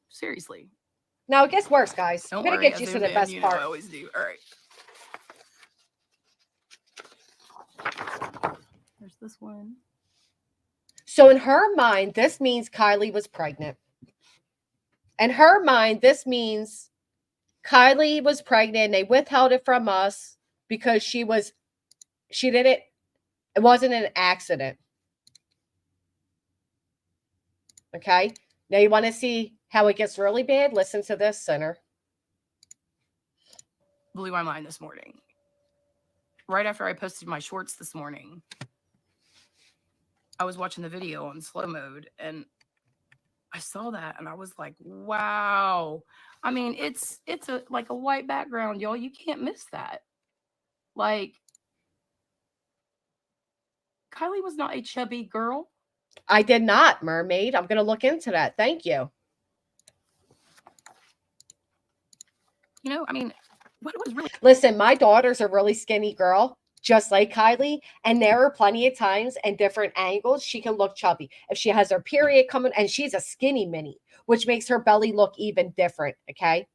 Seriously. Now it gets worse, guys. Don't I'm going to worry, get I you to zoomed the in, best you know part. I always do. All right. There's this one. So in her mind, this means Kylie was pregnant. In her mind, this means Kylie was pregnant. They withheld it from us because it wasn't an accident. Okay. Now you want to see how it gets really bad? Listen to this, Sinner. Blew my mind this morning. Right after I posted my shorts this morning, I was watching the video on slow mode, and I saw that, and I was like, wow. I mean, it's like a white background, y'all. You can't miss that. Like, Kylie was not a chubby girl. I did not, Mermaid. I'm going to look into that. Thank you. You know, I mean, what was really... Listen, my daughter's a really skinny girl, just like Kylie, and there are plenty of times and different angles she can look chubby. If she has her period coming, and she's a skinny mini, which makes her belly look even different, okay?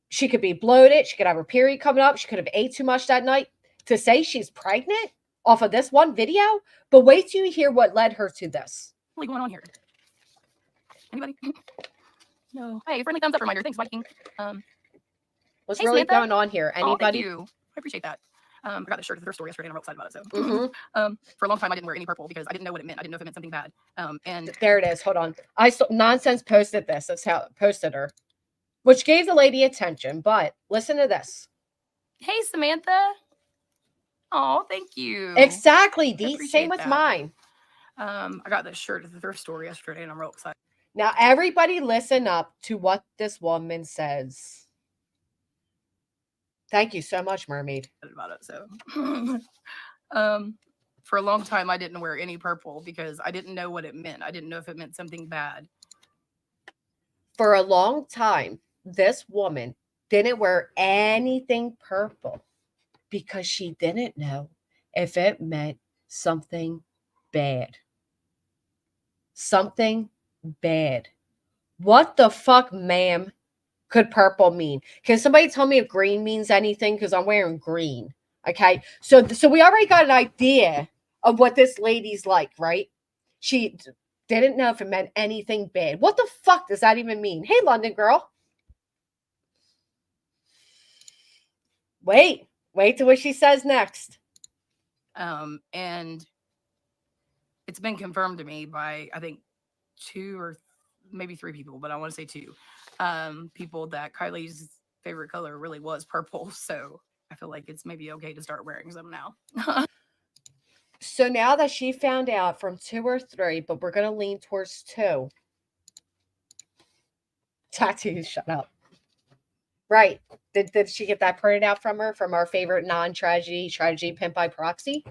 She could be bloated. She could have her period coming up. She could have ate too much that night. To say she's pregnant off of this one video, but wait till you hear what led her to this. What's going on here? Anybody? No. Hey, friendly thumbs up reminder. Thanks, Viking. What's hey, really Samantha. going on here? Anybody? Oh, thank you. I appreciate that. I got this shirt at the thrift store yesterday, and I'm real excited about it. So, for a long time, I didn't wear any purple because I didn't know what it meant. I didn't know if it meant something bad. And there it is. Hold on. I saw Nonsense posted this. That's how posted her, which gave the lady attention. But listen to this. Hey, Samantha. Oh, thank you. Exactly, Dee. Same with mine. I got this shirt at the thrift store yesterday, and I'm real excited. Now, everybody listen up to what this woman says. Thank you so much, Mermaid. About it, so. For a long time, I didn't wear any purple because I didn't know what it meant. I didn't know if it meant something bad. For a long time, this woman didn't wear anything purple because she didn't know if it meant something bad. Something bad. What the fuck, ma'am, could purple mean? Can somebody tell me if green means anything? Because I'm wearing green. Okay. So we already got an idea of what this lady's like, right? She didn't know if it meant anything bad. What the fuck does that even mean? Hey, London girl. Wait till what she says next. And it's been confirmed to me by, I think, 2 or maybe 3 people, but I want to say 2 people that Kylie's favorite color really was purple. So I feel like it's maybe okay to start wearing some now. So now that she found out from 2 or 3, but we're going to lean towards 2. Tattoos, shut up. Right. Did she get that printed out from her, from our favorite non-tragedy pimp by proxy?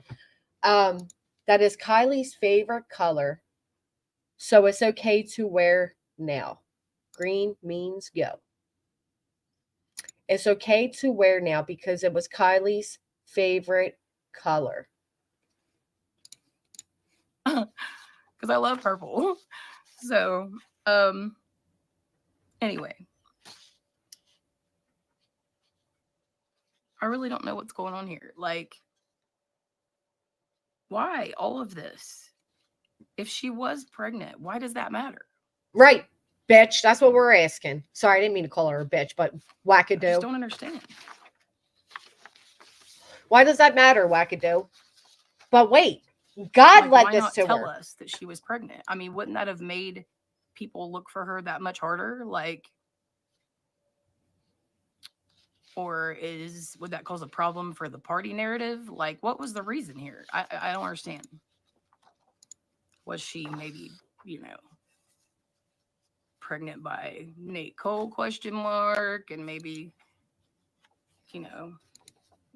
That is Kylie's favorite color. So it's okay to wear now. Green means go. It's okay to wear now because it was Kylie's favorite color. Because I love purple. So, anyway. I really don't know what's going on here. Like, why all of this? If she was pregnant, why does that matter? Right, bitch. That's what we're asking. Sorry, I didn't mean to call her a bitch, but wackadoo. I just don't understand. Why does that matter, wackadoo? But wait, God Like, led why this not to tell her. us that she was pregnant? I mean, wouldn't that have made people look for her that much harder? Like, or would that cause a problem for the party narrative? Like, what was the reason here? I don't understand. Was she maybe, pregnant by Nate Cole ? And maybe,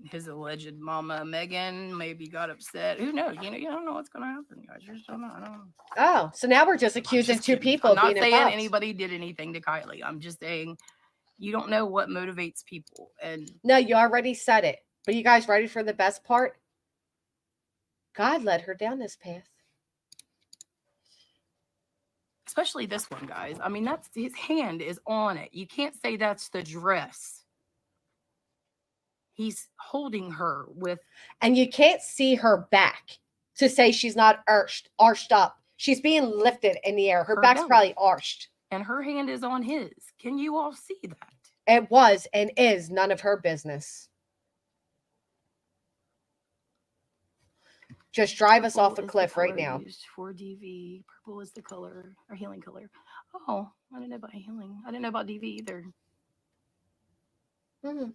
his alleged mama Megan maybe got upset. Who knows? You don't know what's gonna happen, guys. You just don't know. I don't know. Oh, so now we're just accusing Just 2 kidding. people I'm of not being saying involved. anybody did anything to Kylie. I'm just saying you don't know what motivates people. And No, you already said it. But you guys ready for the best part? God led her down this path. especially this one, guys. I mean, that's his hand is on it. You can't say that's the dress. He's holding her with, and you can't see her back to say she's not arched up. She's being lifted in the air. Her back's belly. probably arched. And her hand is on his. Can you all see that? It was and is none of her business. Just drive us off a cliff right now. Used for DV. Purple is the color or healing color. Oh, I didn't know about healing. I didn't know about DV either. Hmm.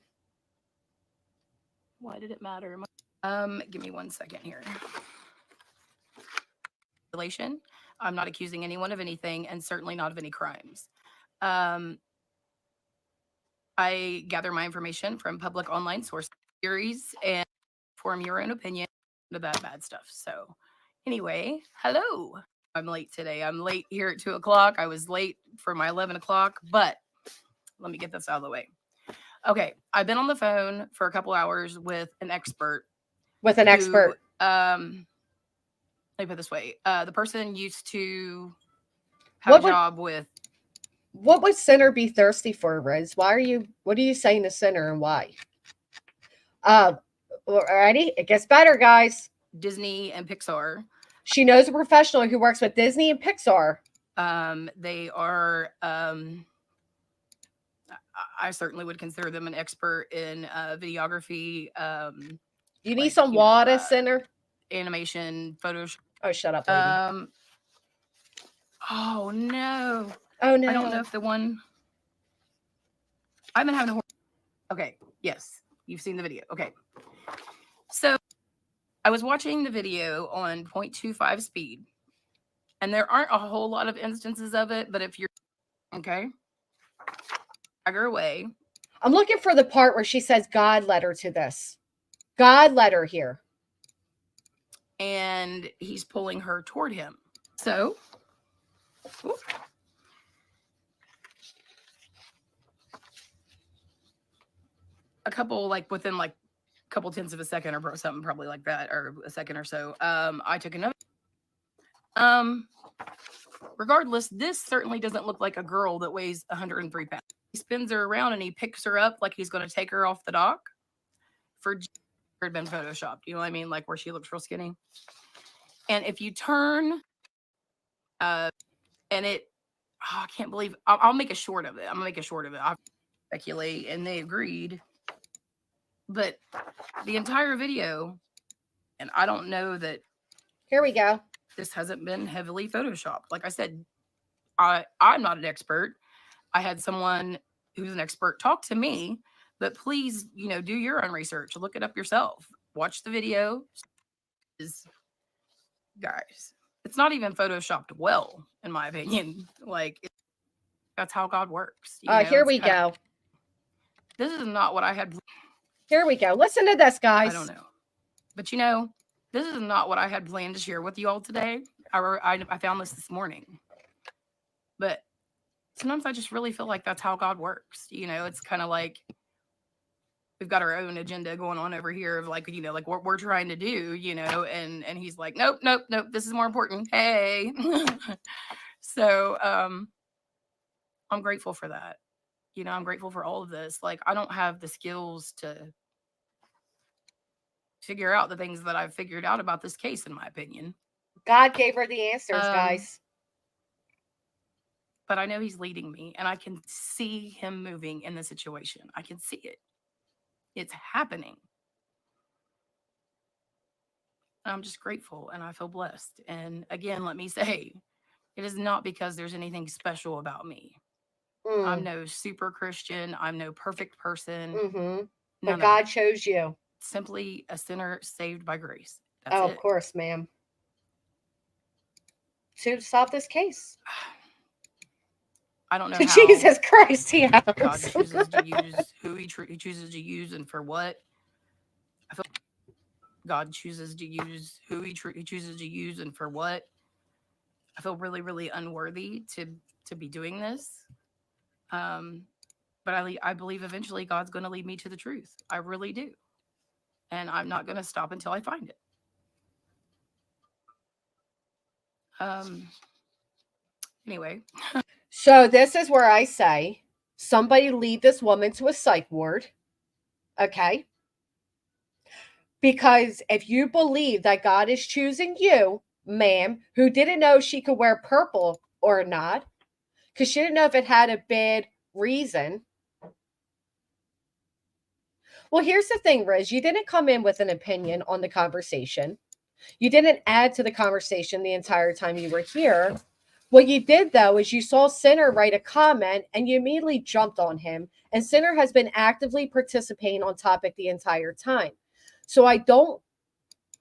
Why did it matter? Give me 1 second here. I'm not accusing anyone of anything, and certainly not of any crimes. I gather my information from public online source theories and form your own opinion of that bad stuff. So anyway, hello. I'm late today. I'm late here at 2 o'clock. I was late for my 11 o'clock, but let me get this out of the way. Okay, I've been on the phone for a couple hours with an expert. With an expert. Let me put it this way. The person used to have a job with. What would Sinner be thirsty for, Riz? What are you saying to Sinner and why? Alrighty, it gets better, guys. Disney and Pixar. She knows a professional who works with Disney and Pixar. They are, I certainly would consider them an expert in You videography. need some water, Sinner. Animation, photos. Oh, shut up, lady. Oh no. Oh no. I don't know if the one. I've been having a. Okay. Yes, you've seen the video. Okay. So, I was watching the video on 0.25 speed, and there aren't a whole lot of instances of it. But if you're okay, drag her away. I'm looking for the part where she says God led her to this. God led her here. and he's pulling her toward him. So, whoop. A couple, like within like a couple tenths of a second or something, probably like that, or a second or so, I took another. Regardless, this certainly doesn't look like a girl that weighs 103 pounds. He spins her around and he picks her up like he's going to take her off the dock. For had been photoshopped, you know what I mean? Like where she looks real skinny. And if you turn, and it, I can't believe, I'll make a short of it. I'm gonna make a short of it. I speculate, and they agreed. But the entire video, and I don't know that. Here we go. This hasn't been heavily photoshopped. Like I said, I'm not an expert. I had someone who's an expert talk to me, but please, you know, do your own research. Look it up yourself. Watch the video. Guys, it's not even photoshopped well, in my opinion. Like, that's how God works. You know, Here we go. This is not what I had. Here we go. Listen to this, guys. I don't know. But, you know, this is not what I had planned to share with you all today. I found this morning. But sometimes I just really feel like that's how God works. You know, it's kind of like we've got our own agenda going on over here of like, you know, like what we're trying to do, you know, and he's like, nope, this is more important. Hey. So I'm grateful for that. You know, I'm grateful for all of this. Like, I don't have the skills to figure out the things that I've figured out about this case, in my opinion. God gave her the answers, guys. But I know he's leading me, and I can see him moving in the situation. I can see it. It's happening. I'm just grateful, and I feel blessed. And again, let me say, it is not because there's anything special about me. I'm no super Christian. I'm no perfect person. But God chose you. Simply a sinner saved by grace. That's of it. Course, ma'am. To stop this case. I don't know how Jesus Christ, yeah. God chooses to use who he chooses to use and for what. I feel God chooses to use who he chooses to use and for what. I feel really, really unworthy to be doing this. But I believe eventually God's going to lead me to the truth. I really do. And I'm not going to stop until I find it. Anyway. So this is where I say, somebody lead this woman to a psych ward. Okay? Because if you believe that God is choosing you, ma'am, who didn't know she could wear purple or not, because she didn't know if it had a bad reason. Well, here's the thing, Riz. You didn't come in with an opinion on the conversation. You didn't add to the conversation the entire time you were here. What you did, though, is you saw Sinner write a comment and you immediately jumped on him. And Sinner has been actively participating on topic the entire time. So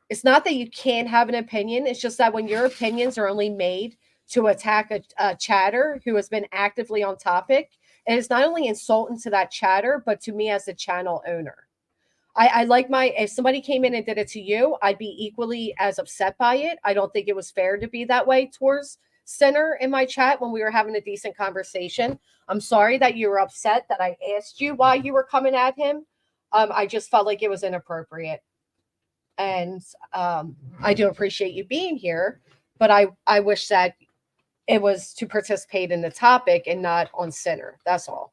it's not that you can't have an opinion. It's just that when your opinions are only made to attack a chatter who has been actively on topic, it is not only insulting to that chatter, but to me as the channel owner. I like if somebody came in and did it to you, I'd be equally as upset by it. I don't think it was fair to be that way towards Sinner in my chat when we were having a decent conversation. I'm sorry that you were upset that I asked you why you were coming at him. I just felt like it was inappropriate. And I do appreciate you being here, but I wish that it was to participate in the topic and not on Sinner. That's all.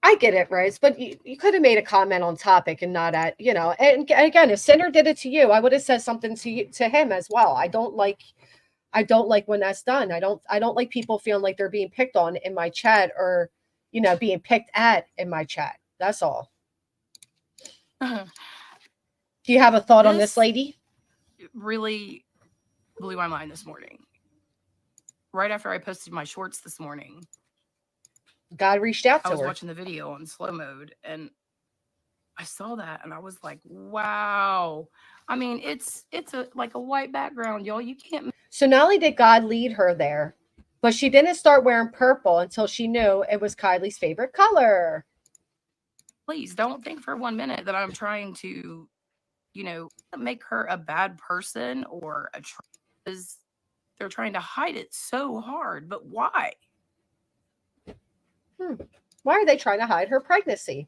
I get it, Rose, but you could have made a comment on topic and not at, you know, and again, if Sinner did it to you, I would have said something to him as well. I don't like when that's done. I don't like people feeling like they're being picked on in my chat or, you know, being picked at in my chat. That's all. Do you have a thought on this, lady? Really blew my mind this morning. Right after I posted my shorts this morning, God reached out to her. I was watching the video on slow mode and I saw that and I was like, wow. I mean, it's like a white background, y'all. You can't. So not only did God lead her there, but she didn't start wearing purple until she knew it was Kylie's favorite color. Please don't think for 1 minute that I'm trying to make her a bad person or because they're trying to hide it so hard. But why? Why are they trying to hide her pregnancy?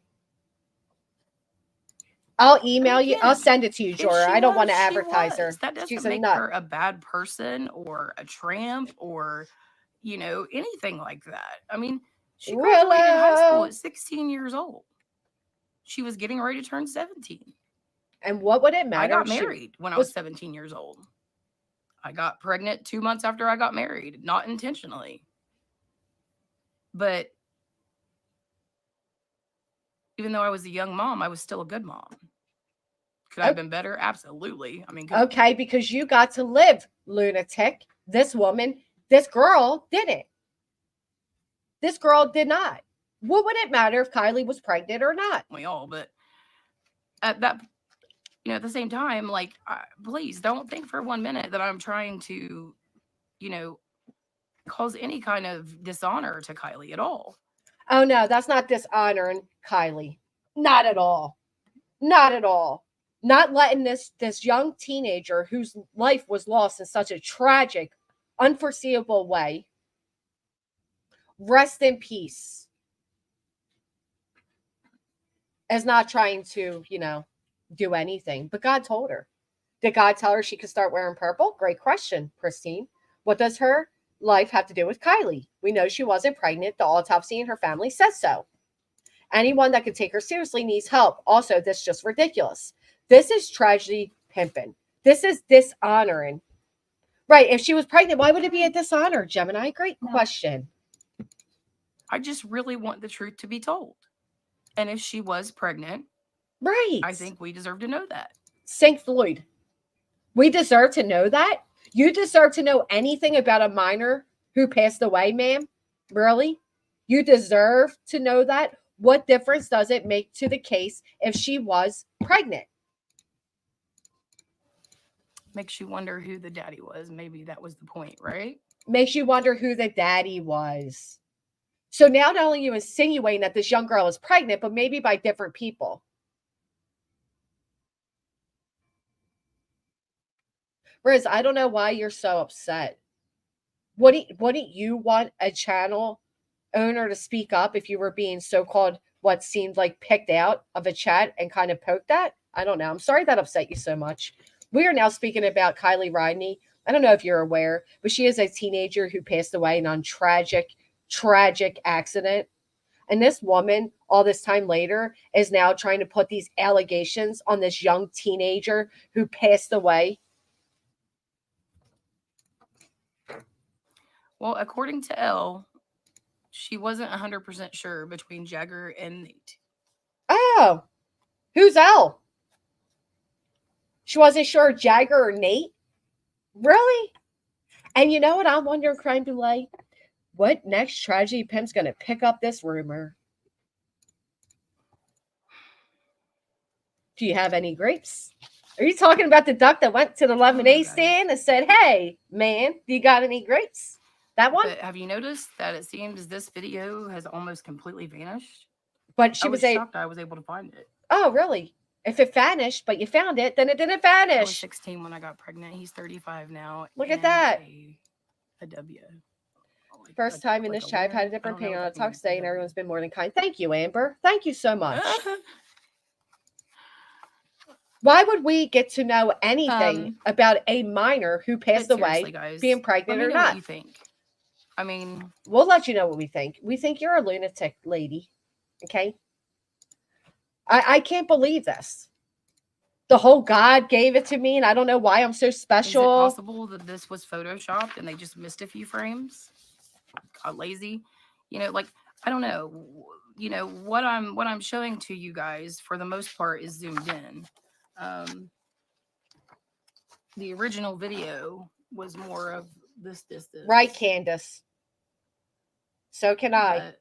I'll email you. I'll send it to you, Jorah. I don't want to advertise her. That doesn't She's a make nut. her a bad person or a tramp or, anything like that. I mean, she graduated high school at 16 years old. She was getting ready to turn 17. And what would it matter? I got married when I was 17 years old. I got pregnant 2 months after I got married, not intentionally. But even though I was a young mom, I was still a good mom. Could I have been better? Absolutely. I mean, okay, because you got to live, lunatic. This girl didn't. This girl did not. What would it matter if Kylie was pregnant or not? But at that, at the same time, like, please don't think for 1 minute that I'm trying to, cause any kind of dishonor to Kylie at all. Oh no, that's not dishonoring Kylie. Not at all. Not at all. Not letting this young teenager whose life was lost in such a tragic, unforeseeable way rest in peace. As not trying to, do anything. But God told her. Did God tell her she could start wearing purple? Great question, Christine. What does her life have to do with Kylie? We know she wasn't pregnant. The autopsy in her family says so. Anyone that could take her seriously needs help. Also, this is just ridiculous. This is tragedy pimping. This is dishonoring. Right. If she was pregnant, why would it be a dishonor, Gemini? Great question. I just really want the truth to be told. And if she was pregnant, right, I think we deserve to know that. St. Floyd. We deserve to know that? You deserve to know anything about a minor who passed away, ma'am? Really? You deserve to know that? What difference does it make to the case if she was pregnant? Makes you wonder who the daddy was. Maybe that was the point, right? Makes you wonder who the daddy was. So now not only are you insinuating that this young girl is pregnant, but maybe by different people. Riz, I don't know why you're so upset. Wouldn't you want a channel owner to speak up if you were being so-called what seemed like picked out of a chat and kind of poked at? I don't know. I'm sorry that upset you so much. We are now speaking about Kylie Ridney. I don't know if you're aware, but she is a teenager who passed away in a tragic accident. And this woman, all this time later, is now trying to put these allegations on this young teenager who passed away. Well, according to Elle, she wasn't 100% sure between Jagger and Nate. Oh, who's Elle? She wasn't sure Jagger or Nate? Really? And you know what I'm wondering, Crime Delay? What next tragedy pimp's going to pick up this rumor? Do you have any grapes? Are you talking about the duck that went to the lemonade stand and said, hey, man, do you got any grapes? That one? But have you noticed that it seems this video has almost completely vanished? But she I was shocked I was able to find it. Oh, really? If it vanished, but you found it, then it didn't vanish. I was 16 when I got pregnant. He's 35 now. Look at that. A W. First time in this chat, I've had a different opinion on a talk today, and everyone's been more than kind. Thank you, Amber. Thank you so much. Why would we get to know anything about a minor who passed away, guys, being pregnant or know not? What you think? I mean, we'll let you know what we think. We think you're a lunatic, lady. Okay? I can't believe this. The whole God gave it to me, and I don't know why I'm so special. Is it possible that this was photoshopped and they just missed a few frames? Got lazy, like I don't know. What I'm showing to you guys for the most part is zoomed in. The original video was more of this distance, right, Candace? So can I.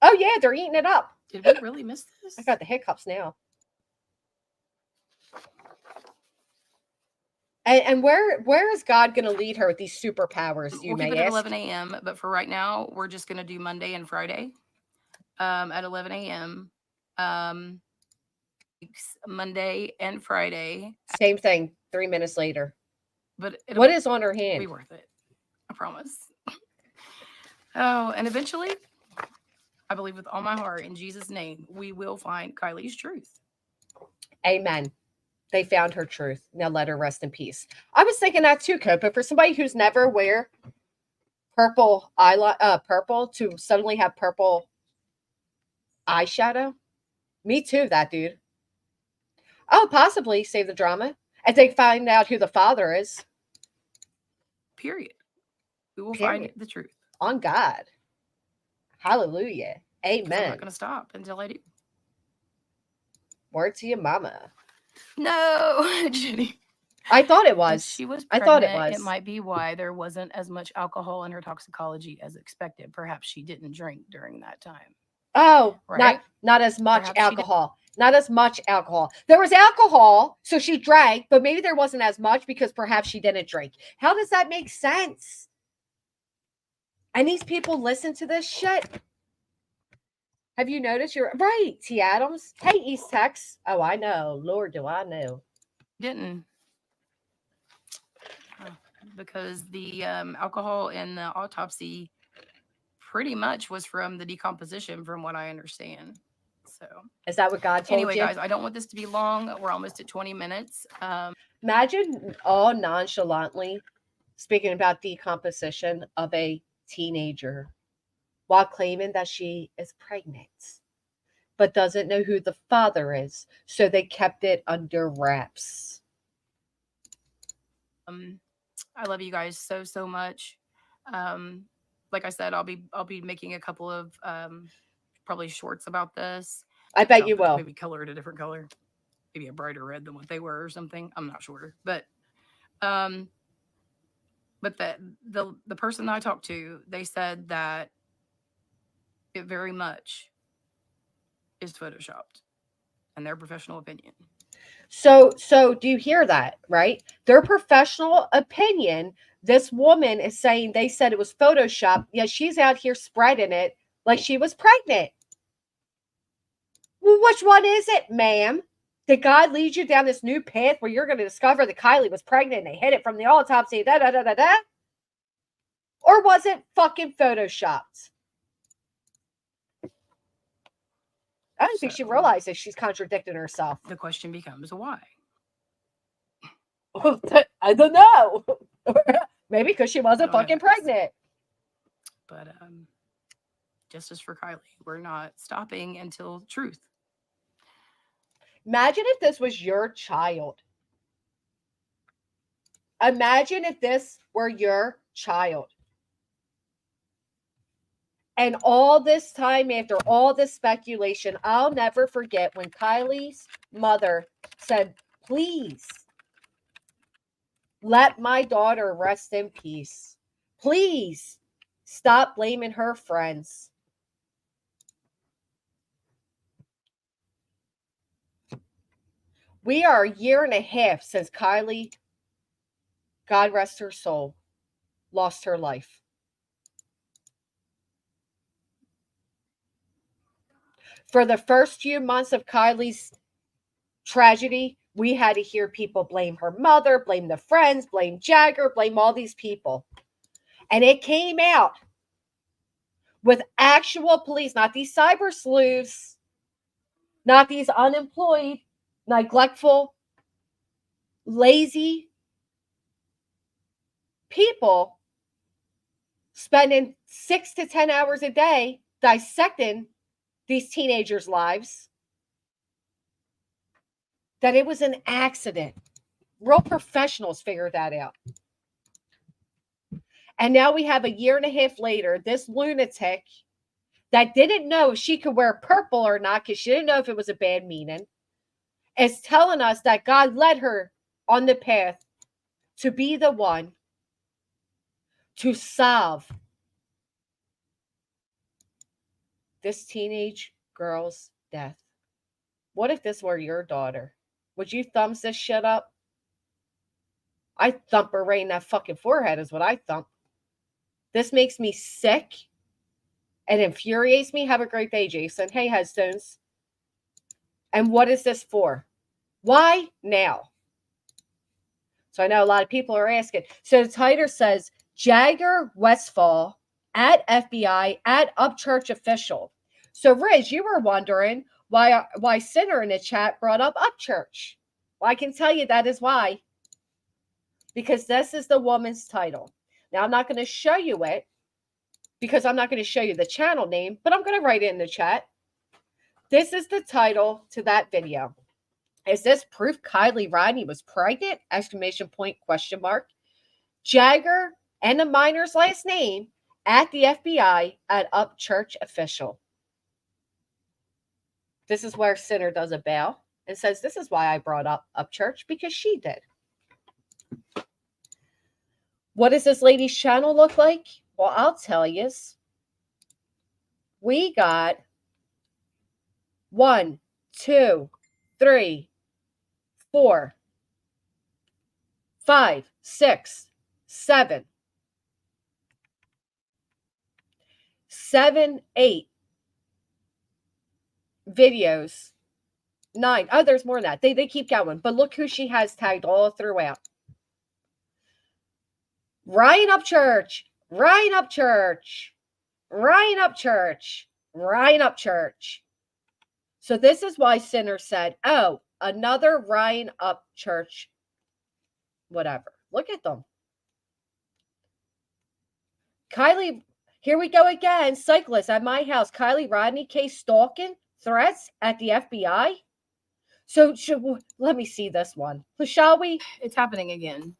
Oh yeah, they're eating it up. Did we really miss this? I got the hiccups now. And where is God going to lead her with these superpowers? You We'll may keep it at ask. 11 a.m. But for right now, we're just going to do Monday and Friday at 11 a.m. Monday and Friday. Same thing. 3 minutes later. But what is on her Be hand? worth it. I promise. Oh, and eventually, I believe with all my heart, in Jesus' name, we will find Kylie's truth. Amen. They found her truth. Now let her rest in peace. I was thinking that too, Cope. But for somebody who's never wear purple purple to suddenly have purple eyeshadow, me too. That dude. Oh, possibly save the drama. And they find out who the father is. Period. We will Period. find the truth. On God. Hallelujah. 'Cause I'm Amen. not going to stop until I do. Word to your mama. No, Jenny. I thought it If was. she was I pregnant, thought it was. It might be why there wasn't as much alcohol in her toxicology as expected. Perhaps she didn't drink during that time. Oh, Right? not as much Perhaps she did. alcohol. Not as much alcohol. There was alcohol, so she drank, but maybe there wasn't as much because perhaps she didn't drink. How does that make sense? And these people listen to this shit. Have you noticed? You're right, T. Adams. Hey, East Tex. Oh, I know. Lord, do I know. Didn't. Because the alcohol in the autopsy pretty much was from the decomposition, from what I understand. So, is that what God told anyway, you? guys, I don't want this to be long. We're almost at 20 minutes. Imagine all nonchalantly speaking about decomposition of a teenager while claiming that she is pregnant, but doesn't know who the father is. So they kept it under wraps. I love you guys so much. Like I said, I'll be making a couple of probably shorts about this. I bet you will. Maybe color it a different color, maybe a brighter red than what they were or something. I'm not sure, but the person that I talked to, they said that it very much is photoshopped, in their professional opinion. So do you hear that, right? Their professional opinion, this woman is saying they said it was Photoshop, yet she's out here spreading it like she was pregnant. Well, which one is it, ma'am? Did God lead you down this new path where you're going to discover that Kylie was pregnant and they hid it from the autopsy, da-da-da-da-da? Or was it fucking Photoshopped? I don't think she realizes she's contradicting herself. The question becomes why? I don't know. Maybe because she wasn't fucking pregnant. But justice for Kylie. We're not stopping until truth. Imagine if this was your child. Imagine if this were your child. And all this time, after all this speculation, I'll never forget when Kylie's mother said, please let my daughter rest in peace. Please stop blaming her friends. We are a year and a half since Kylie, God rest her soul, lost her life. For the first few months of Kylie's tragedy, we had to hear people blame her mother, blame the friends, blame Jagger, blame all these people. And it came out with actual police, not these cyber sleuths, not these unemployed, neglectful, lazy people spending 6 to 10 hours a day dissecting these teenagers' lives, that it was an accident. Real professionals figured that out. And now we have a year and a half later, this lunatic that didn't know if she could wear purple or not because she didn't know if it was a bad meaning, is telling us that God led her on the path to be the one to solve this teenage girl's death. What if this were your daughter? Would you thumbs this shit up? I thump her right in that fucking forehead is what I thump. This makes me sick and infuriates me. Have a great day, Jason. Hey, Headstones. And what is this for? Why now? So I know a lot of people are asking. So the title says, Jagger Westfall at FBI at Upchurch official. So Riz, you were wondering why Sinner in the chat brought up Upchurch. Well, I can tell you that is why. Because this is the woman's title. Now, I'm not going to show you it because I'm not going to show you the channel name, but I'm going to write it in the chat. This is the title to that video. Is this proof Kylie Rodney was pregnant? Exclamation point, question mark. Jagger and the minor's last name at the FBI at Upchurch official. This is where Sinner does a bail and says, this is why I brought up Upchurch, because she did. What does this lady's channel look like? Well, I'll tell you. We got 1, 2, 3, 4, 5, 6, 7, 8 videos. 9. Oh, there's more than that. They keep going. But look who she has tagged all throughout. Ryan Upchurch, Ryan Upchurch, Ryan Upchurch, Ryan Upchurch. So this is why Sinner said, oh, another Ryan Upchurch, whatever. Look at them. Kylie, here we go again. Cyclist at my house. Kylie Rodney case stalking threats at the FBI. So let me see this one. So shall we? It's happening again.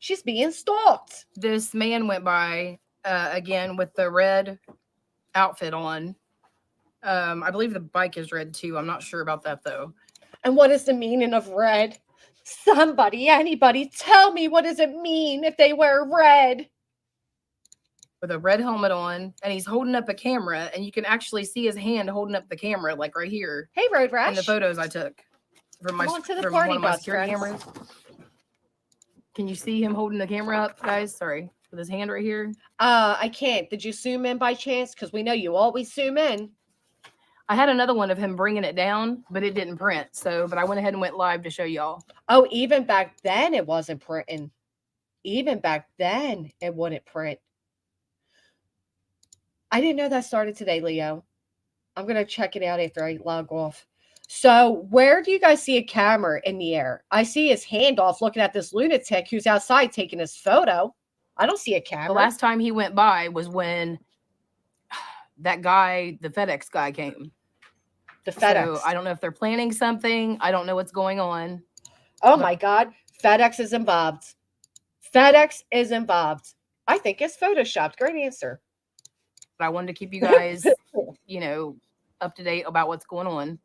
She's being stalked. This man went by again with the red outfit on. I believe the bike is red too. I'm not sure about that though. And what is the meaning of red? Somebody, anybody, tell me, what does it mean if they wear red? With a red helmet on, and he's holding up a camera, and you can actually see his hand holding up the camera, like right here. Hey, Road Rash. In the photos I took from my Come on to the from party one of my bus, security friends. cameras. Can you see him holding the camera up, guys? Sorry, with his hand right here. I can't. Did you zoom in by chance? Because we know you always zoom in. I had another one of him bringing it down, but it didn't print. So, but I went ahead and went live to show y'all. Oh, even back then it wasn't printing. Even back then it wouldn't print. I didn't know that started today, Leo. I'm going to check it out after I log off. So where do you guys see a camera in the air? I see his hand off looking at this lunatic who's outside taking his photo. I don't see a camera. The last time he went by was when that guy, the FedEx guy, came. The FedEx. So I don't know if they're planning something. I don't know what's going on. Oh my God. FedEx is involved. FedEx is involved. I think it's photoshopped. Great answer. But I wanted to keep you guys, you know, up to date about what's going on.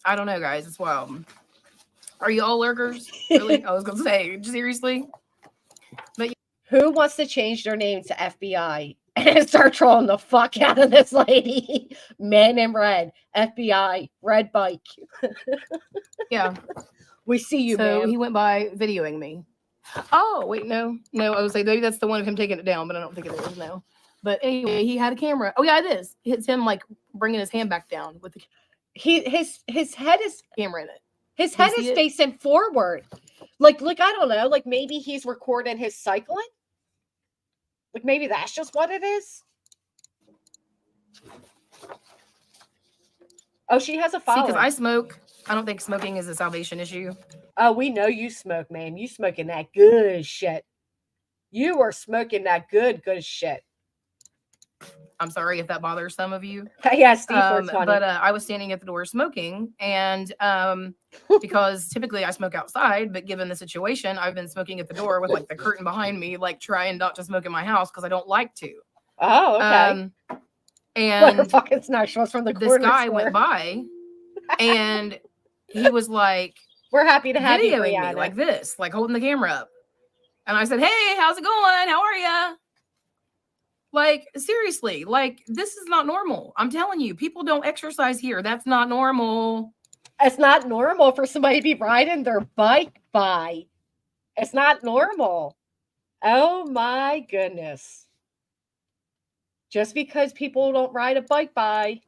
I don't know, guys. It's wild. Are you all lurkers? Really? I was going to say, seriously? But who wants to change their name to FBI and start trolling the fuck out of this lady? Man in red, FBI, red bike. Yeah. We see you, so man. He went by videoing me. Oh, wait, no. I was like, maybe that's the one of him taking it down, but I don't think it is now. But anyway, he had a camera. Oh, yeah, it is. It's him, like, bringing his hand back down with the his head is camera in it. His head is facing forward. Like, I don't know. Like, maybe he's recording his cycling. Like, maybe that's just what it is. Oh, she has a following. See, because I smoke. I don't think smoking is a salvation issue. Oh, we know you smoke, man. You smoking that good shit. You are smoking that good shit. I'm sorry if that bothers some of you. Yeah, Steve 420. But I was standing at the door smoking, and because typically I smoke outside, but given the situation, I've been smoking at the door with like the curtain behind me, like trying not to smoke in my house because I don't like to. Oh, okay. And fucking snatch from the this guy went by, and he was like, "We're happy to have you, videoing me like this, like holding the camera up." And I said, "Hey, how's it going? How are you?" Like, seriously, like, this is not normal. I'm telling you, people don't exercise here. That's not normal. It's not normal for somebody to be riding their bike by. It's not normal. Oh my goodness. Just because people don't ride a bike by.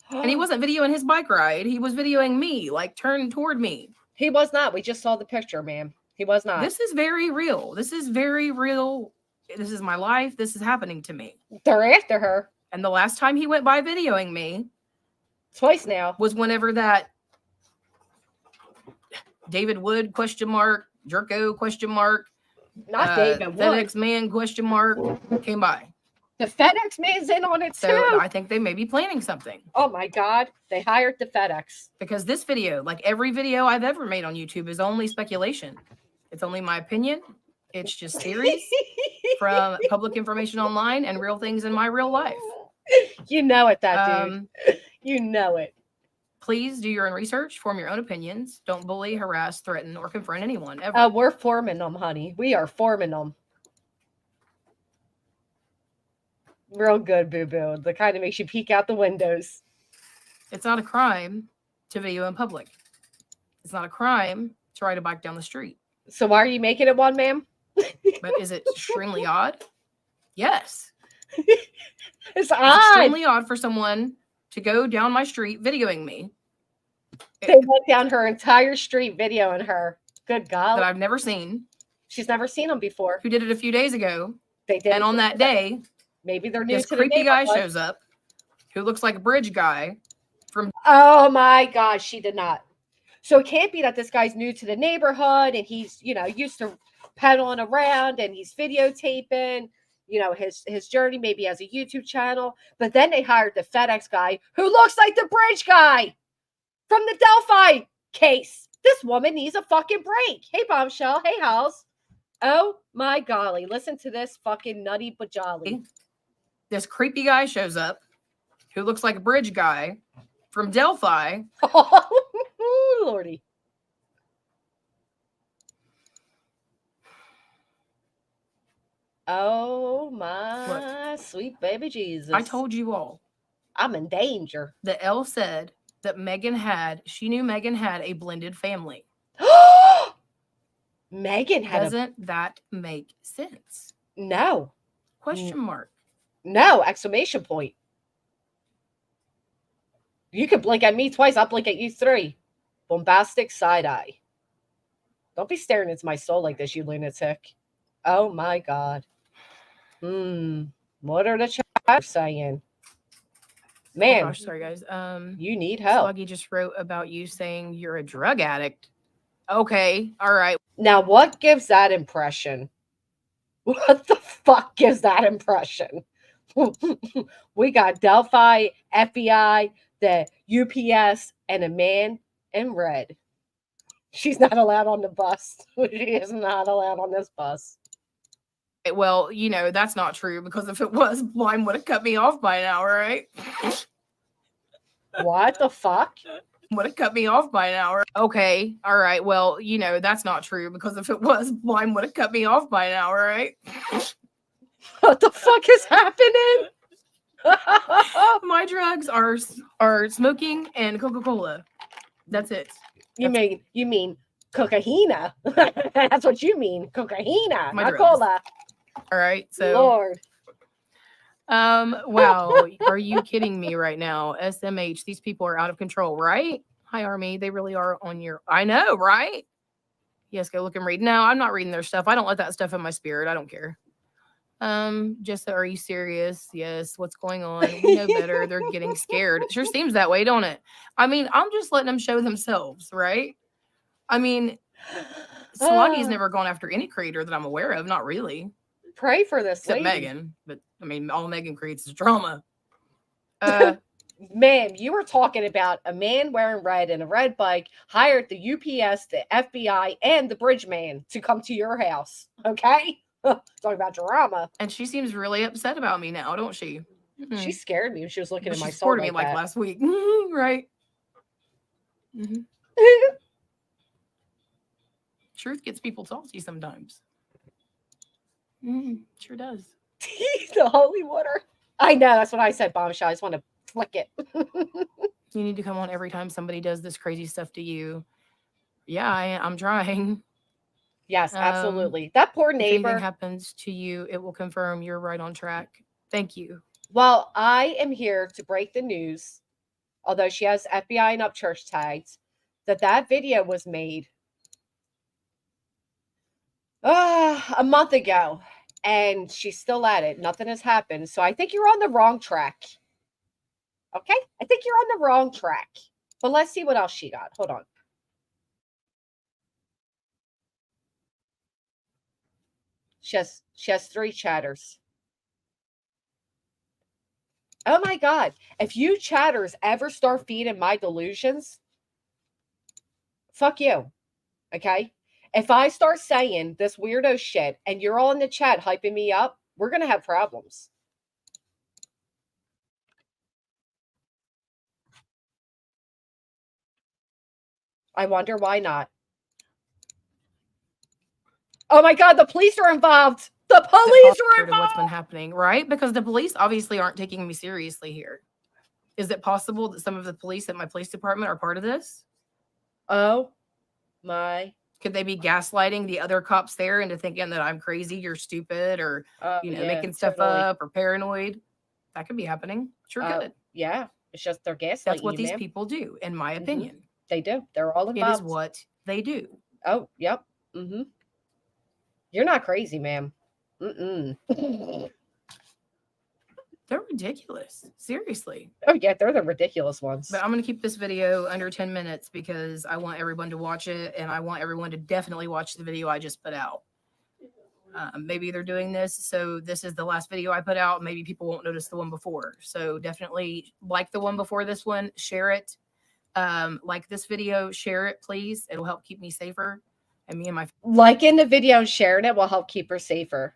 And he wasn't videoing his bike ride. He was videoing me, like turning toward me. He was not. We just saw the picture, ma'am. He was not. This is very real. This is very real. This is my life. This is happening to me. They're after her. And the last time he went by videoing me, twice now, was whenever that David Wood ? Jerko ? Not David Wood. FedEx man ? came by. The FedEx man's in on it too. So I think they may be planning something. Oh my God. They hired the FedEx. Because this video, like every video I've ever made on YouTube, is only speculation. It's only my opinion. It's just theories from public information online and real things in my real life. You know it, that dude. You know it. Please do your own research, form your own opinions. Don't bully, harass, threaten, or confront anyone ever. We're forming them, honey. We are forming them. Real good, boo-boo. The kind that makes you peek out the windows. It's not a crime to video in public. It's not a crime to ride a bike down the street. So why are you making it one, ma'am? But is it extremely odd? Yes. It's odd. Extremely odd for someone to go down my street videoing me. They went down her entire street videoing her. Good God. That I've never seen. She's never seen them before. Who did it a few days ago. They did. And on that day, maybe they're new this to the creepy guy neighborhood. shows up who looks like a bridge guy from. Oh my God, she did not. So it can't be that this guy's new to the neighborhood and he's, used to pedaling around and he's videotaping, his journey. Maybe has a YouTube channel. But then they hired the FedEx guy who looks like the bridge guy from the Delphi case. This woman needs a fucking break. Hey, Bombshell. Hey, House. Oh my golly. Listen to this fucking nutty bajolly. This creepy guy shows up who looks like a bridge guy from Delphi. Oh, Lordy. Oh my sweet baby Jesus. I told you all. I'm in danger. The L said that she knew Megan had a blended family. Megan had Doesn't that make sense? No. Question mark. No, exclamation point. You could blink at me twice, I'll blink at you three. Bombastic side eye. Don't be staring into my soul like this, you lunatic. Oh my God. What are the chat saying? Man, Oh gosh, sorry guys. You need help. Sluggy just wrote about you saying you're a drug addict. Okay, all right. Now, what gives that impression? What the fuck gives that impression? We got Delphi, FBI, the UPS, and a man in red. She's not allowed on the bus. She is not allowed on this bus. Well, that's not true because if it was, Blind would have cut me off by now, right? What the fuck? Would have cut me off by now. Okay, all right. Well, that's not true because if it was, Blind would have cut me off by now, right? What the fuck is happening? My drugs are smoking and Coca-Cola. That's it. You mean cocaina? That's what you mean, cocaina, My not drugs. cola. All right. So Lord. wow. Are you kidding me right now? SMH, these people are out of control, right? Hi, Army. They really are on your I know, right? Yes, go look and read. No, I'm not reading their stuff. I don't let that stuff in my spirit. I don't care. Jessa, are you serious? Yes. What's going on? We know better. They're getting scared. It sure seems that way, don't it? I mean, I'm just letting them show themselves, right? I mean, Sluggy's never gone after any creator that I'm aware of. Not really. Pray for this Except lady. Megan. But I mean, all Megan creates is drama. Ma'am, you were talking about a man wearing red and a red bike hired the UPS, the FBI, and the bridge man to come to your house. Okay? Talking about drama. And she seems really upset about me now, don't she? She scared me when she was looking at my She soul supported me like like that. last week. Right. Truth gets people salty sometimes. Sure does. The holy water. I know. That's what I said, Bombshell. I just want to flick it. You need to come on every time somebody does this crazy stuff to you. Yeah, I'm trying. Yes, absolutely. That poor If anything neighbor. happens to you, it will confirm you're right on track. Thank you. Well, I am here to break the news, although she has FBI and Upchurch tags, that video was made a month ago, and she's still at it. Nothing has happened. So I think you're on the wrong track. Okay? I think you're on the wrong track. But let's see what else she got. Hold on. She has 3 chatters. Oh my God. If you chatters ever start feeding my delusions, fuck you. Okay? If I start saying this weirdo shit and you're all in the chat hyping me up, we're going to have problems. I wonder why not. Oh my God, the police are involved. The police are involved. What's been happening, right? Because the police obviously aren't taking me seriously here. Is it possible that some of the police at my police department are part of this? Oh my. Could they be gaslighting the other cops there into thinking that I'm crazy, you're stupid, or Yeah, making stuff totally. up or paranoid? That could be happening. Sure could. Yeah, it's just they're gaslighting. That's what you, these ma'am. people do, in my opinion. They do. They're all It involved. is what they do. Oh, yep. Mm-hmm. You're not crazy, ma'am. Mm-mm. They're ridiculous. Seriously. Oh, yeah, they're the ridiculous ones. But I'm going to keep this video under 10 minutes because I want everyone to watch it, and I want everyone to definitely watch the video I just put out. Maybe they're doing this, so this is the last video I put out. Maybe people won't notice the one before. So definitely like the one before this one. Share it. Like this video. Share it, please. It'll help keep me safer. And me and my liking the video and sharing it will help keep her safer.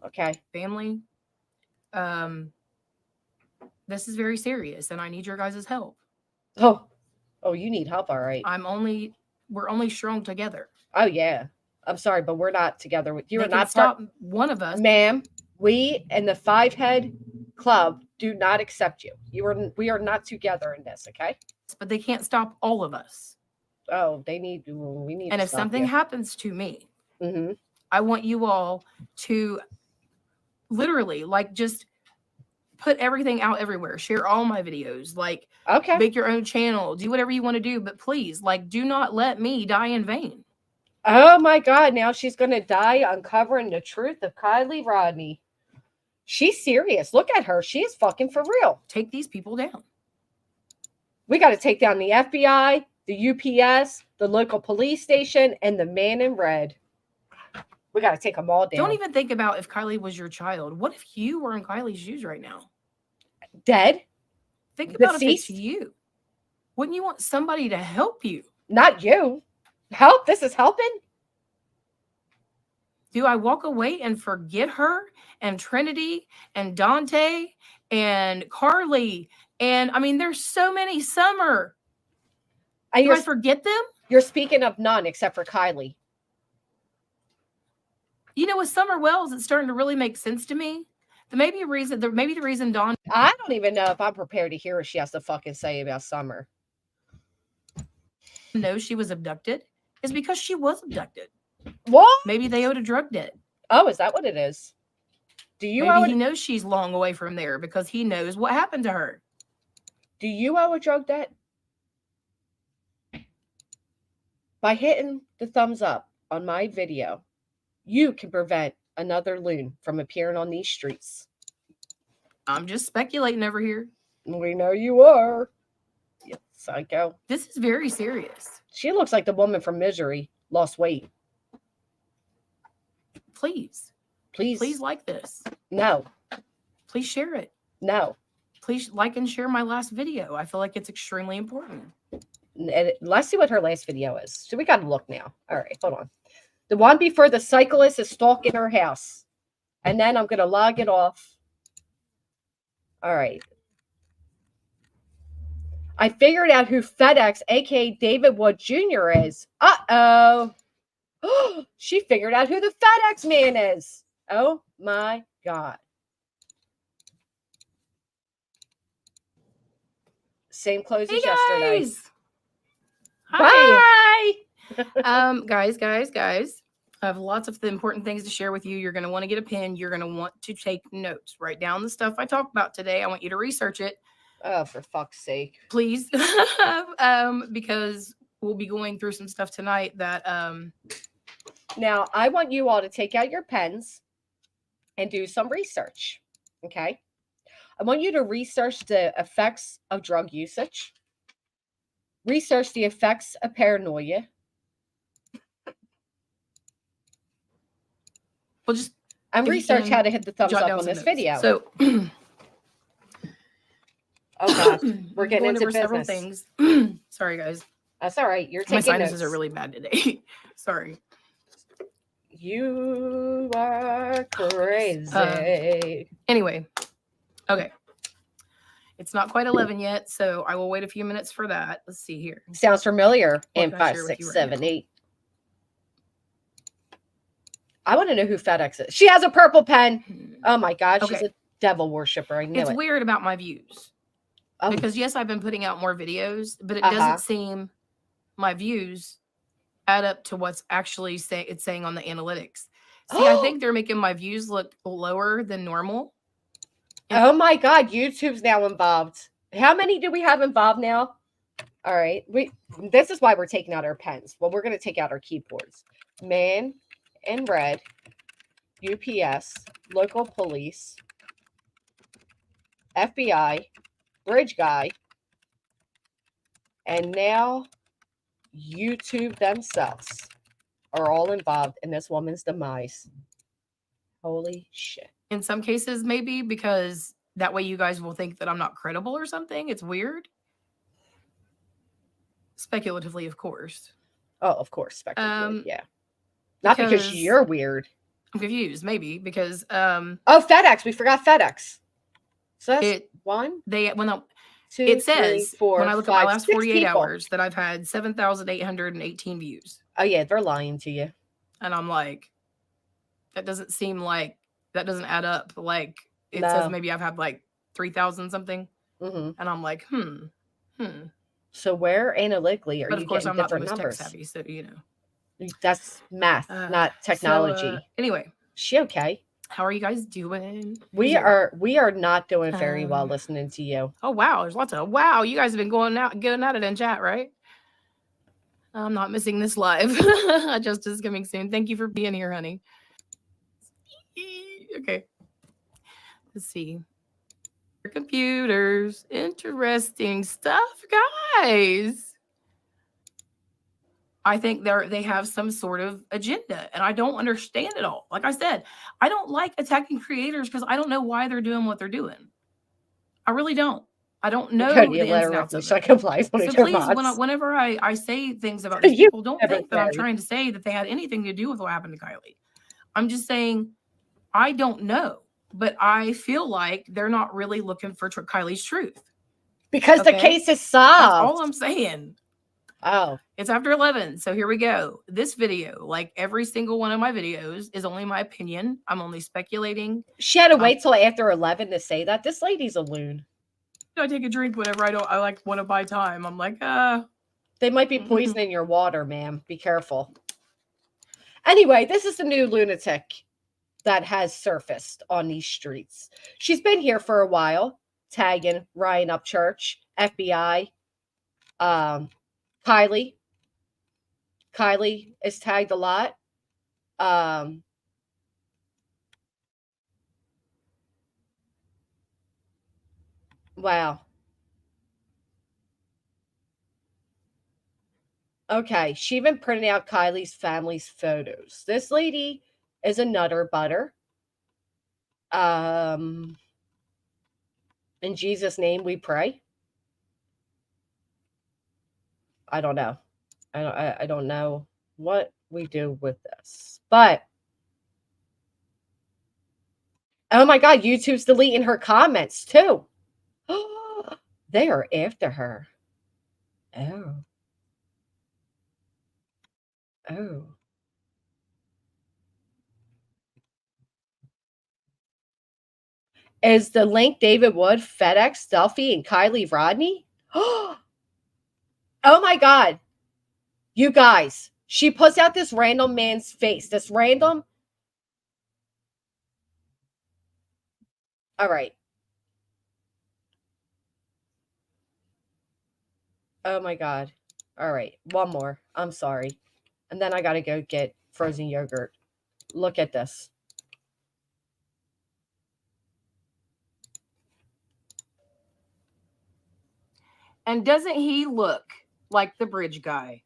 Okay. Family. This is very serious, and I need your guys' help. Oh, you need help, all right. We're only strong together. Oh yeah. I'm sorry, but we're not together with you. They Are can not stop one of us, ma'am. We in the 5-head club do not accept you. We are not together in this, okay? But they can't stop all of us. Oh, we need. And if something happens to me, mm-hmm. I want you all to literally just put everything out everywhere. Share all my videos. Okay. Make your own channel. Do whatever you want to do, but please, do not let me die in vain. Oh my God! Now she's gonna die uncovering the truth of Kylie Rodney. She's serious. Look at her. She is fucking for real. Take these people down. We got to take down the FBI, the UPS, the local police station, and the man in red. We got to take them all down. Don't even think about if Kylie was your child. What if you were in Kylie's shoes right now? Dead? Think about Deceased? if it's you. Wouldn't you want somebody to help you? Not you. Help? This is helping? Do I walk away and forget her and Trinity and Dante and Carly? And I mean, there's so many. Summer. Do I forget them? You're speaking of none except for Kylie. With Summer Wells, it's starting to really make sense to me. Maybe the reason Dawn. I don't even know if I'm prepared to hear what she has to fucking say about Summer. Knows she was abducted is because she was abducted. What? Maybe they owed a drug debt. Oh, is that what it is? Do you? Maybe he knows she's long away from there because he knows what happened to her. Do you owe a drug debt? By hitting the thumbs up on my video, you can prevent another loon from appearing on these streets. I'm just speculating over here. We know you are. You psycho. This is very serious. She looks like the woman from Misery. Lost weight. Please like this. No. Please share it. No. Please like and share my last video. I feel like it's extremely important. Let's see what her last video is. So we got to look now. All right, hold on. The one before the cyclist is stalking her house. And then I'm going to log it off. All right. I figured out who FedEx, aka David Wood Jr. is. Uh-oh. She figured out who the FedEx man is. Oh my God. Same clothes as yesterday. Hi. Bye. Guys. I have lots of important things to share with you. You're going to want to get a pen. You're going to want to take notes. Write down the stuff I talked about today. I want you to research it. Oh, for fuck's sake. Please. Because we'll be going through some stuff tonight that Now, I want you all to take out your pens and do some research. Okay? I want you to research the effects of drug usage. Research the effects of paranoia. Well, just and research how to hit the thumbs up on this video. So, oh god, we're getting into several business. things. Sorry, guys. That's all right. You're taking My sinuses notes. are really bad today. Sorry. You are crazy. Anyway, okay. It's not quite 11 yet, so I will wait a few minutes for that. Let's see here. Sounds familiar. What In can I 5, share with 6, you right 7, now? 8. I want to know who FedEx is. She has a purple pen. Oh my god, she's Okay. a devil worshiper. I knew It's it. weird about my views. Oh. Because yes, I've been putting out more videos, but it Uh-huh. doesn't seem my views add up to what's actually it's saying on the analytics. See, I think they're making my views look lower than normal. Oh my god, YouTube's now involved. How many do we have involved now? All right. This is why we're taking out our pens. Well, we're going to take out our keyboards. Man in red, UPS, local police, FBI, bridge guy, and now YouTube themselves are all involved in this woman's demise. Holy shit. In some cases, maybe because that way you guys will think that I'm not credible or something. It's weird. Speculatively, of course. Oh, of course, speculatively, yeah. Not because you're weird. I'm confused, maybe because oh, FedEx. We forgot FedEx. So that's it says 2, 3, 4, when I look 5, at my last 6 48 people. hours that I've had 7,818 views. Oh yeah, they're lying to you. And I'm like, that doesn't seem like that doesn't add up. Like it No. says maybe I've had like 3,000 something. Mm-hmm. And I'm like, So where analytically are but you of course getting I'm not the different most numbers? tech savvy, so you know. That's math, not technology. Anyway, she okay? How are you guys doing? We are not doing very well listening to you. Oh wow, there's lots of wow. You guys have been going at it in chat, right? I'm not missing this live. Justice coming soon. Thank you for being here, honey. Okay. Let's see. Computers. Interesting stuff, guys. I think they have some sort of agenda, and I don't understand it all. Like I said, I don't like attacking creators because I don't know why they're doing what they're doing. I really don't. I don't know the ins and outs of it. So please, whenever I say things about these people, don't think that I'm trying to say that they had anything to do with what happened to Kylie. I'm just saying I don't know, but I feel like they're not really looking for Kylie's truth. Because the case is solved. That's all I'm saying. Oh. It's after 11, so here we go. This video, like every single one of my videos, is only my opinion. I'm only speculating. She had to wait till after 11 to say that. This lady's a loon. I take a drink whenever I like want to buy time. I'm like, They might be poisoning your water, ma'am. Be careful. Anyway, this is the new lunatic that has surfaced on these streets. She's been here for a while, tagging Ryan Upchurch, FBI, Kylie. Kylie is tagged a lot. Wow. Okay, she even printed out Kylie's family's photos. This lady is a nutter butter. In Jesus' name we pray. I don't know. I don't know what we do with this. But oh my god, YouTube's deleting her comments too. They are after her. Oh. Oh. Is the link David Wood, FedEx, Delphi, and Kylie Rodney? Oh my God. You guys, She puts out this random man's face. This random. All right. Oh my God. All right. One more. I'm sorry. And then I got to go get frozen yogurt. Look at this. And doesn't he look like the bridge guy?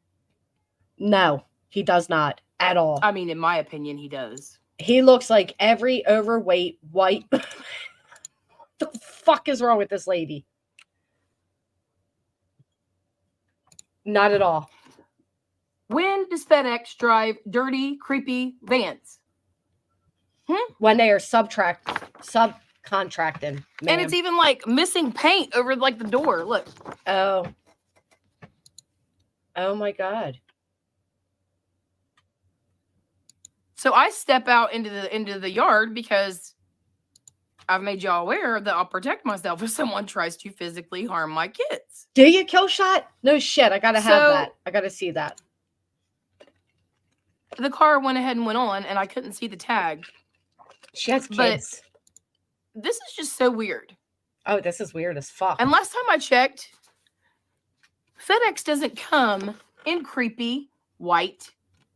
No, he does not at all. I mean, in my opinion, he does. He looks like every overweight white. What the fuck is wrong with this lady? Not at all. When does FedEx drive dirty, creepy vans? When they are subcontracting. And ma'am. it's even like missing paint over like the door. Look. Oh. Oh my God. So I step out into the yard because I've made y'all aware that I'll protect myself if someone tries to physically harm my kids. Do you kill shot? No shit. I gotta have So- that. I gotta see that. The car went ahead and went on, and I couldn't see the tag. She has But- kids. This is just so weird. Oh, this is weird as fuck. And last time I checked, FedEx doesn't come in creepy, white,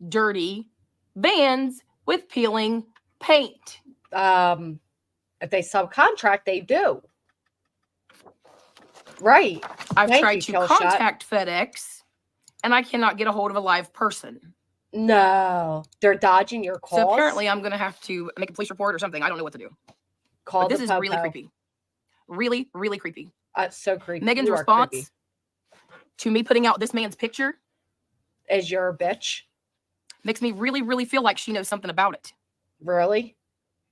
dirty vans with peeling paint. If they subcontract, they do. Right. I've Thank tried you, to Killshot. contact FedEx, and I cannot get a hold of a live person. No, they're dodging your calls. So apparently, I'm going to have to make a police report or something. I don't know what to do. Call But this the is really po-po. creepy. Really, really creepy. So creepy. Megan's You are response creepy. to me putting out this man's picture is you're a bitch. Makes me really, really feel like she knows something about it. Really?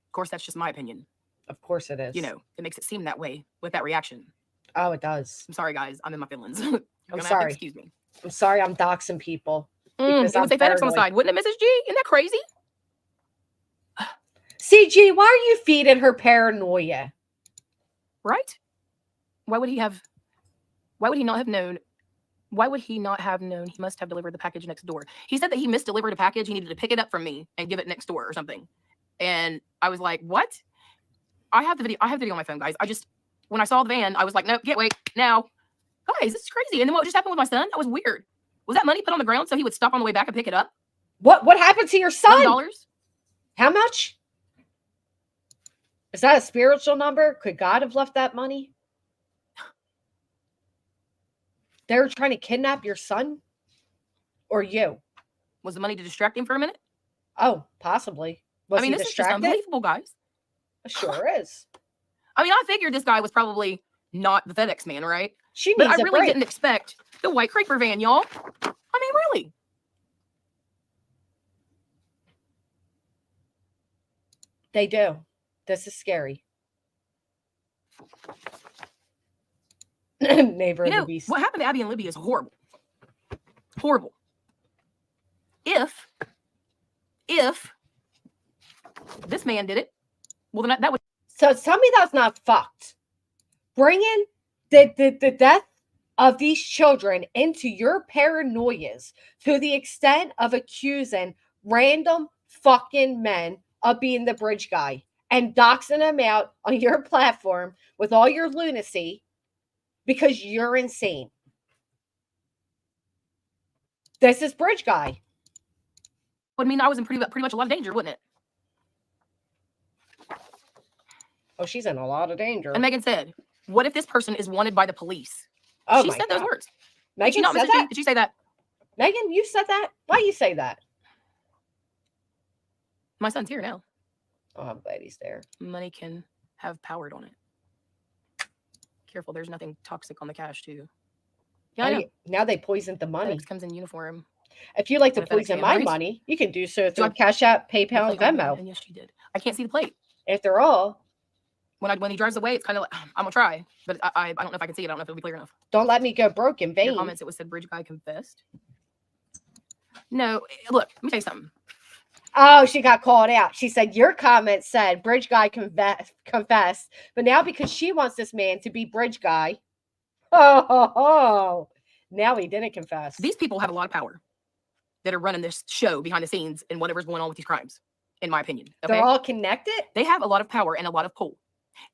Of course, that's just my opinion. Of course it is. You know, it makes it seem that way with that reaction. Oh, it does. I'm sorry, guys. I'm in my feelings. You're I'm gonna have to sorry. excuse me. I'm sorry. I'm doxing people. It because would I'm say FedEx on the paranoid. side, wouldn't it, Mrs. G? Isn't that crazy? CG, why are you feeding her paranoia? Right? Why would he not have known? Why would he not have known he must have delivered the package next door? He said that he misdelivered a package. He needed to pick it up from me and give it next door or something. And I was like, what? I have the video on my phone, guys. When I saw the van, I was like, nope, wait, now. Guys, this is crazy. And then what just happened with my son? That was weird. Was that money put on the ground so he would stop on the way back and pick it up? What happened to your son? $1. How much? Is that a spiritual number? Could God have left that money? They were trying to kidnap your son? Or you? Was the money to distract him for a minute? Oh, possibly. Was I mean, he this is just distracted? unbelievable, guys. Sure is. I mean, I figured this guy was probably not the FedEx man, right? She But needs I a really break. didn't expect the white creeper van, y'all. I mean, really. They do. This is scary. Neighbor You of know, the beast. what happened to Abby and Libby is horrible. Horrible. If this man did it, well, then that would. So tell me that's not fucked. Bringing the death of these children into your paranoias to the extent of accusing random fucking men of being the bridge guy and doxing them out on your platform with all your lunacy because you're insane. This is bridge guy. Would mean I was in pretty much a lot of danger, wouldn't it? Oh, she's in a lot of danger. And Megan said, "What if this person is wanted by the police?" Oh She my said those God. words. Did Megan she not, said Mrs. G? that? Did she say that? Megan, you said that? Why you say that? My son's here now. Oh, I'm glad he's there. Money can have powered on it. Careful, there's nothing toxic on the cash, too. Yeah, I know. Now they poisoned the money. FedEx comes in uniform. If you like to What a FedEx poison man, my right? money, you can do so Do through I- Cash App, The PayPal, and plate on it, Venmo. And yes, she did. I can't see the plate. After all, When he drives away, it's kind of like, I'm gonna try, but I don't know if I can see it. I don't know if it'll be clear enough. don't let me go broke in In vain. your comments, it was said bridge guy confessed. No, look, let me tell you something. Oh, she got called out. She said, your comment said Bridge Guy confessed, but now because she wants this man to be Bridge Guy, now he didn't confess. These people have a lot of power. that are running this show behind the scenes and whatever's going on with these crimes, in my opinion. Okay? They're all connected? They have a lot of power and a lot of pull.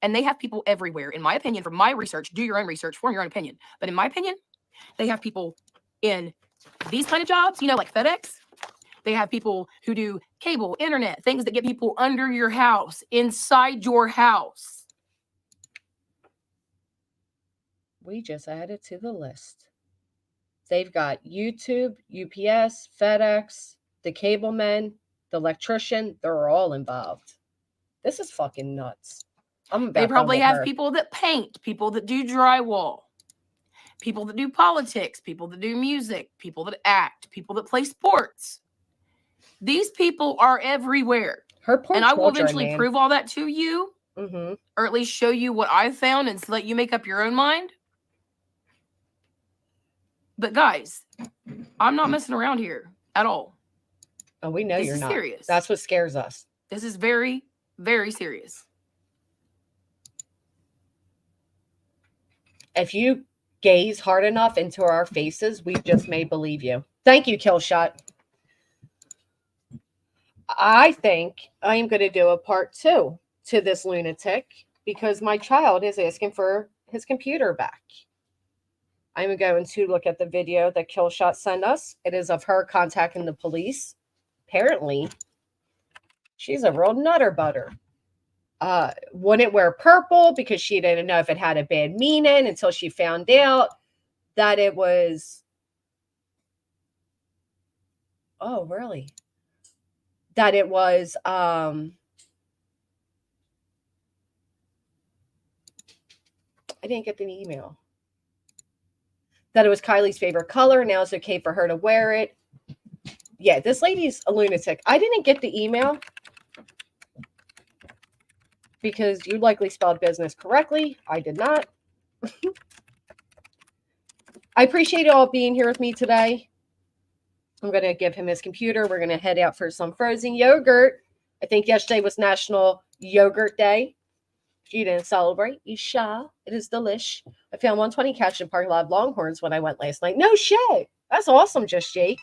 And they have people everywhere, in my opinion, from my research. Do your own research, form your own opinion. But in my opinion, they have people in these kind of jobs, you know, like FedEx. They have people who do cable, internet, things that get people under your house, inside your house. We just added to the list. They've got YouTube, UPS, FedEx, the cable men, the electrician. They're all involved. This is fucking nuts. They probably have people that paint, people that do drywall, people that do politics, people that do music, people that act, people that play sports. These people are everywhere. And I will eventually prove all that to you, or at least show you what I found and let you make up your own mind. But guys, I'm not messing around here at all. Oh, we know This you're is not. serious. That's what scares us. This is very, very serious. If you gaze hard enough into our faces, we just may believe you. Thank you, Killshot. I think I am going to do a part 2 to this lunatic because my child is asking for his computer back. I'm going to look at the video that Killshot sent us. It is of her contacting the police. Apparently, she's a real nutter butter. Wouldn't wear purple because she didn't know if it had a bad meaning until she found out that it was. Oh, really? That it was. I didn't get the email. That it was Kylie's favorite color. Now it's okay for her to wear it. Yeah, this lady's a lunatic. I didn't get the email because you likely spelled business correctly. I did not. I appreciate you all being here with me today. I'm going to give him his computer. We're going to head out for some frozen yogurt. I think yesterday was National Yogurt Day. If you didn't celebrate, you shall. It is delish. I found 120 catch in parking lot of Longhorns when I went last night. No shit. That's awesome, Just Jake.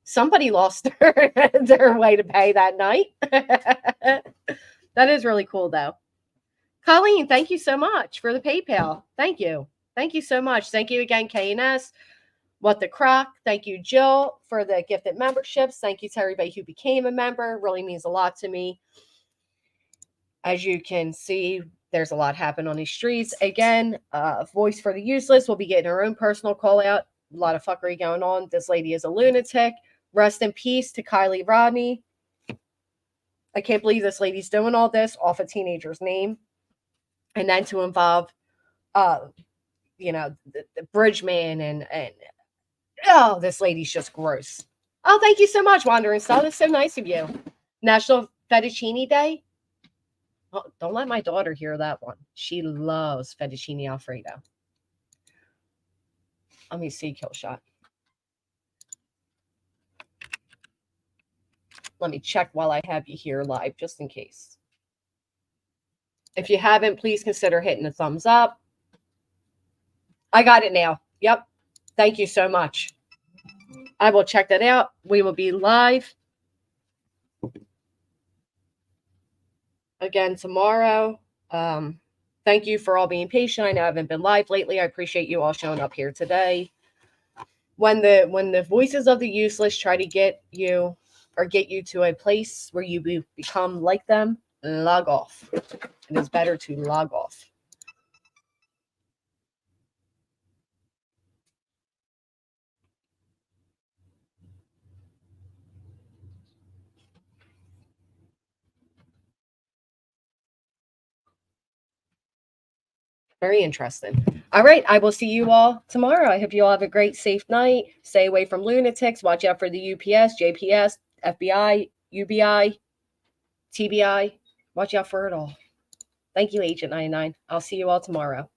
Somebody lost their way to pay that night. That is really cool, though. Colleen, thank you so much for the PayPal. Thank you. Thank you so much. Thank you again, KNS. What the Croc. Thank you, Jill, for the gifted memberships. Thank you to everybody who became a member. It really means a lot to me. As you can see, there's a lot happening on these streets. Again, Voice for the Useless will be getting her own personal call out. A lot of fuckery going on. This lady is a lunatic. Rest in peace to Kylie Rodney. I can't believe this lady's doing all this off a teenager's name. And then to involve, the Bridgeman and oh, this lady's just gross. Oh, thank you so much, Wandering Star. That's so nice of you. National Fettuccine Day. Oh, don't let my daughter hear that one. She loves fettuccine Alfredo. Let me see, Killshot. Let me check while I have you here live, just in case. If you haven't, please consider hitting a thumbs up. I got it now. Yep. Thank you so much. I will check that out. We will be live again tomorrow. Thank you for all being patient. I know I haven't been live lately. I appreciate you all showing up here today. When the voices of the useless try to get you to a place where you become like them, log off. It is better to log off. Very interesting. All right. I will see you all tomorrow. I hope you all have a great, safe night. Stay away from lunatics. Watch out for the UPS, JPS, FBI, UBI, TBI. Watch out for it all. Thank you, Agent 99. I'll see you all tomorrow.